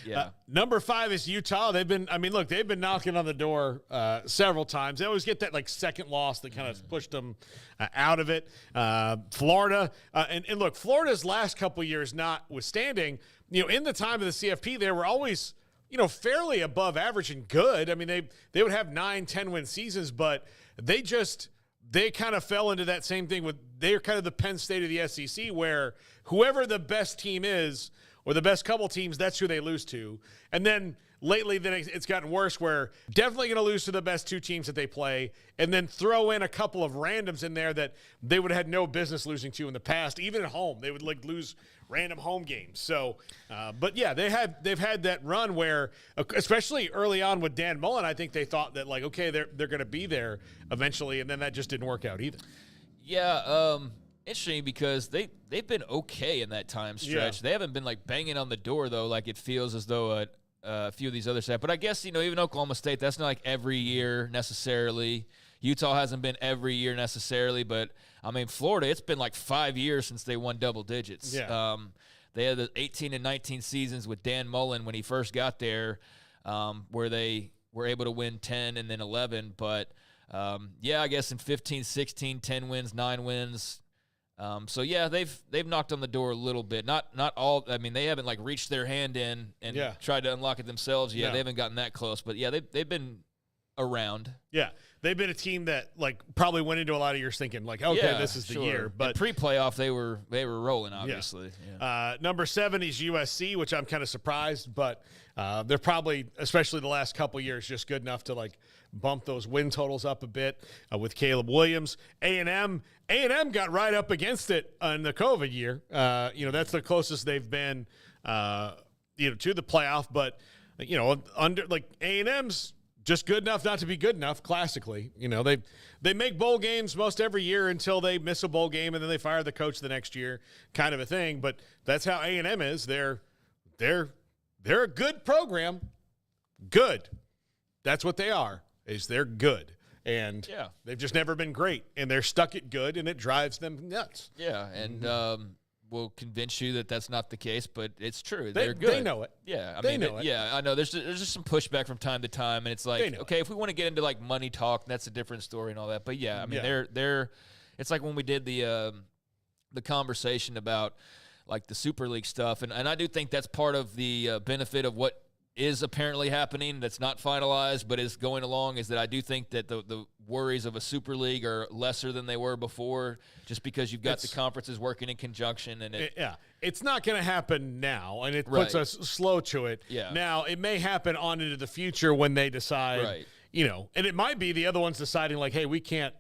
yeah. Number 5 is Utah. They've been knocking on the door several times. They always get that second loss that kind of pushed them out of it. Florida, and look, Florida's last couple years notwithstanding, in the time of the CFP, they were always, fairly above average and good. I mean, they would have 9-10 win seasons, but they kind of fell into that same thing they're kind of the Penn State of the SEC where whoever the best team is, or the best couple teams, that's who they lose to. And then lately, it's gotten worse where definitely going to lose to the best 2 teams that they play, and then throw in a couple of randoms in there that they would have had no business losing to in the past. Even at home, they would lose random home games. So, but yeah, they've had that run where, especially early on with Dan Mullen, I think they thought that okay, they're going to be there eventually, and then that just didn't work out either. Yeah, interesting because they've been okay in that time stretch. Yeah. They haven't been like banging on the door though, like it feels as though a few of these other staff. But I guess even Oklahoma State, that's not like every year necessarily. Utah hasn't been every year necessarily, but I mean Florida, it's been like 5 years since they won double digits. Yeah. They had the 18 and 19 seasons with Dan Mullen when he first got there, where they were able to win 10 and then 11. But I guess in 15, 16, 10 wins, 9 wins. So yeah, they've knocked on the door a little bit. Not all. I mean, they haven't like reached their hand in and tried to unlock it themselves yet. No. They haven't gotten that close. But yeah, they've been around. Yeah, they've been a team that like probably went into a lot of years thinking like, okay, this is the year. But and pre-playoff, they were rolling obviously. Yeah. Number 7 is USC, which I'm kind of surprised, but they're probably, especially the last couple years, just good enough to like bump those win totals up a bit with Caleb Williams. A&M got right up against it in the COVID year. That's the closest they've been, to the playoff. But under like A&M's just good enough not to be good enough. Classically, they make bowl games most every year until they miss a bowl game and then they fire the coach the next year, kind of a thing. But that's how A&M is. They're a good program. Good. That's what they are. Is they're good. And they've just never been great. And they're stuck at good, and it drives them nuts. Yeah, and we'll convince you that that's not the case, but it's true. They're good. They know it. Yeah, They know it. Yeah, I know. There's just some pushback from time to time, and it's like, okay, if we want to get into like money talk, that's a different story and all that. But yeah, I mean, they're. It's like when we did the conversation about like the Super League stuff, and I do think that's part of the benefit of what is apparently happening that's not finalized but is going along, is that I do think that the worries of a Super League are lesser than they were before, just because you've got the conferences working in conjunction. And it's not going to happen now, and it puts us slow to it. Yeah. Now, it may happen on into the future when they decide, and it might be the other ones deciding like, hey, we can't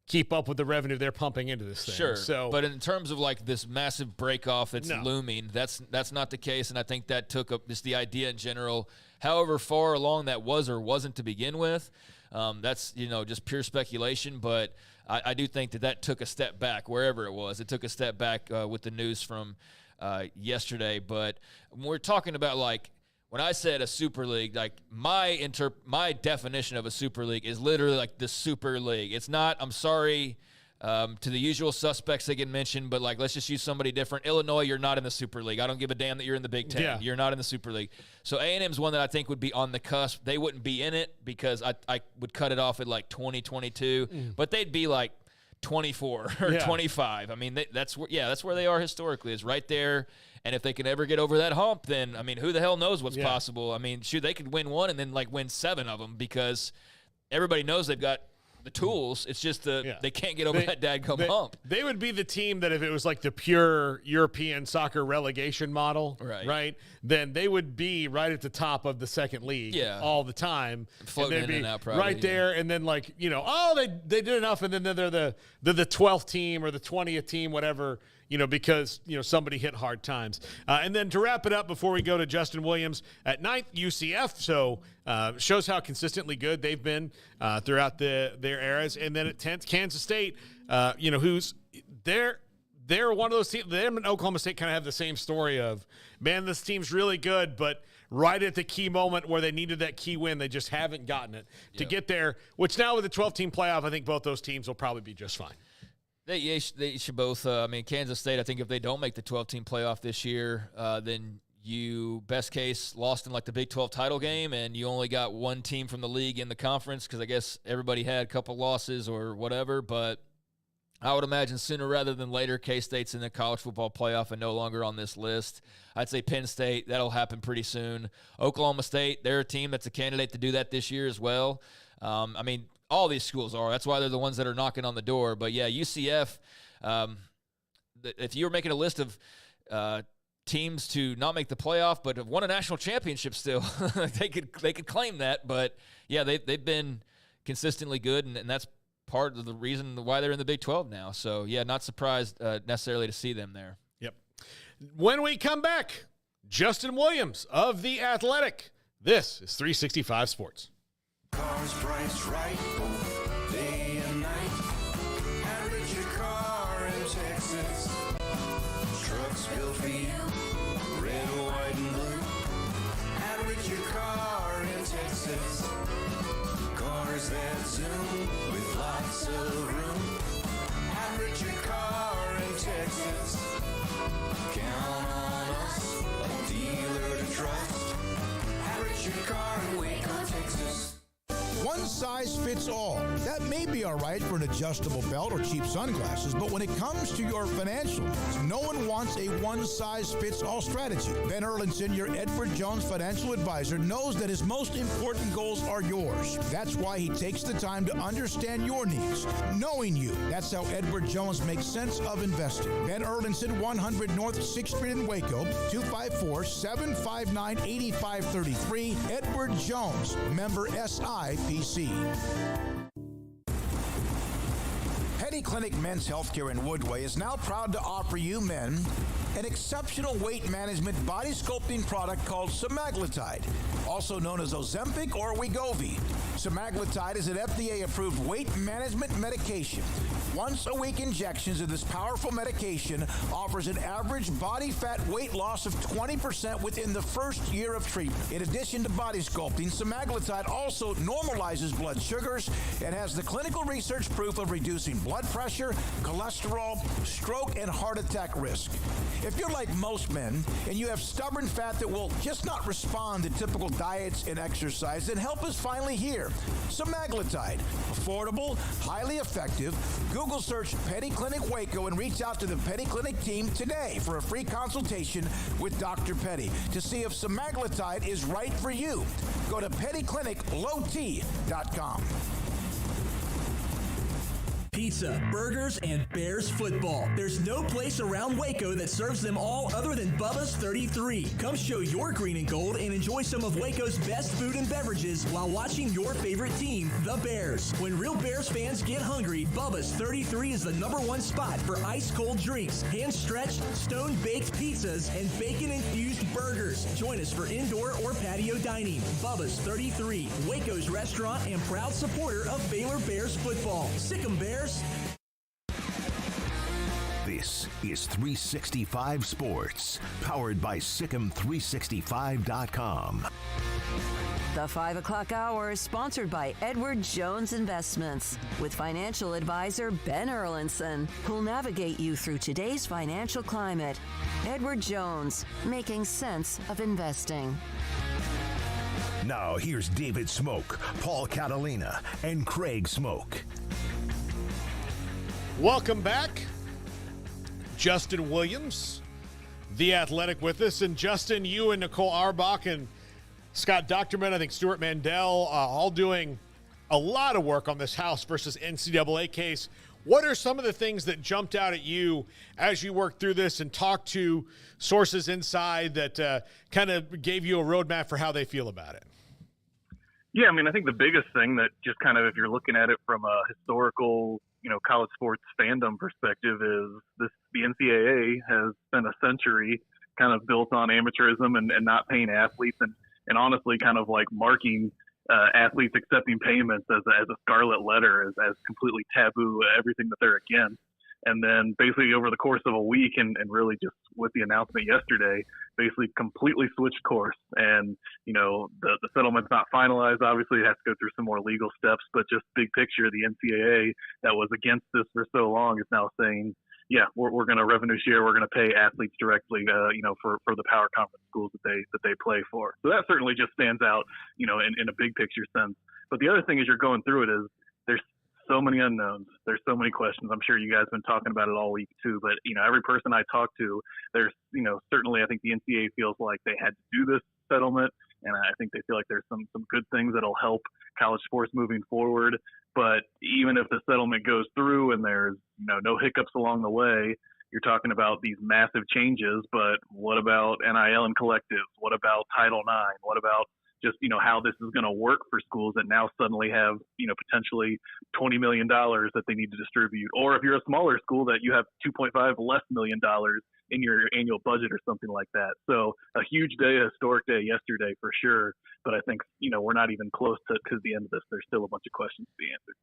keep up with the revenue they're pumping into this thing. Sure. So, but in terms of like this massive break-off that's looming, that's not the case, and I think that took up just the idea in general. However far along that was or wasn't to begin with, that's just pure speculation. But I do think that took a step back wherever it was. It took a step back with the news from yesterday. But when we're talking about like, when I said a Super League, like my definition of a Super League is literally like the Super League. It's not, I'm sorry to the usual suspects that get mentioned, but like let's just use somebody different. Illinois, you're not in the Super League. I don't give a damn that you're in the Big Ten. Yeah. You're not in the Super League. So A&M's one that I think would be on the cusp. They wouldn't be in it because I would cut it off at like 2022, but they'd be like 24 or 25. I mean, that's where they are historically, is right there. And if they can ever get over that hump, then, I mean, who the hell knows what's possible? I mean, shoot, they could win one and then, like, win 7 of them because everybody knows they've got the tools. It's just they can't get over that dadgum hump. They would be the team that if it was like the pure European soccer relegation model, right? Then they would be right at the top of the second league all the time. Floating in and out probably. Right there, and then like, they did enough, and then they're the 12th team or the 20th team, whatever, because, somebody hit hard times. And then to wrap it up before we go to Justin Williams at 9th, UCF. So shows how consistently good they've been throughout their eras. And then at 10th, Kansas State, who's they're one of those teams. Them and Oklahoma State kind of have the same story of, man, this team's really good, but right at the key moment where they needed that key win, they just haven't gotten it to get there, which now with the 12-team playoff, I think both those teams will probably be just fine. They should both. Kansas State, I think if they don't make the 12-team playoff this year, then you, best case, lost in like the Big 12 title game, and you only got one team from the league in the conference because I guess everybody had a couple losses or whatever. But I would imagine sooner rather than later, K-State's in the college football playoff and no longer on this list. I'd say Penn State, that'll happen pretty soon. Oklahoma State, they're a team that's a candidate to do that this year as well. All these schools are. That's why they're the ones that are knocking on the door. But, yeah, UCF, if you were making a list of teams to not make the playoff but have won a national championship still, they could claim that. But, yeah, they've been consistently good, and that's part of the reason why they're in the Big 12 now. So, yeah, not surprised necessarily to see them there. Yep. When we come back, Justin Williams of The Athletic. This is 365 Sports. Cars priced right, day and night. Average your car in Texas. trucks built for you, red, white, and blue. Average your car in Texas. Cars that zoom with lots of room. Average your car in Texas. Count on us, a dealer to trust. Average your car in Waco, Texas. One size fits all. That may be all right for an adjustable belt or cheap sunglasses, but when it comes to your financial needs, no one wants a one-size-fits-all strategy. Ben Erlinson, your Edward Jones financial advisor, knows that his most important goals are yours. That's why he takes the time to understand your needs, knowing you. That's how Edward Jones makes sense of investing. Ben Erlinson, 100 North 6th Street in Waco, 254-759-8533. Edward Jones, member SIPC. Petty Clinic Men's Healthcare in Woodway is now proud to offer you men an exceptional weight management body sculpting product called semaglutide, also known as Ozempic or Wegovy. Semaglutide is an FDA-approved weight management medication. Once-a-week injections of this powerful medication offers an average body fat weight loss of 20% within the first year of treatment. In addition to body sculpting, semaglutide also normalizes blood sugars and has the clinical research proof of reducing blood pressure, cholesterol, stroke, and heart attack risk. If you're like most men and you have stubborn fat that will just not respond to typical diets and exercise, then help is finally here. Semaglutide, affordable, highly effective. Google search Petty Clinic Waco and reach out to the Petty Clinic team today for a free consultation with Dr. Petty to see if semaglutide is right for you. Go to pettycliniclowt.com. Pizza, burgers, and Bears football. There's no place around Waco that serves them all other than Bubba's 33. Come show your green and gold and enjoy some of Waco's best food and beverages while watching your favorite team, the Bears. When real Bears fans get hungry, Bubba's 33 is the #1 spot for ice-cold drinks, hand-stretched, stone-baked pizzas, and bacon-infused burgers. Join us for indoor or patio dining. Bubba's 33, Waco's restaurant and proud supporter of Baylor Bears football. Sick 'em, Bears. This is 365 Sports, powered by Sikkim365.com. The 5 o'clock hour is sponsored by Edward Jones Investments with financial advisor Ben Erlinson, who'll navigate you through today's financial climate. Edward Jones, making sense of investing. Now here's David Smoak, Paul Catalina, and Craig Smoak. Welcome back. Justin Williams, The Athletic, with us. And Justin, you and Nicole Auerbach and Scott Docterman, I think Stuart Mandel, all doing a lot of work on this House versus NCAA case. What are some of the things that jumped out at you as you worked through this and talked to sources inside that kind of gave you a roadmap for how they feel about it? Yeah, I mean, I think the biggest thing that just kind of, if you're looking at it from a historical, college sports fandom perspective, is the NCAA has spent a century kind of built on amateurism and not paying athletes and honestly kind of like marking athletes accepting payments as a scarlet letter, as completely taboo, everything that they're against. And then basically over the course of a week and really just with the announcement yesterday, basically completely switched course. And, the settlement's not finalized. Obviously, it has to go through some more legal steps, but just big picture, the NCAA that was against this for so long is now saying, yeah, we're going to revenue share. We're going to pay athletes directly, for the power conference schools that they play for. So that certainly just stands out, in a big picture sense. But the other thing as you're going through it is there's so many unknowns. There's so many questions. I'm sure you guys have been talking about it all week too. But every person I talk to, there's certainly I think the NCAA feels like they had to do this settlement, and I think they feel like there's some good things that'll help college sports moving forward. But even if the settlement goes through and there's no hiccups along the way, you're talking about these massive changes. But what about NIL and collectives? What about Title IX? What about just, how this is going to work for schools that now suddenly have, potentially $20 million that they need to distribute? Or if you're a smaller school that you have $2.5 less million in your annual budget or something like that. So a huge day, a historic day yesterday for sure. But I think, we're not even close to the end of this. There's still a bunch of questions to be answered.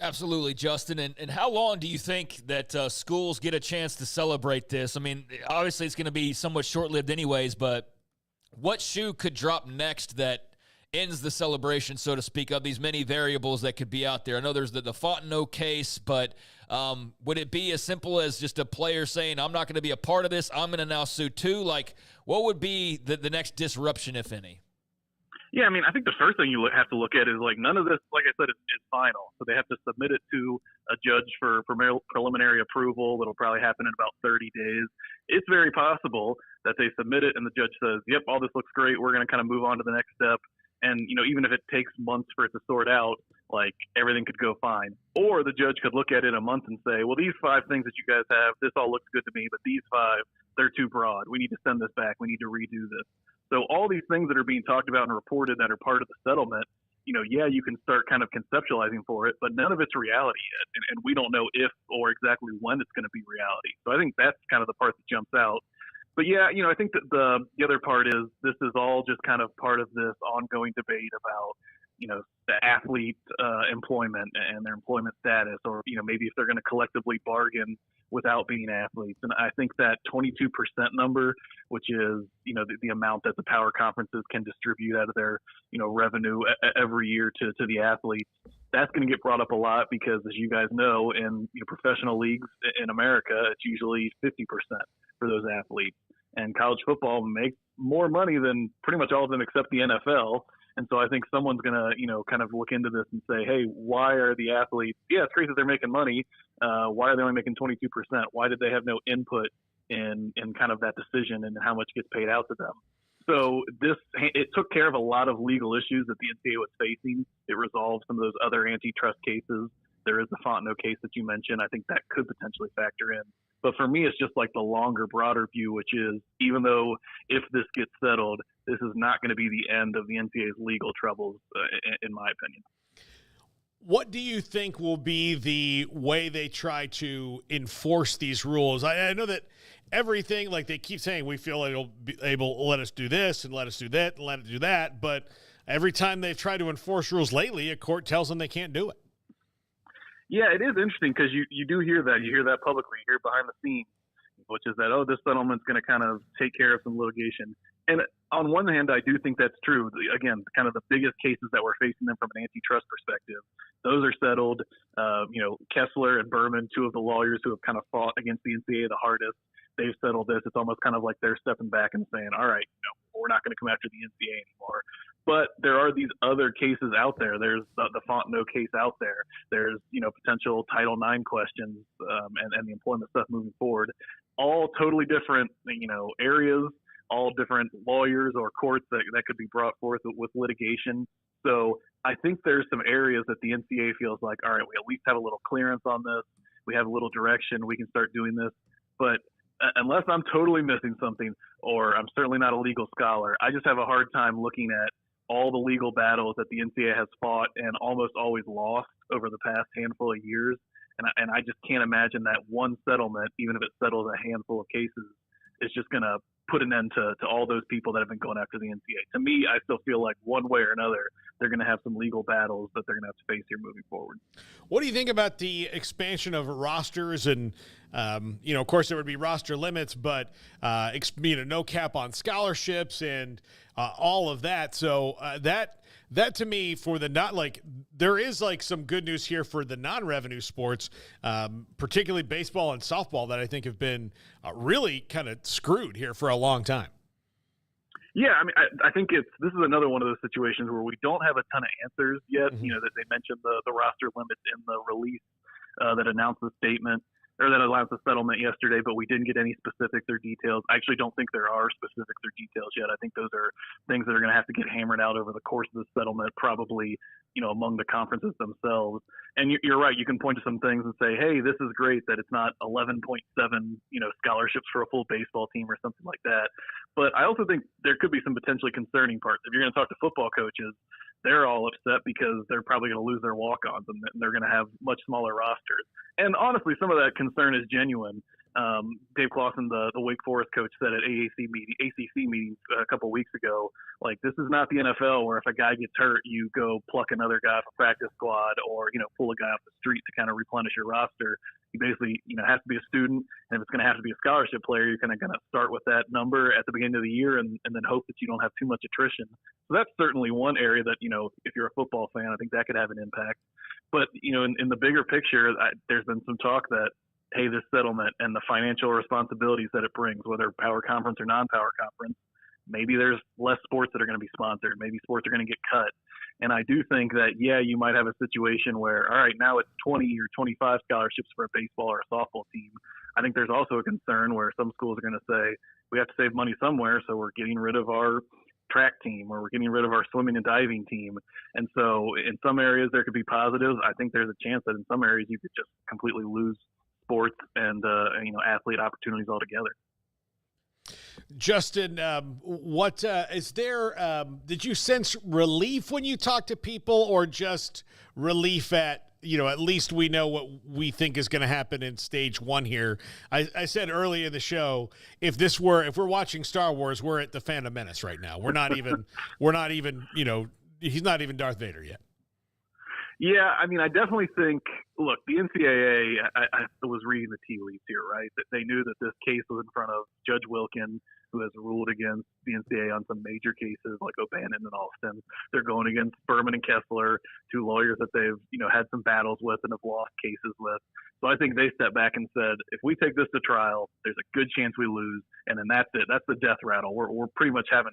Absolutely, Justin. And how long do you think that schools get a chance to celebrate this? I mean, obviously it's going to be somewhat short-lived anyways, but what shoe could drop next that ends the celebration, so to speak, of these many variables that could be out there? I know there's the Fontenot case, but would it be as simple as just a player saying, I'm not going to be a part of this, I'm going to now sue too? Like, what would be the next disruption, if any? Yeah, I mean, I think the first thing you have to look at is, like, none of this, like I said, is final. So they have to submit it to a judge for preliminary approval. That'll probably happen in about 30 days. It's very possible that they submit it and the judge says, yep, all this looks great. We're going to kind of move on to the next step. And, even if it takes months for it to sort out, like, everything could go fine. Or the judge could look at it in a month and say, well, these 5 things that you guys have, this all looks good to me, but these 5, they're too broad. We need to send this back. We need to redo this. So all these things that are being talked about and reported that are part of the settlement, yeah, you can start kind of conceptualizing for it, but none of it's reality yet. And we don't know if or exactly when it's going to be reality. So I think that's kind of the part that jumps out. But yeah, I think that the other part is this is all just kind of part of this ongoing debate about, the athlete employment and their employment status, or, maybe if they're going to collectively bargain without being athletes. And I think that 22% number, which is, the amount that the power conferences can distribute out of their, revenue every year to the athletes, that's going to get brought up a lot because, as you guys know, in professional leagues in America, it's usually 50% for those athletes. And college football makes more money than pretty much all of them except the NFL. And so I think someone's going to, kind of look into this and say, hey, why are the athletes, yeah, it's great that they're making money. Why are they only making 22%? Why did they have no input in kind of that decision and how much gets paid out to them? So it took care of a lot of legal issues that the NCAA was facing. It resolved some of those other antitrust cases. There is the Fontenot case that you mentioned. I think that could potentially factor in. But for me, it's just like the longer, broader view, which is even though if this gets settled, this is not going to be the end of the NCAA's legal troubles, in my opinion. What do you think will be the way they try to enforce these rules? I know that everything, like they keep saying, we feel it'll be able to let us do this and let us do that and let it do that. But every time they've tried to enforce rules lately, a court tells them they can't do it. Yeah, it is interesting because you do hear that. You hear that publicly. You hear behind the scenes, which is that, this settlement's going to kind of take care of some litigation. And on one hand, I do think that's true. Again, kind of the biggest cases that we're facing them from an antitrust perspective, those are settled. Kessler and Berman, 2 of the lawyers who have kind of fought against the NCAA the hardest, they've settled this. It's almost kind of like they're stepping back and saying, all right, we're not going to come after the NCAA anymore. But there are these other cases out there. There's the Fontenot case out there. There's, potential Title IX questions and the employment stuff moving forward. All totally different, areas, all different lawyers or courts that could be brought forth with litigation. So I think there's some areas that the NCAA feels like, all right, we at least have a little clearance on this. We have a little direction. We can start doing this. But unless I'm totally missing something, or I'm certainly not a legal scholar, I just have a hard time looking at all the legal battles that the NCAA has fought and almost always lost over the past handful of years. And I just can't imagine that one settlement, even if it settles a handful of cases, is just going to put an end to all those people that have been going after the NCAA. To me, I still feel like one way or another, they're going to have some legal battles that they're going to have to face here moving forward. What do you think about the expansion of rosters? And, of course, there would be roster limits, but, no cap on scholarships and all of that. So that to me, for the not like, there is like some good news here for the non-revenue sports, particularly baseball and softball, that I think have been really kind of screwed here for a long time. Yeah, I mean, I think this is another one of those situations where we don't have a ton of answers yet. Mm-hmm. That they mentioned the roster limits in the release that announced the statement, or that announced the settlement yesterday, but we didn't get any specifics or details. I actually don't think there are specifics or details yet. I think those are things that are going to have to get hammered out over the course of the settlement, probably, among the conferences themselves. And you're right. You can point to some things and say, hey, this is great that it's not 11.7, scholarships for a full baseball team or something like that. But I also think there could be some potentially concerning parts. If you're going to talk to football coaches, they're all upset because they're probably going to lose their walk-ons and they're going to have much smaller rosters. And honestly, some of that concern is genuine. Dave Clawson, the Wake Forest coach, said at ACC meetings a couple weeks ago, like, this is not the NFL where if a guy gets hurt, you go pluck another guy off a practice squad or, pull a guy off the street to kind of replenish your roster. You basically, has to be a student, and if it's going to have to be a scholarship player, you're kind of going to start with that number at the beginning of the year and then hope that you don't have too much attrition. So that's certainly one area that, if you're a football fan, I think that could have an impact. But, in the bigger picture, there's been some talk that, hey, this settlement and the financial responsibilities that it brings, whether power conference or non-power conference, maybe there's less sports that are going to be sponsored. Maybe sports are going to get cut. And I do think that, you might have a situation where, all right, now it's 20 or 25 scholarships for a baseball or a softball team. I think there's also a concern where some schools are going to say, we have to save money somewhere, so we're getting rid of our track team or we're getting rid of our swimming and diving team. And so in some areas there could be positives. I think there's a chance that in some areas you could just completely lose sports and athlete opportunities altogether. Justin, what is there? Did you sense relief when you talked to people, or just relief at at least we know what we think is going to happen in stage one here? I said early in the show, if we're watching Star Wars, we're at the Phantom Menace right now. We're not even he's not even Darth Vader yet. Yeah, I mean, I definitely think, look, the NCAA, I was reading the tea leaves here, right? That they knew that this case was in front of Judge Wilkin, who has ruled against the NCAA on some major cases like O'Bannon and Alston. They're going against Berman and Kessler, two lawyers that they've, had some battles with and have lost cases with. So I think they stepped back and said, if we take this to trial, there's a good chance we lose. And then that's it. That's the death rattle. We're pretty much having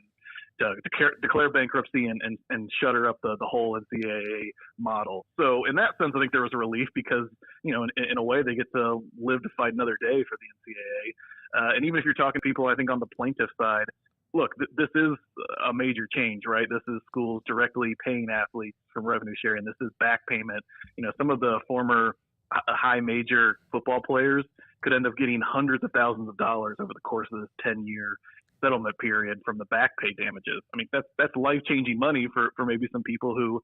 to declare bankruptcy and shutter up the whole NCAA model. So in that sense, I think there was a relief because, in a way they get to live to fight another day for the NCAA. And even if you're talking people, I think on the plaintiff side, look, this is a major change, right? This is schools directly paying athletes from revenue sharing. This is back payment. Some of the former high major football players could end up getting hundreds of thousands of dollars over the course of this 10-year settlement period from the back pay damages. I mean, that's life-changing money for maybe some people who,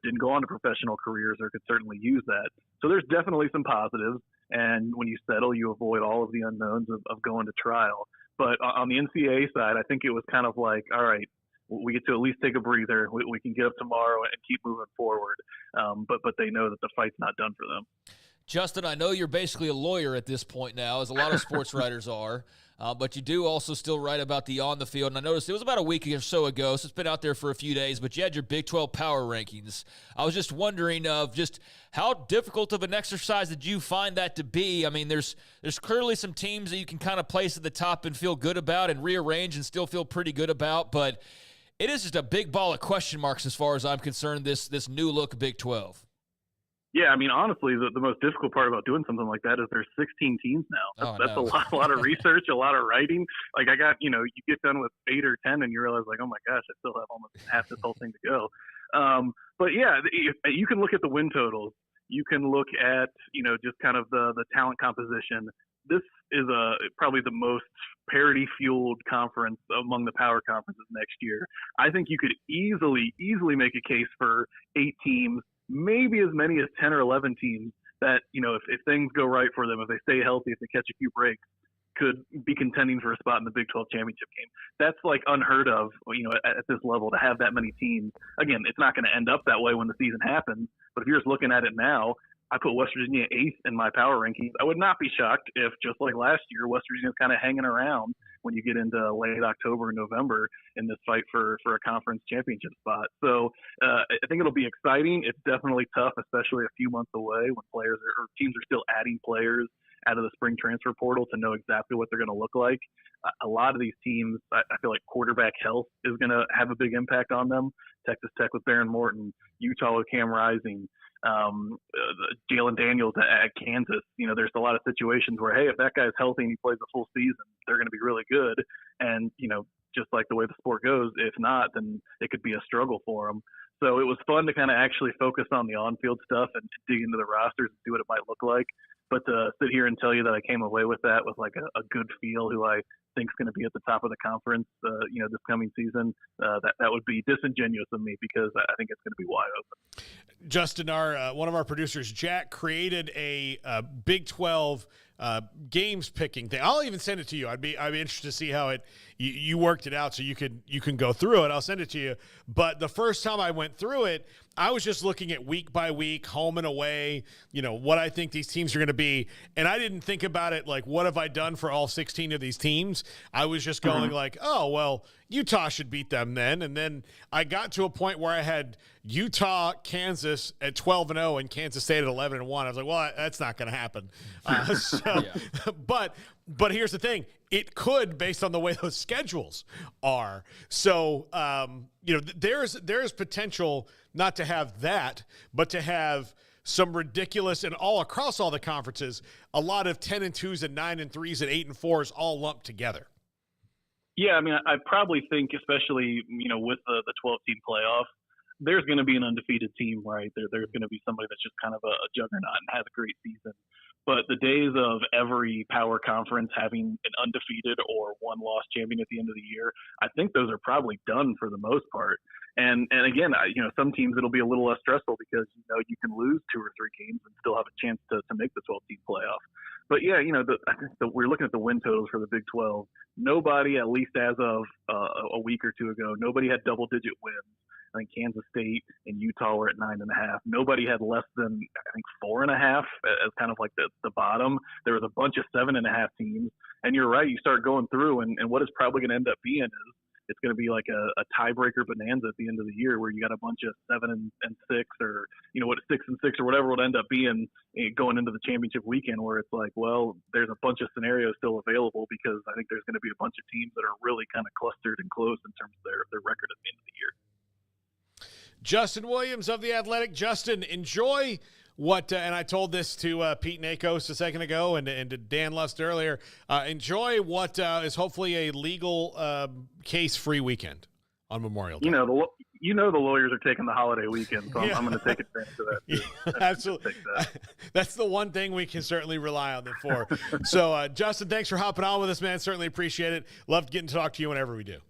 didn't go on to professional careers or could certainly use that. So there's definitely some positives. And when you settle, you avoid all of the unknowns of going to trial. But on the NCAA side, I think it was kind of like, all right, we get to at least take a breather. We can get up tomorrow and keep moving forward. But they know that the fight's not done for them. Justin, I know you're basically a lawyer at this point now, as a lot of sports writers are, but you do also still write about the on the field. And I noticed it was about a week or so ago, so it's been out there for a few days, but you had your Big 12 power rankings. I was just wondering just how difficult of an exercise did you find that to be? I mean, there's clearly some teams that you can kind of place at the top and feel good about and rearrange and still feel pretty good about, but it is just a big ball of question marks as far as I'm concerned, this new look Big 12. Yeah, I mean, honestly, the most difficult part about doing something like that is there's 16 teams now. That's a lot of research, a lot of writing. Like I got, you get done with 8 or 10 and you realize like, oh my gosh, I still have almost half this whole thing to go. But yeah, you can look at the win totals. You can look at, just kind of the talent composition. This is probably the most parity-fueled conference among the power conferences next year. I think you could easily make a case for 8 teams, maybe as many as 10 or 11 teams that, if things go right for them, if they stay healthy, if they catch a few breaks, could be contending for a spot in the Big 12 championship game. That's like unheard of, at this level to have that many teams. Again, it's not going to end up that way when the season happens, but if you're just looking at it now, I put West Virginia 8th in my power rankings. I would not be shocked if, just like last year, West Virginia's kind of hanging around when you get into late October and November in this fight for a conference championship spot. So I think it'll be exciting. It's definitely tough, especially a few months away when players or teams are still adding players out of the spring transfer portal to know exactly what they're going to look like. A lot of these teams, I feel like quarterback health is going to have a big impact on them. Texas Tech with Baron Morton, Utah with Cam Rising, Jalen Daniels at Kansas. There's a lot of situations where, hey, if that guy's healthy and he plays a full season, they're going to be really good. And, just like the way the sport goes, if not, then it could be a struggle for them. So it was fun to kind of actually focus on the on-field stuff and dig into the rosters and see what it might look like. But to sit here and tell you that I came away with that with like a good feel who I think is going to be at the top of the conference, this coming season, that would be disingenuous of me because I think it's going to be wide open. Justin, one of our producers, Jack, created a Big 12 games picking thing. I'll even send it to you. I'd be interested to see how you worked it out so you can go through it. I'll send it to you. But the first time I went through it, I was just looking at week by week, home and away, what I think these teams are going to be. And I didn't think about it like, what have I done for all 16 of these teams? I was just going like, oh, well, Utah should beat them then. And then I got to a point where I had Utah, Kansas at 12-0 and Kansas State at 11-1. I was like, well, that's not going to happen. But here's the thing. It could, based on the way those schedules are. So, there's potential not to have that, but to have some ridiculous, and all across all the conferences, a lot of 10-2s and 9-3s and 8-4s all lumped together. Yeah, I mean, I probably think, especially, with the 12-team playoff, there's going to be an undefeated team, right? There's going to be somebody that's just kind of a juggernaut and has a great season. But the days of every power conference having an undefeated or one-loss champion at the end of the year, I think those are probably done for the most part. And again, some teams it'll be a little less stressful because you can lose 2 or 3 games and still have a chance to make the 12-team playoff. But yeah, I think we're looking at the win totals for the Big 12. Nobody, at least as of a week or two ago, nobody had double-digit wins. I think Kansas State and Utah were at 9.5. Nobody had less than, I think, 4.5 as kind of like the bottom. There was a bunch of 7.5 teams. And you're right, you start going through, and what it's probably going to end up being is it's going to be like a tiebreaker bonanza at the end of the year where you got a bunch of 7 and 6 or, 6 and 6 or whatever it would end up being going into the championship weekend where it's like, well, there's a bunch of scenarios still available because I think there's going to be a bunch of teams that are really kind of clustered and close in terms of their record at the end of the year. Justin Williams of The Athletic. Justin, enjoy what, and I told this to Pete Nakos a second ago and to Dan Lust earlier, enjoy what is hopefully a legal case-free weekend on Memorial Day. The lawyers are taking the holiday weekend, so I'm going to take advantage of that too. Yeah, absolutely. That's the one thing we can certainly rely on them for. So, Justin, thanks for hopping on with us, man. Certainly appreciate it. Love getting to talk to you whenever we do.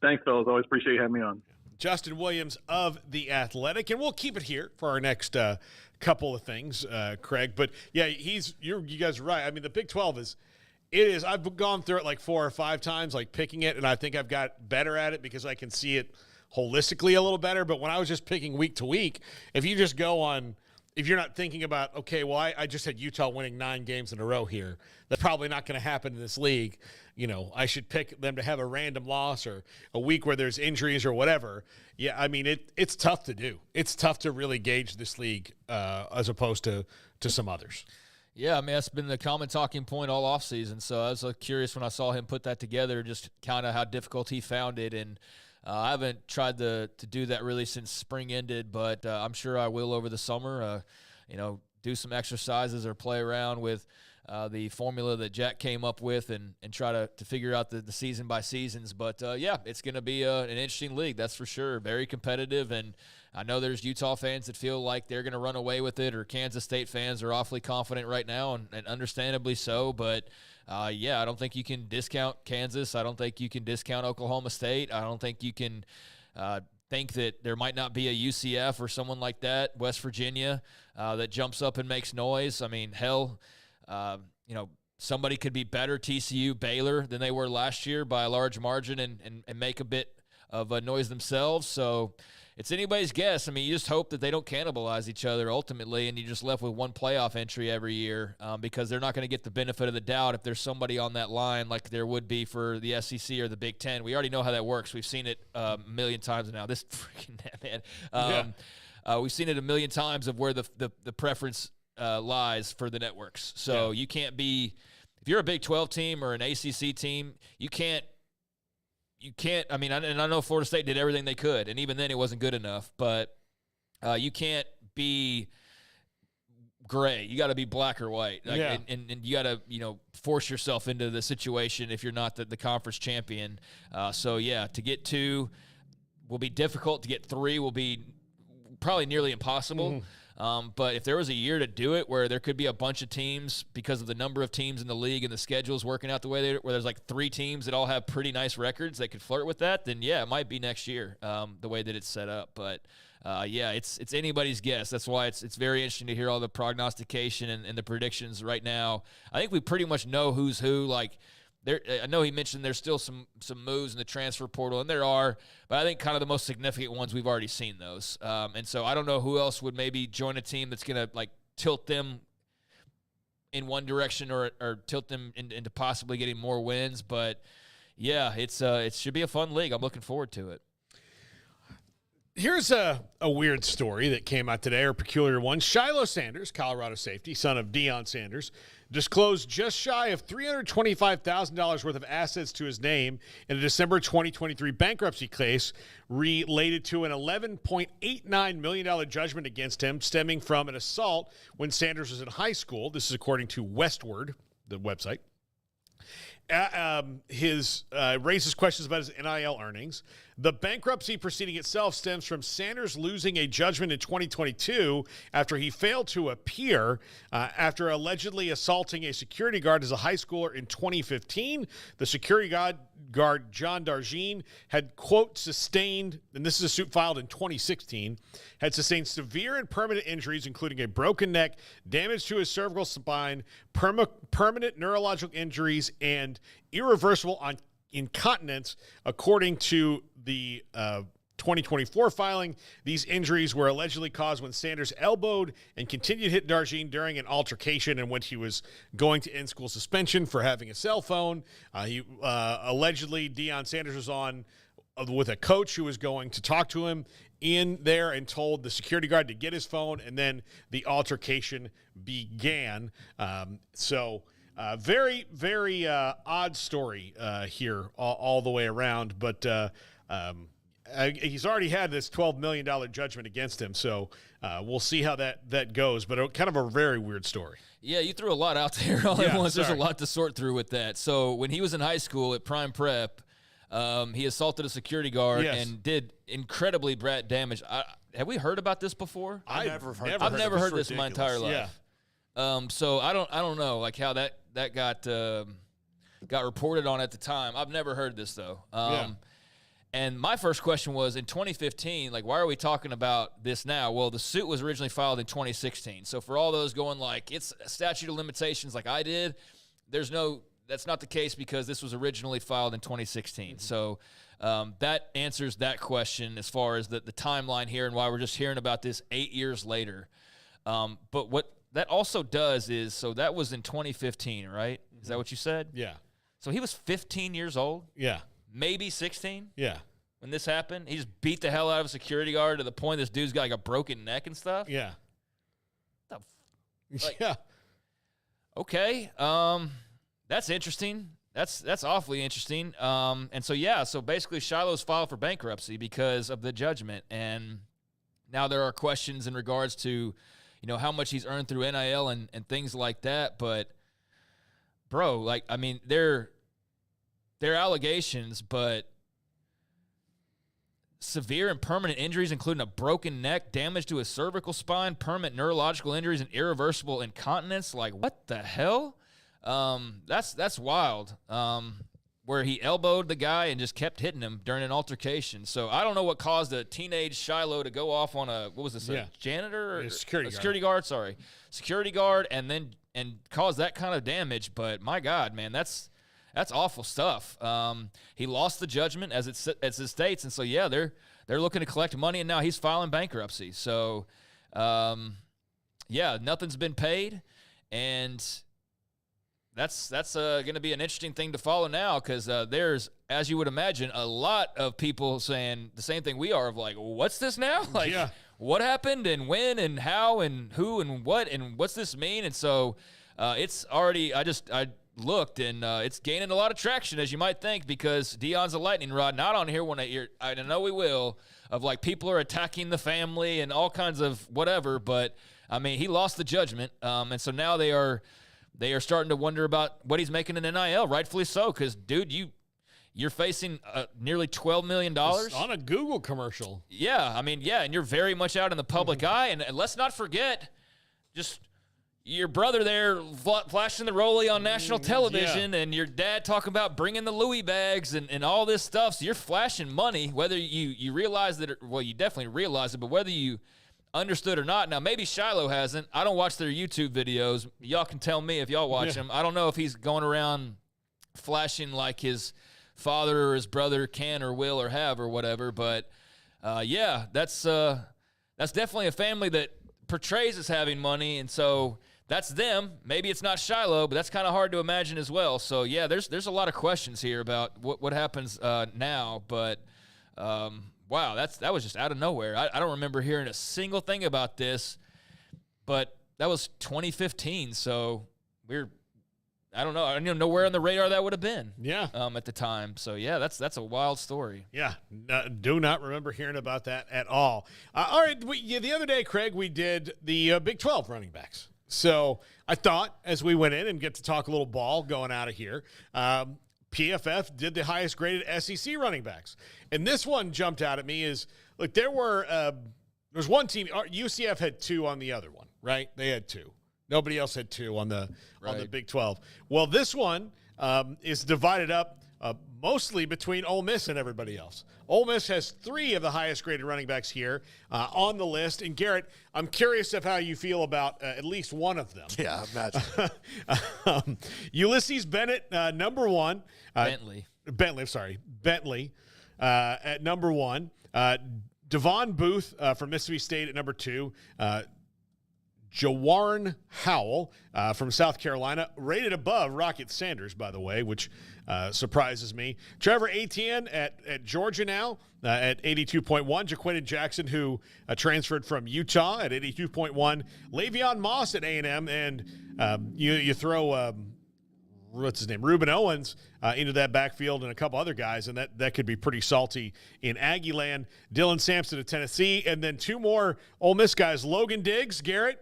Thanks, fellas. Always appreciate you having me on. Justin Williams of The Athletic, and we'll keep it here for our next couple of things, Craig. But yeah, you guys are right. I mean, the Big 12 is. I've gone through it like 4 or 5 times, like picking it, and I think I've got better at it because I can see it holistically a little better. But when I was just picking week to week, if you just go on, if you're not thinking about, okay, well, I just had Utah winning 9 games in a row here, that's probably not going to happen in this league. I should pick them to have a random loss or a week where there's injuries or whatever. Yeah, I mean, it's tough to do. It's tough to really gauge this league as opposed to some others. Yeah, I mean, that's been the common talking point all offseason. So I was curious when I saw him put that together, just kind of how difficult he found it. And I haven't tried to do that really since spring ended, but I'm sure I will over the summer. Do some exercises or play around with the formula that Jack came up with and try to figure out the season by seasons. But, yeah, it's going to be an interesting league, that's for sure. Very competitive, and I know there's Utah fans that feel like they're going to run away with it, or Kansas State fans are awfully confident right now, and understandably so. But, yeah, I don't think you can discount Kansas. I don't think you can discount Oklahoma State. I don't think you can think that there might not be a UCF or someone like that, West Virginia, that jumps up and makes noise. I mean, hell, somebody could be better, TCU, Baylor, than they were last year by a large margin and make a bit of a noise themselves. So it's anybody's guess. I mean, you just hope that they don't cannibalize each other ultimately, and you're just left with one playoff entry every year because they're not going to get the benefit of the doubt if there's somebody on that line like there would be for the SEC or the Big Ten. We already know how that works. We've seen it a million times now. This freaking man. We've seen it a million times of where the preference lies for the networks. So you can't be – if you're a Big 12 team or an ACC team, you can't – I mean, and I know Florida State did everything they could, and even then it wasn't good enough. But you can't be gray. You got to be black or white. And you got to, force yourself into the situation if you're not the conference champion. So, yeah, to get 2 will be difficult. To get 3 will be probably nearly impossible. Mm-hmm. But if there was a year to do it where there could be a bunch of teams because of the number of teams in the league and the schedules working out the way where there's like 3 teams that all have pretty nice records that could flirt with that, then yeah, it might be next year, the way that it's set up. But it's anybody's guess. That's why it's very interesting to hear all the prognostication and the predictions right now. I think we pretty much know who's who. Like, I know he mentioned there's still some moves in the transfer portal, and there are, but I think kind of the most significant ones we've already seen those. And so I don't know who else would maybe join a team that's going to like tilt them in one direction or tilt them into possibly getting more wins. But yeah, it should be a fun league. I'm looking forward to it. Here's a weird story that came out today, or a peculiar one. Shiloh Sanders, Colorado safety, son of Deion Sanders, disclosed just shy of $325,000 worth of assets to his name in a December 2023 bankruptcy case related to an $11.89 million judgment against him stemming from an assault when Sanders was in high school. This is according to Westward, the website. Raises questions about his NIL earnings. The bankruptcy proceeding itself stems from Sanders losing a judgment in 2022 after he failed to appear after allegedly assaulting a security guard as a high schooler in 2015. The security guard John Darjean had, quote, sustained, and this is a suit filed in 2016, had sustained severe and permanent injuries, including a broken neck, damage to his cervical spine, permanent neurological injuries, and irreversible incontinence, according to the 2024 filing. These injuries were allegedly caused when Sanders elbowed and continued to hit Darjean during an altercation and when he was going to end school suspension for having a cell phone. Allegedly, Deion Sanders was on with a coach who was going to talk to him in there and told the security guard to get his phone, and then the altercation began. Very, very odd story here all the way around, but he's already had this $12 million judgment against him, so we'll see how that goes, but kind of a very weird story. Yeah, you threw a lot out there all at once. There's a lot to sort through with that. So when he was in high school at Prime Prep, he assaulted a security guard and did incredibly bad damage. Have we heard about this before? I've never heard this in my entire life. Yeah. So I don't know like how that got reported on at the time. I've never heard this though. And my first question was, in 2015, like, why are we talking about this now? Well, the suit was originally filed in 2016. So for all those going like, it's a statute of limitations like I did, that's not the case because this was originally filed in 2016. Mm-hmm. So that answers that question as far as the timeline here and why we're just hearing about this 8 years later. But what that also does is, so that was in 2015, right? Mm-hmm. Is that what you said? Yeah. So he was 15 years old? Yeah. Maybe 16? Yeah. When this happened? He just beat the hell out of a security guard to the point this dude's got like a broken neck and stuff? Yeah. Yeah. Okay. That's interesting. That's awfully interesting. And so basically Shiloh's filed for bankruptcy because of the judgment. And now there are questions in regards to, how much he's earned through NIL and things like that. But, bro, like, I mean, they're allegations, but severe and permanent injuries, including a broken neck, damage to his cervical spine, permanent neurological injuries, and irreversible incontinence. Like, what the hell? That's wild. Where he elbowed the guy and just kept hitting him during an altercation. So I don't know what caused a teenage Shiloh to go off on a janitor or security guard. Security guard, and cause that kind of damage. But my God, man, that's awful stuff. He lost the judgment as it states, and so they're looking to collect money, and now he's filing bankruptcy. So, nothing's been paid, and that's going to be an interesting thing to follow now because there's, as you would imagine, a lot of people saying the same thing we are of like, what's this now? Like, what happened and when and how and who and what and what's this mean? And so it's already, I looked, and it's gaining a lot of traction, as you might think, because Deion's a lightning rod. Not on here when I know we will, of like people are attacking the family and all kinds of whatever. But I mean, he lost the judgment, and so now they are starting to wonder about what he's making in NIL, rightfully so, because dude, you're facing nearly $12 million on a Google commercial. Yeah, I mean, and you're very much out in the public eye, and let's not forget, just your brother there flashing the rollie on national television and your dad talking about bringing the Louis bags and all this stuff. So you're flashing money, whether you realize that, you definitely realize it, but whether you understood or not. Now, maybe Shiloh hasn't. I don't watch their YouTube videos. Y'all can tell me if y'all watch them. I don't know if he's going around flashing like his father or his brother can or will or have or whatever. But, that's definitely a family that portrays as having money, and so that's them. Maybe it's not Shiloh, but that's kind of hard to imagine as well. So, yeah, there's a lot of questions here about what happens now. But, wow, that was just out of nowhere. I don't remember hearing a single thing about this, but that was 2015. So I don't know. I don't even know where on the radar that would have been. Yeah. At the time. So, yeah, that's a wild story. Yeah. Do not remember hearing about that at all. All right. The other day, Craig, we did the Big 12 running backs. So I thought as we went in and get to talk a little ball going out of here, PFF did the highest graded SEC running backs. And this one jumped out at me is, look, there was one team, UCF had 2 on the other one, right? They had 2. Nobody else had 2 on the Big 12. Well, this one is divided up mostly between Ole Miss and everybody else. Ole Miss has 3 of the highest graded running backs here on the list. And Garrett, I'm curious of how you feel about at least one of them. Yeah, imagine. Ulysses Bennett, number 1. Bentley, at number 1. Devon Booth from Mississippi State at number 2. Jawarn Howell from South Carolina, rated above Rocket Sanders, by the way, which surprises me. Trevor Etienne at Georgia now at 82.1. Jaquinton Jackson, who transferred from Utah at 82.1. Le'Veon Moss at A&M, and you throw what's his name, Reuben Owens into that backfield and a couple other guys, and that could be pretty salty in Aggieland. Dylan Sampson of Tennessee, and then 2 more Ole Miss guys. Logan Diggs, Garrett.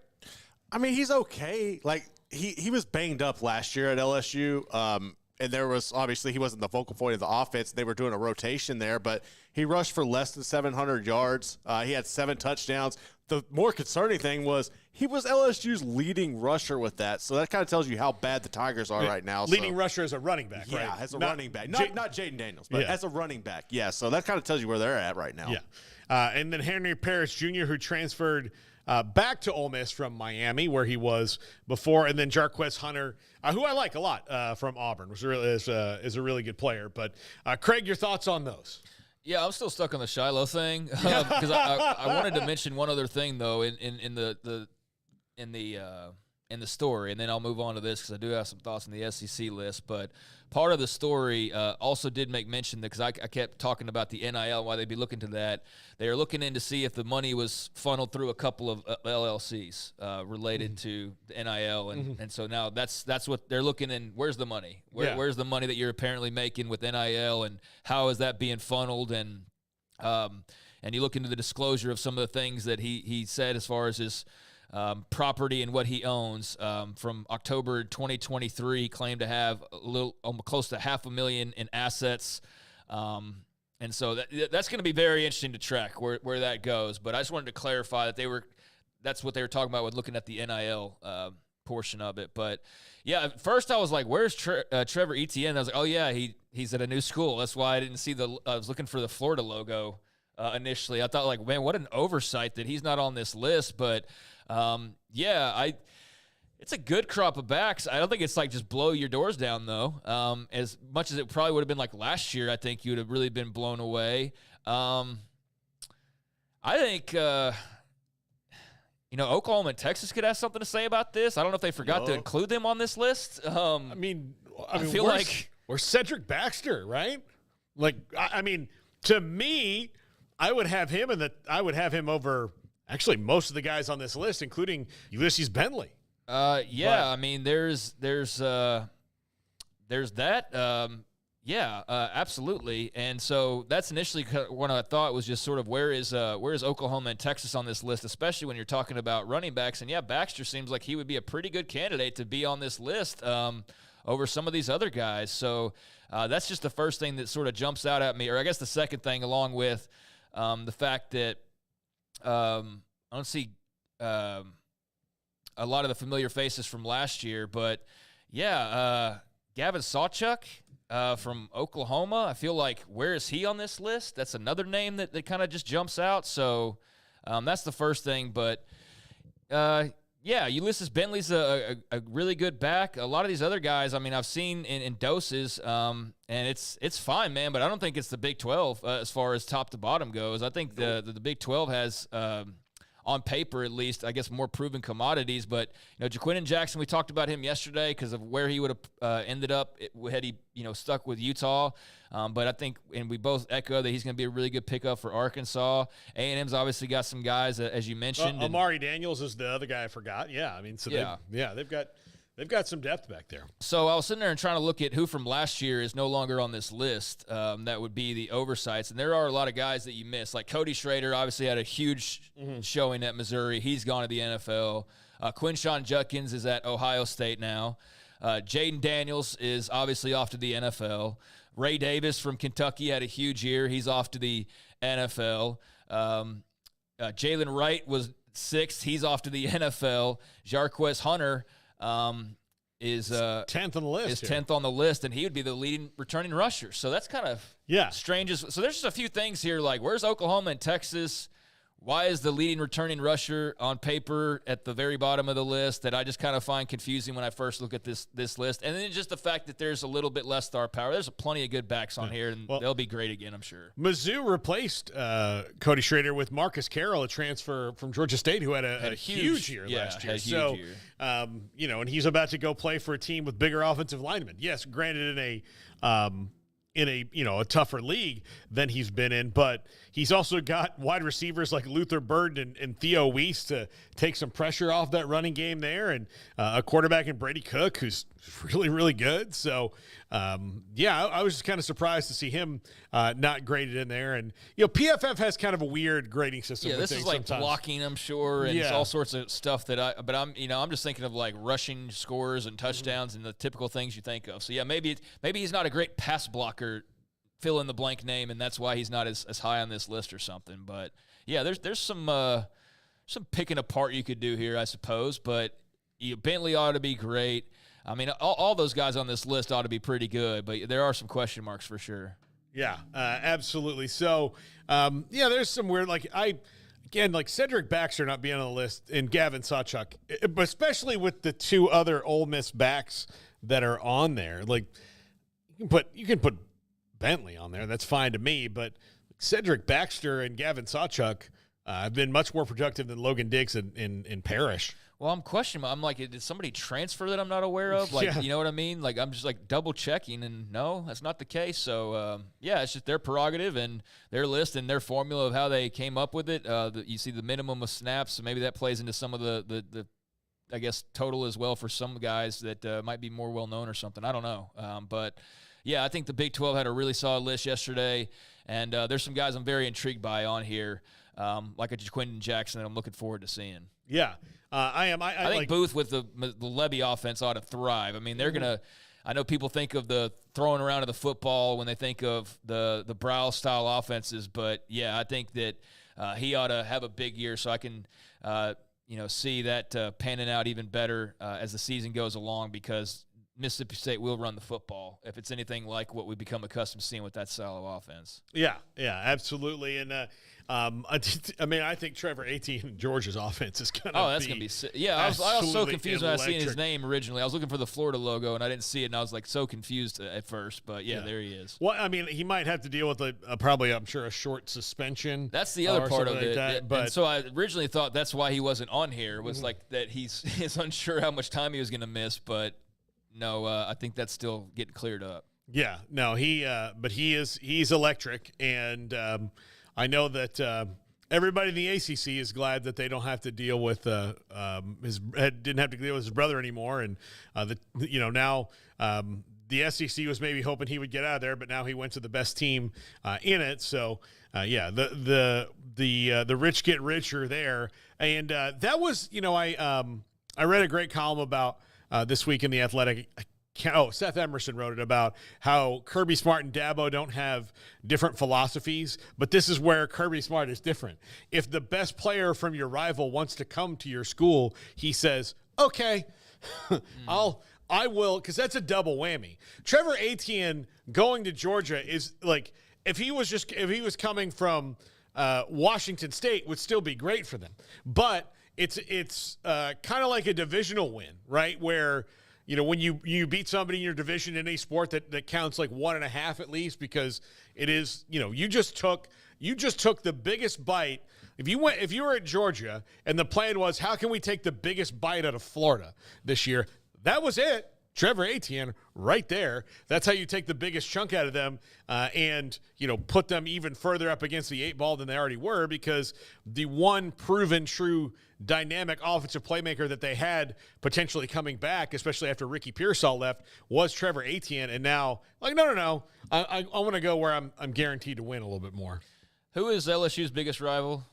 I mean, he's okay. Like, he was banged up last year at LSU, and there was obviously he wasn't the focal point of the offense. They were doing a rotation there, but he rushed for less than 700 yards. He had 7 touchdowns. The more concerning thing was he was LSU's leading rusher with that, so that kind of tells you how bad the Tigers are right now. Leading rusher as a running back, right? Yeah, as a running back. Not Jaden Daniels, but as a running back. Yeah, so that kind of tells you where they're at right now. Yeah. And then Henry Parrish Jr., who transferred back to Ole Miss from Miami, where he was before, and then Jarquez Hunter, who I like a lot from Auburn, is a really good player. But Craig, your thoughts on those? Yeah, I'm still stuck on the Shiloh thing because I wanted to mention one other thing though in the story, and then I'll move on to this because I do have some thoughts on the SEC list. But part of the story also did make mention that because I kept talking about the NIL, why they'd be looking to that. They are looking in to see if the money was funneled through a couple of LLCs related to the NIL, and so now that's what they're looking in. Where's the money? Where's the money that you're apparently making with NIL, and how is that being funneled? And you look into the disclosure of some of the things that he said as far as his property and what he owns. From October 2023, claimed to have close to $500,000 in assets. And so that's going to be very interesting to track where that goes. But I just wanted to clarify that that's what they were talking about with looking at the NIL portion of it. But yeah, at first I was like, where's Trevor Etienne? I was like, oh yeah, he's at a new school. That's why I didn't see I was looking for the Florida logo initially. I thought like, man, what an oversight that he's not on this list. But it's a good crop of backs. I don't think it's like just blow your doors down though. As much as it probably would have been like last year, I think you would have really been blown away. I think Oklahoma and Texas could have something to say about this. I don't know if they forgot to include them on this list. I feel like we're Cedric Baxter, right? Like, I mean, to me, I would have him over actually most of the guys on this list, including Ulysses Bentley. I mean, there's that. Absolutely. And so that's initially what I thought was just sort of where is Oklahoma and Texas on this list, especially when you're talking about running backs. And yeah, Baxter seems like he would be a pretty good candidate to be on this list over some of these other guys. So that's just the first thing that sort of jumps out at me, or I guess the second thing, along with the fact that I don't see a lot of the familiar faces from last year. But, yeah, Gavin Sawchuk from Oklahoma, I feel like, where is he on this list? That's another name that kind of just jumps out. So that's the first thing. But, yeah, Ulysses Bentley's a really good back. A lot of these other guys, I mean, I've seen in doses, and it's fine, man, but I don't think it's the Big 12 as far as top to bottom goes. I think the Big 12 has, on paper at least, I guess, more proven commodities. But, Jaquindon Jackson, we talked about him yesterday because of where he would have ended up had he, stuck with Utah. But I think, and we both echo that he's going to be a really good pickup for Arkansas. A&M's obviously got some guys, as you mentioned. Amari Daniels is the other guy I forgot. Yeah, I mean, so they've got some depth back there. So I was sitting there and trying to look at who from last year is no longer on this list. That would be the oversights. And there are a lot of guys that you miss. Like Cody Schrader obviously had a huge showing at Missouri. He's gone to the NFL. Quinshon Judkins is at Ohio State now. Jaden Daniels is obviously off to the NFL. Ray Davis from Kentucky had a huge year. He's off to the NFL. Jalen Wright was 6th. He's off to the NFL. Jarquez Hunter is 10th on the list. Is 10th on the list, and he would be the leading returning rusher. So that's kind of strange. So there's just a few things here, like where's Oklahoma and Texas? Why is the leading returning rusher on paper at the very bottom of the list that I just kind of find confusing when I first look at this list? And then just the fact that there's a little bit less star power. There's plenty of good backs on here, and they'll be great again, I'm sure. Mizzou replaced Cody Schrader with Marcus Carroll, a transfer from Georgia State who had a huge year last year. So, and he's about to go play for a team with bigger offensive linemen. Yes, granted in a tougher league than he's been in, but he's also got wide receivers like Luther Bird and Theo Weiss to take some pressure off that running game there, and a quarterback in Brady Cook who's really, really good. So, I was just kind of surprised to see him not graded in there. And, PFF has kind of a weird grading system. Yeah, this is like sometimes blocking, I'm sure, and all sorts of stuff but I'm just thinking of like rushing scores and touchdowns and the typical things you think of. So, yeah, maybe he's not a great pass blocker, fill in the blank name, and that's why he's not as high on this list or something. But, yeah, there's some picking apart you could do here, I suppose. But Bentley ought to be great. I mean, all those guys on this list ought to be pretty good, but there are some question marks for sure. Yeah, absolutely. So, there's some weird, like Cedric Baxter not being on the list and Gavin Sawchuk, but especially with the two other Ole Miss backs that are on there. Like, you can put Bentley on there. That's fine to me, but Cedric Baxter and Gavin Sawchuk have been much more productive than Logan Diggs in Parrish. Well, I'm questioning. I'm like, did somebody transfer that I'm not aware of? Like, you know what I mean? Like, I'm just like double checking, and no, that's not the case. So, it's just their prerogative and their list and their formula of how they came up with it. You see the minimum of snaps, so maybe that plays into some of the I guess, total as well for some guys that might be more well known or something. I don't know, but yeah, I think the Big 12 had a really solid list yesterday, and there's some guys I'm very intrigued by on here, like a Jaquindon Jackson that I'm looking forward to seeing. Yeah. I am. I think Booth with the Levy offense ought to thrive. I mean, they're going to – I know people think of the throwing around of the football when they think of the Browl-style offenses, but, yeah, I think that he ought to have a big year so I can, see that panning out even better as the season goes along, because Mississippi State will run the football if it's anything like what we've become accustomed to seeing with that style of offense. Yeah, absolutely. And I think Trevor Etienne and Georgia's offense is going to be. Oh, that's going to be sick. Yeah, I was so confused when I seen his name originally. I was looking for the Florida logo, and I didn't see it, and I was like so confused at first. But, yeah, there he is. Well, I mean, he might have to deal with probably, I'm sure, a short suspension. That's the other part of it. Like but and so I originally thought that's why he wasn't on here, was like that he's unsure how much time he was going to miss, but no, I think that's still getting cleared up. Yeah, no, he's electric, and I know that everybody in the ACC is glad that they don't have to deal with didn't have to deal with his brother anymore, and now the SEC was maybe hoping he would get out of there, but now he went to the best team in it. So the rich get richer there, and that was I read a great column about this week in The Athletic. Seth Emerson wrote it about how Kirby Smart and Dabo don't have different philosophies, but this is where Kirby Smart is different. If the best player from your rival wants to come to your school, he says, Okay. I will, because that's a double whammy. Trevor Etienne going to Georgia is like, if he was coming from Washington State, would still be great for them. But it's kind of like a divisional win, right? Where, when you beat somebody in your division in any sport that counts like 1.5 at least, because it is, you just took the biggest bite. If you were at Georgia and the plan was, how can we take the biggest bite out of Florida this year? That was it. Trevor Etienne right there. That's how you take the biggest chunk out of them and, put them even further up against the 8 ball than they already were, because the one proven true dynamic offensive playmaker that they had potentially coming back, especially after Ricky Pearsall left, was Trevor Etienne. And now, no. I want to go where I'm guaranteed to win a little bit more. Who is LSU's biggest rival?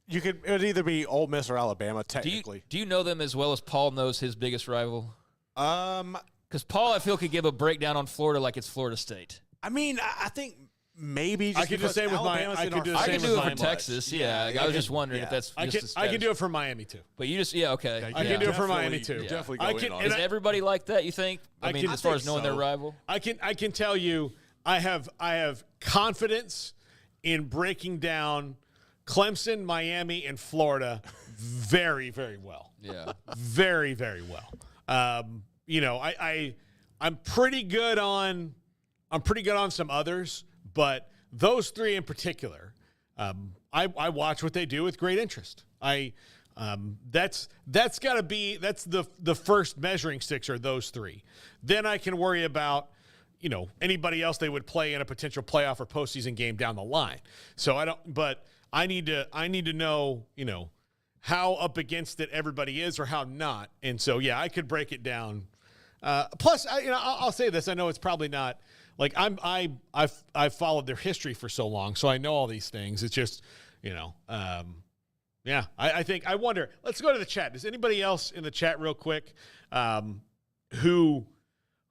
It would either be Ole Miss or Alabama, technically. Do you know them as well as Paul knows his biggest rival? Because Paul, I feel, could give a breakdown on Florida like it's Florida State. I mean, I think maybe just I could do the same with Miami. I could do it for Texas. Yeah, I was just wondering if that's. I can do it for Miami too. But you just okay. I can do it for Miami too. Definitely. Is everybody like that? You think? I mean, as far as knowing their rival, I can tell you, I have confidence in breaking down Clemson, Miami, and Florida very, very well. Yeah, very, very well. I'm pretty good on some others, but those 3 in particular, I watch what they do with great interest. That's got to be the first measuring sticks are those 3. Then I can worry about anybody else they would play in a potential playoff or postseason game down the line. So I need to know how up against it everybody is or how not. And so, I could break it down. Plus, I'll say this. I know it's probably not like I've followed their history for so long, so I know all these things. It's just, I wonder, let's go to the chat. Does anybody else in the chat real quick who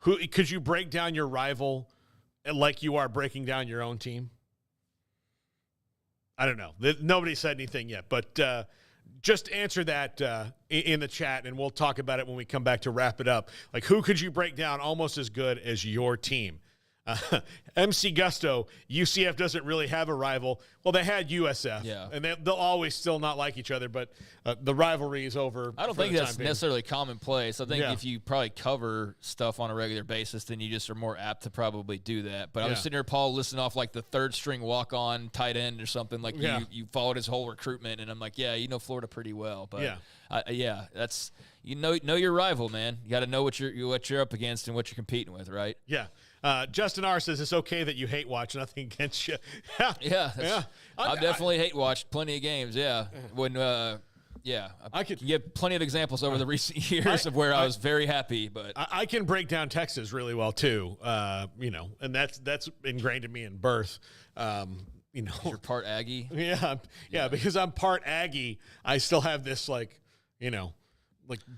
could you break down your rival like you are breaking down your own team? I don't know. Nobody said anything yet, but just answer that in the chat, and we'll talk about it when we come back to wrap it up. Like, who could you break down almost as good as your team? MC Gusto, UCF doesn't really have a rival. Well, they had USF, and they'll always still not like each other, but the rivalry is over. I don't think that's necessarily commonplace. I think if you probably cover stuff on a regular basis, then you just are more apt to probably do that. But I was sitting here, Paul, listening off like the 3rd-string walk-on tight end or something. Like you followed his whole recruitment, and I'm like, you know Florida pretty well. But that's know your rival, man. You got to know what you're up against and what you're competing with, right? Yeah. Justin R. says it's okay that you hate watch. Nothing against you. I've definitely hate watched plenty of games. Yeah, when I could give plenty of examples over the recent years of where I was very happy. But I can break down Texas really well too. And that's ingrained in me in birth. You're part Aggie. Yeah, because I'm part Aggie. I still have this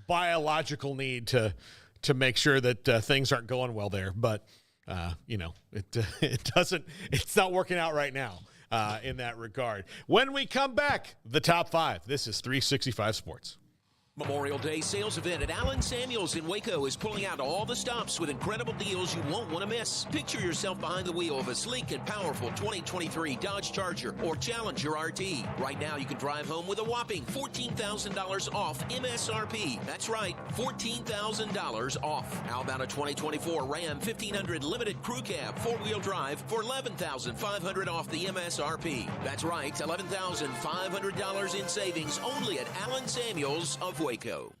biological need to make sure that things aren't going well there, but. It's not working out right now in that regard. When we come back, the top 5. This is 365 Sports. Memorial Day sales event at Allen Samuels in Waco is pulling out all the stops with incredible deals you won't want to miss. Picture yourself behind the wheel of a sleek and powerful 2023 Dodge Charger or Challenger RT. Right now, you can drive home with a whopping $14,000 off MSRP. That's right, $14,000 off. How about a 2024 Ram 1500 Limited Crew Cab 4-wheel drive for $11,500 off the MSRP? That's right, $11,500 in savings only at Allen Samuels of Waco.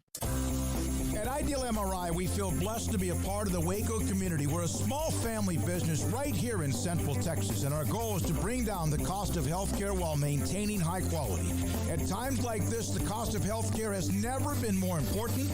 At Ideal MRI, we feel blessed to be a part of the Waco community. We're a small family business right here in Central Texas, and our goal is to bring down the cost of healthcare while maintaining high quality. At times like this, the cost of healthcare has never been more important,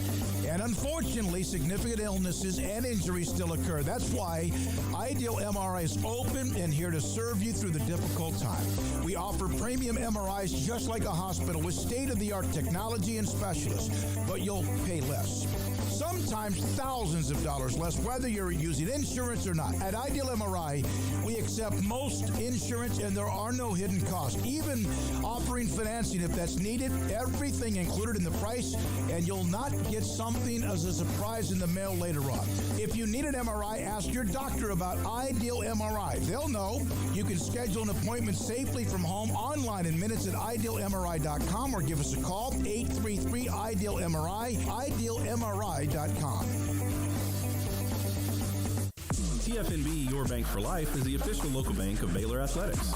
and unfortunately, significant illnesses and injuries still occur. That's why Ideal MRI is open and here to serve you through the difficult time. We offer premium MRIs just like a hospital with state-of-the-art technology and specialists, but you'll pay less. Sometimes thousands of dollars less, whether you're using insurance or not. At Ideal MRI, we accept accept most insurance, and there are no hidden costs. Even offering financing if that's needed. Everything included in the price, and you'll not get something as a surprise in the mail later on. If you need an MRI, ask your doctor about Ideal MRI. They'll know. You can schedule an appointment safely from home online in minutes at idealmri.com or give us a call, 833-IDEAL-MRI, idealmri.com. TFNB Your Bank for Life is the official local bank of Baylor Athletics.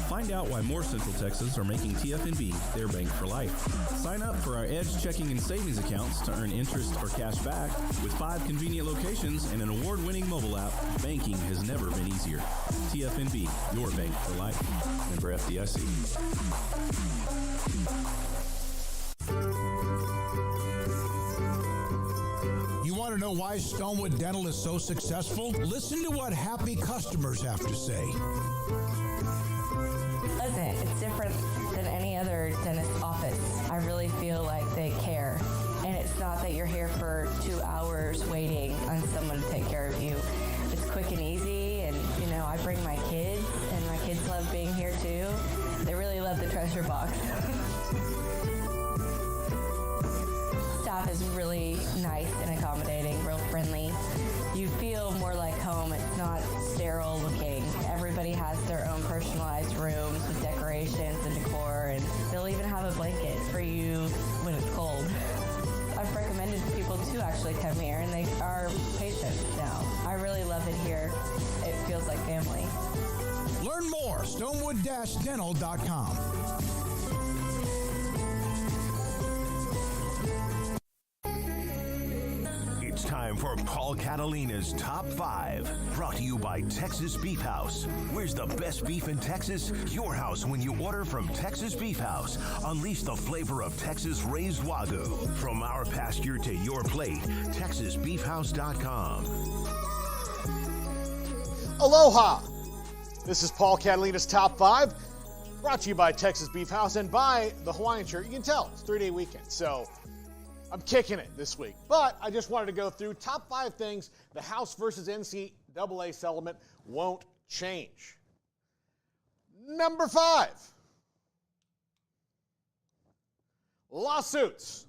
Find out why more Central Texas are making TFNB their bank for life. Sign up for our Edge checking and savings accounts to earn interest or cash back. With 5 convenient locations and an award-winning mobile app, banking has never been easier. TFNB, your bank for life. Member FDIC. You want to know why Stonewood Dental is so successful? Listen to what happy customers have to say. Listen, it's different than any other dentist office. I really feel like they care. And it's not that you're here for 2 hours waiting on someone to take care of you. It's quick and easy, and I bring my kids, and my kids love being here too. They really love the treasure box. Staff is really nice and accommodating, real friendly. You feel more like home. It's not sterile looking. Everybody has their own personalized rooms with decorations and decor, and they'll even have a blanket for you when it's cold. I've recommended people to actually come here, and they are patients now. I really love it here. It feels like family. Learn more, stonewood-dental.com. It's time for Paul Catalina's Top 5, brought to you by Texas Beef House. Where's the best beef in Texas? Your house when you order from Texas Beef House. Unleash the flavor of Texas-raised Wagyu. From our pasture to your plate, TexasBeefHouse.com. Aloha! This is Paul Catalina's Top 5, brought to you by Texas Beef House and by the Hawaiian shirt. You can tell, it's a 3-day weekend, so I'm kicking it this week. But I just wanted to go through top 5 things the House versus NCAA settlement won't change. Number 5, lawsuits.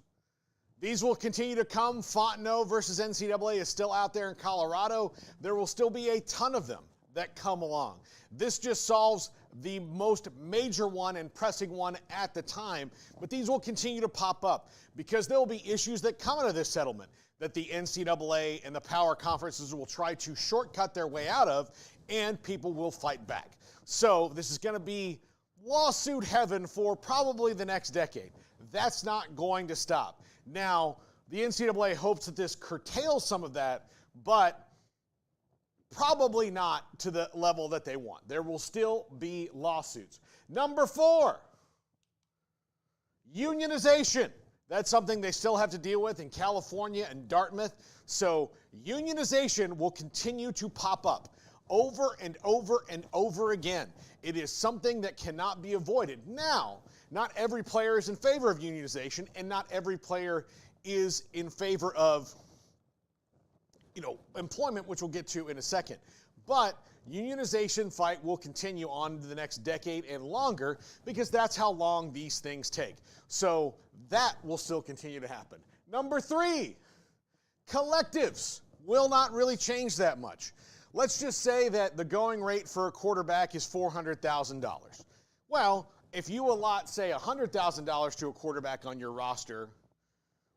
These will continue to come. Fontenot versus NCAA is still out there in Colorado. There will still be a ton of them that come along. This just solves the most major one and pressing one at the time, but these will continue to pop up because there will be issues that come out of this settlement that the NCAA and the power conferences will try to shortcut their way out of, and people will fight back. So this is going to be lawsuit heaven for probably the next decade. That's not going to stop. Now, the NCAA hopes that this curtails some of that, but probably not to the level that they want. There will still be lawsuits. Number 4, unionization. That's something they still have to deal with in California and Dartmouth. So unionization will continue to pop up over and over and over again. It is something that cannot be avoided. Now, not every player is in favor of unionization, and not every player is in favor of employment, which we'll get to in a second. But unionization fight will continue on into the next decade and longer because that's how long these things take. So that will still continue to happen. Number 3, collectives will not really change that much. Let's just say that the going rate for a quarterback is $400,000. Well, if you allot, say, $100,000 to a quarterback on your roster,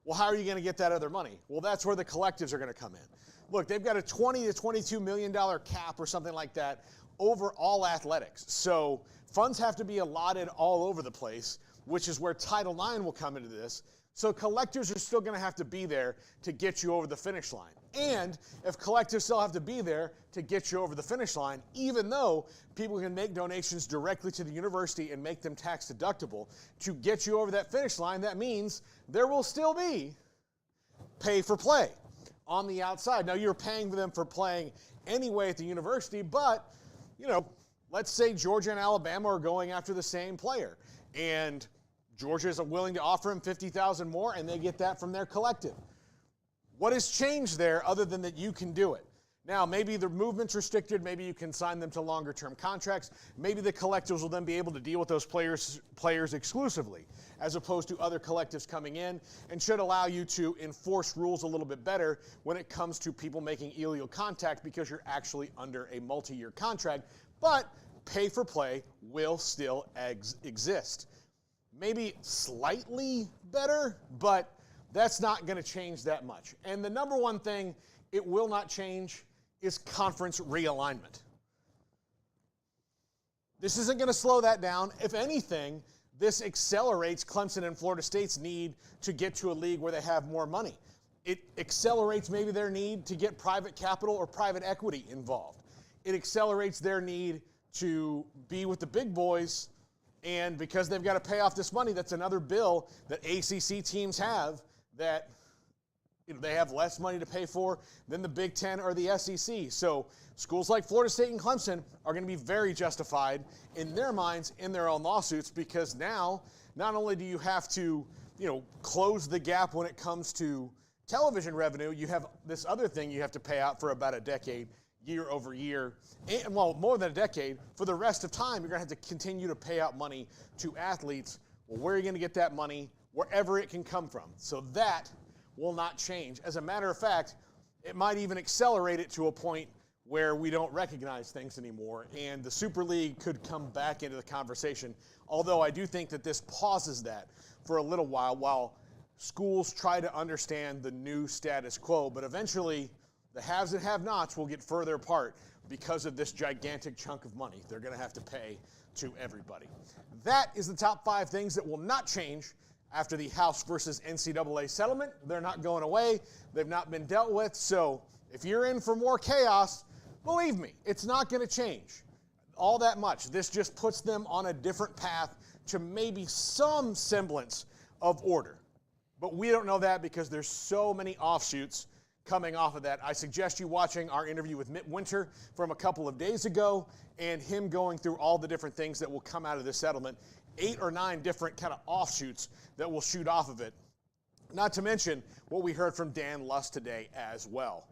well, how are you going to get that other money? Well, that's where the collectives are going to come in. Look, they've got a $20 to $22 million cap or something like that over all athletics. So funds have to be allotted all over the place, which is where Title IX will come into this. So collectors are still going to have to be there to get you over the finish line. And if collectives still have to be there to get you over the finish line, even though people can make donations directly to the university and make them tax deductible to get you over that finish line, that means there will still be pay for play on the outside. Now, you're paying them for playing anyway at the university, but, let's say Georgia and Alabama are going after the same player, and Georgia is willing to offer him $50,000 more, and they get that from their collective. What has changed there other than that you can do it? Now, maybe the movement's restricted. Maybe you can sign them to longer-term contracts. Maybe the collectives will then be able to deal with those players exclusively, as opposed to other collectives coming in, and should allow you to enforce rules a little bit better when it comes to people making illegal contact because you're actually under a multi-year contract. But pay for play will still exist. Maybe slightly better, but that's not going to change that much. And the number one thing it will not change is conference realignment. This isn't going to slow that down. If anything, this accelerates Clemson and Florida State's need to get to a league where they have more money. It accelerates maybe their need to get private capital or private equity involved. It accelerates their need to be with the big boys, and because they've got to pay off this money, that's another bill that ACC teams have that they have less money to pay for than the Big Ten or the SEC. So schools like Florida State and Clemson are going to be very justified in their minds in their own lawsuits, because now not only do you have to, close the gap when it comes to television revenue, you have this other thing you have to pay out for about a decade, year over year, and more than a decade. For the rest of time, you're going to have to continue to pay out money to athletes. Well, where are you going to get that money? Wherever it can come from. So that will not change. As a matter of fact, it might even accelerate it to a point where we don't recognize things anymore, and the Super League could come back into the conversation. Although I do think that this pauses that for a little while schools try to understand the new status quo, but eventually the haves and have-nots will get further apart because of this gigantic chunk of money they're going to have to pay to everybody. That is the top 5 things that will not change after the House versus NCAA settlement. They're not going away. They've not been dealt with. So if you're in for more chaos, believe me, it's not going to change all that much. This just puts them on a different path to maybe some semblance of order. But we don't know that because there's so many offshoots coming off of that. I suggest you watching our interview with Mitt Winter from a couple of days ago and him going through all the different things that will come out of this settlement. 8 or 9 different kind of offshoots that will shoot off of it. Not to mention what we heard from Dan Lust today as well.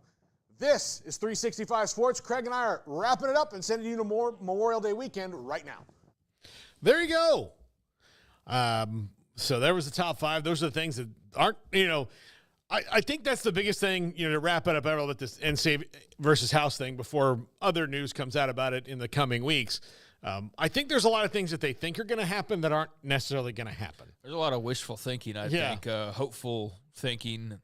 This is 365 Sports. Craig and I are wrapping it up and sending you to more Memorial Day weekend right now. There you go. So there was the top 5. Those are the things that aren't, I think that's the biggest thing, to wrap it up, Everett, with this NCAA versus House thing before other news comes out about it in the coming weeks. I think there's a lot of things that they think are going to happen that aren't necessarily going to happen. There's a lot of wishful thinking, I think, hopeful thinking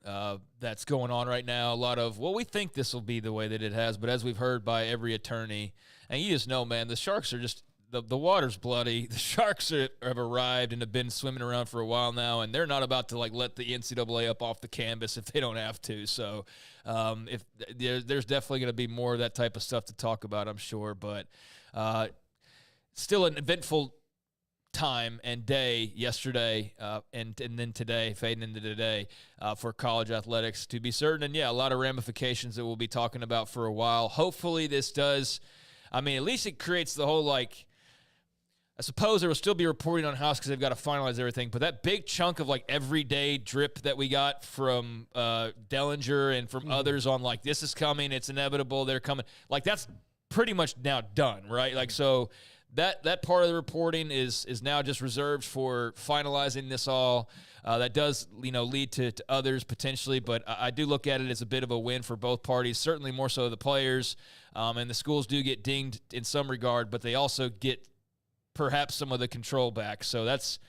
that's going on right now. A lot of, we think this will be the way that it has, but as we've heard by every attorney, and you just know, man, the Sharks are just, the water's bloody. The Sharks have arrived and have been swimming around for a while now, and they're not about to let the NCAA up off the canvas if they don't have to. So if there's definitely going to be more of that type of stuff to talk about, I'm sure, but still an eventful time and day yesterday and then today, fading into today for college athletics, to be certain. And, a lot of ramifications that we'll be talking about for a while. Hopefully this does, at least it creates the whole, I suppose there will still be reporting on House because they've got to finalize everything, but that big chunk of, everyday drip that we got from Dellinger and from others on, this is coming, it's inevitable, they're coming, that's pretty much now done, right? So that part of the reporting is now just reserved for finalizing this all. That does, lead to others potentially, but I do look at it as a bit of a win for both parties, certainly more so the players, and the schools do get dinged in some regard, but they also get perhaps some of the control back. So that's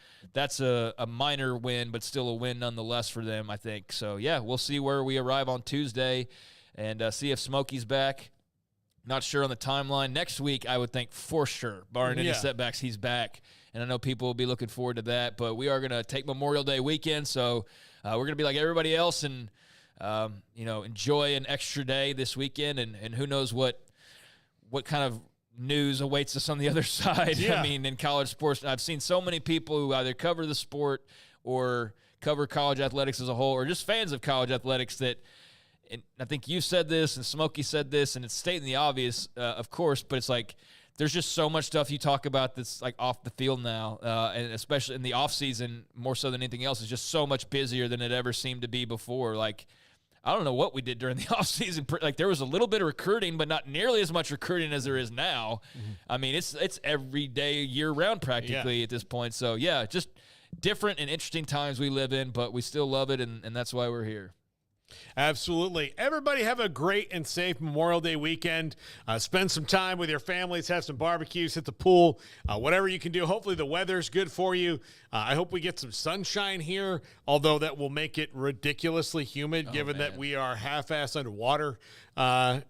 a minor win, but still a win nonetheless for them, I think. So, we'll see where we arrive on Tuesday and see if Smokey's back. Not sure on the timeline. Next week, I would think for sure, barring any setbacks, he's back. And I know people will be looking forward to that. But we are going to take Memorial Day weekend, so we're going to be like everybody else and, enjoy an extra day this weekend. And who knows what kind of news awaits us on the other side. In college sports, I've seen so many people who either cover the sport or cover college athletics as a whole or just fans of college athletics that – and I think you said this and Smokey said this, and it's stating the obvious, of course, but it's there's just so much stuff you talk about that's off the field now, and especially in the off season, more so than anything else, is just so much busier than it ever seemed to be before. I don't know what we did during the offseason. Like, there was a little bit of recruiting, but not nearly as much recruiting as there is now. I mean, it's every day, year-round practically at this point. So, yeah, just different and interesting times we live in, but we still love it, and that's why we're here. Absolutely. Everybody have a great and safe Memorial Day weekend. Spend some time with your families, have some barbecues, hit the pool, whatever you can do. Hopefully the weather's good for you. I hope we get some sunshine here, although that will make it ridiculously humid given that we are half-ass underwater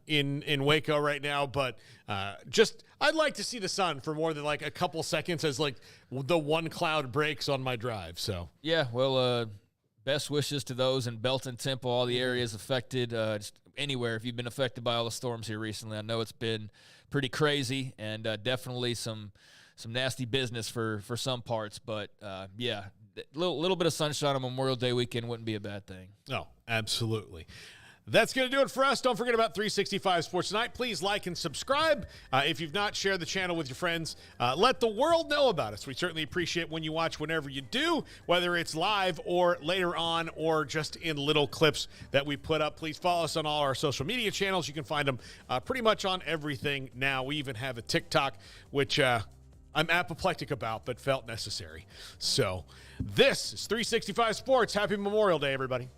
in Waco right now. But I'd like to see the sun for more than like a couple seconds as like the one cloud breaks on my drive. So yeah, well, best wishes to those in Belton, Temple, all the areas affected, just anywhere. If you've been affected by all the storms here recently, I know it's been pretty crazy and definitely some nasty business for some parts. But, yeah, a little bit of sunshine on Memorial Day weekend wouldn't be a bad thing. Oh, absolutely. That's going to do it for us. Don't forget about 365 Sports Tonight. Please like and subscribe. If you've not shared the channel with your friends, let the world know about us. We certainly appreciate when you watch whenever you do, whether it's live or later on or just in little clips that we put up. Please follow us on all our social media channels. You can find them pretty much on everything now. We even have a TikTok, which I'm apoplectic about but felt necessary. So this is 365 Sports. Happy Memorial Day, everybody.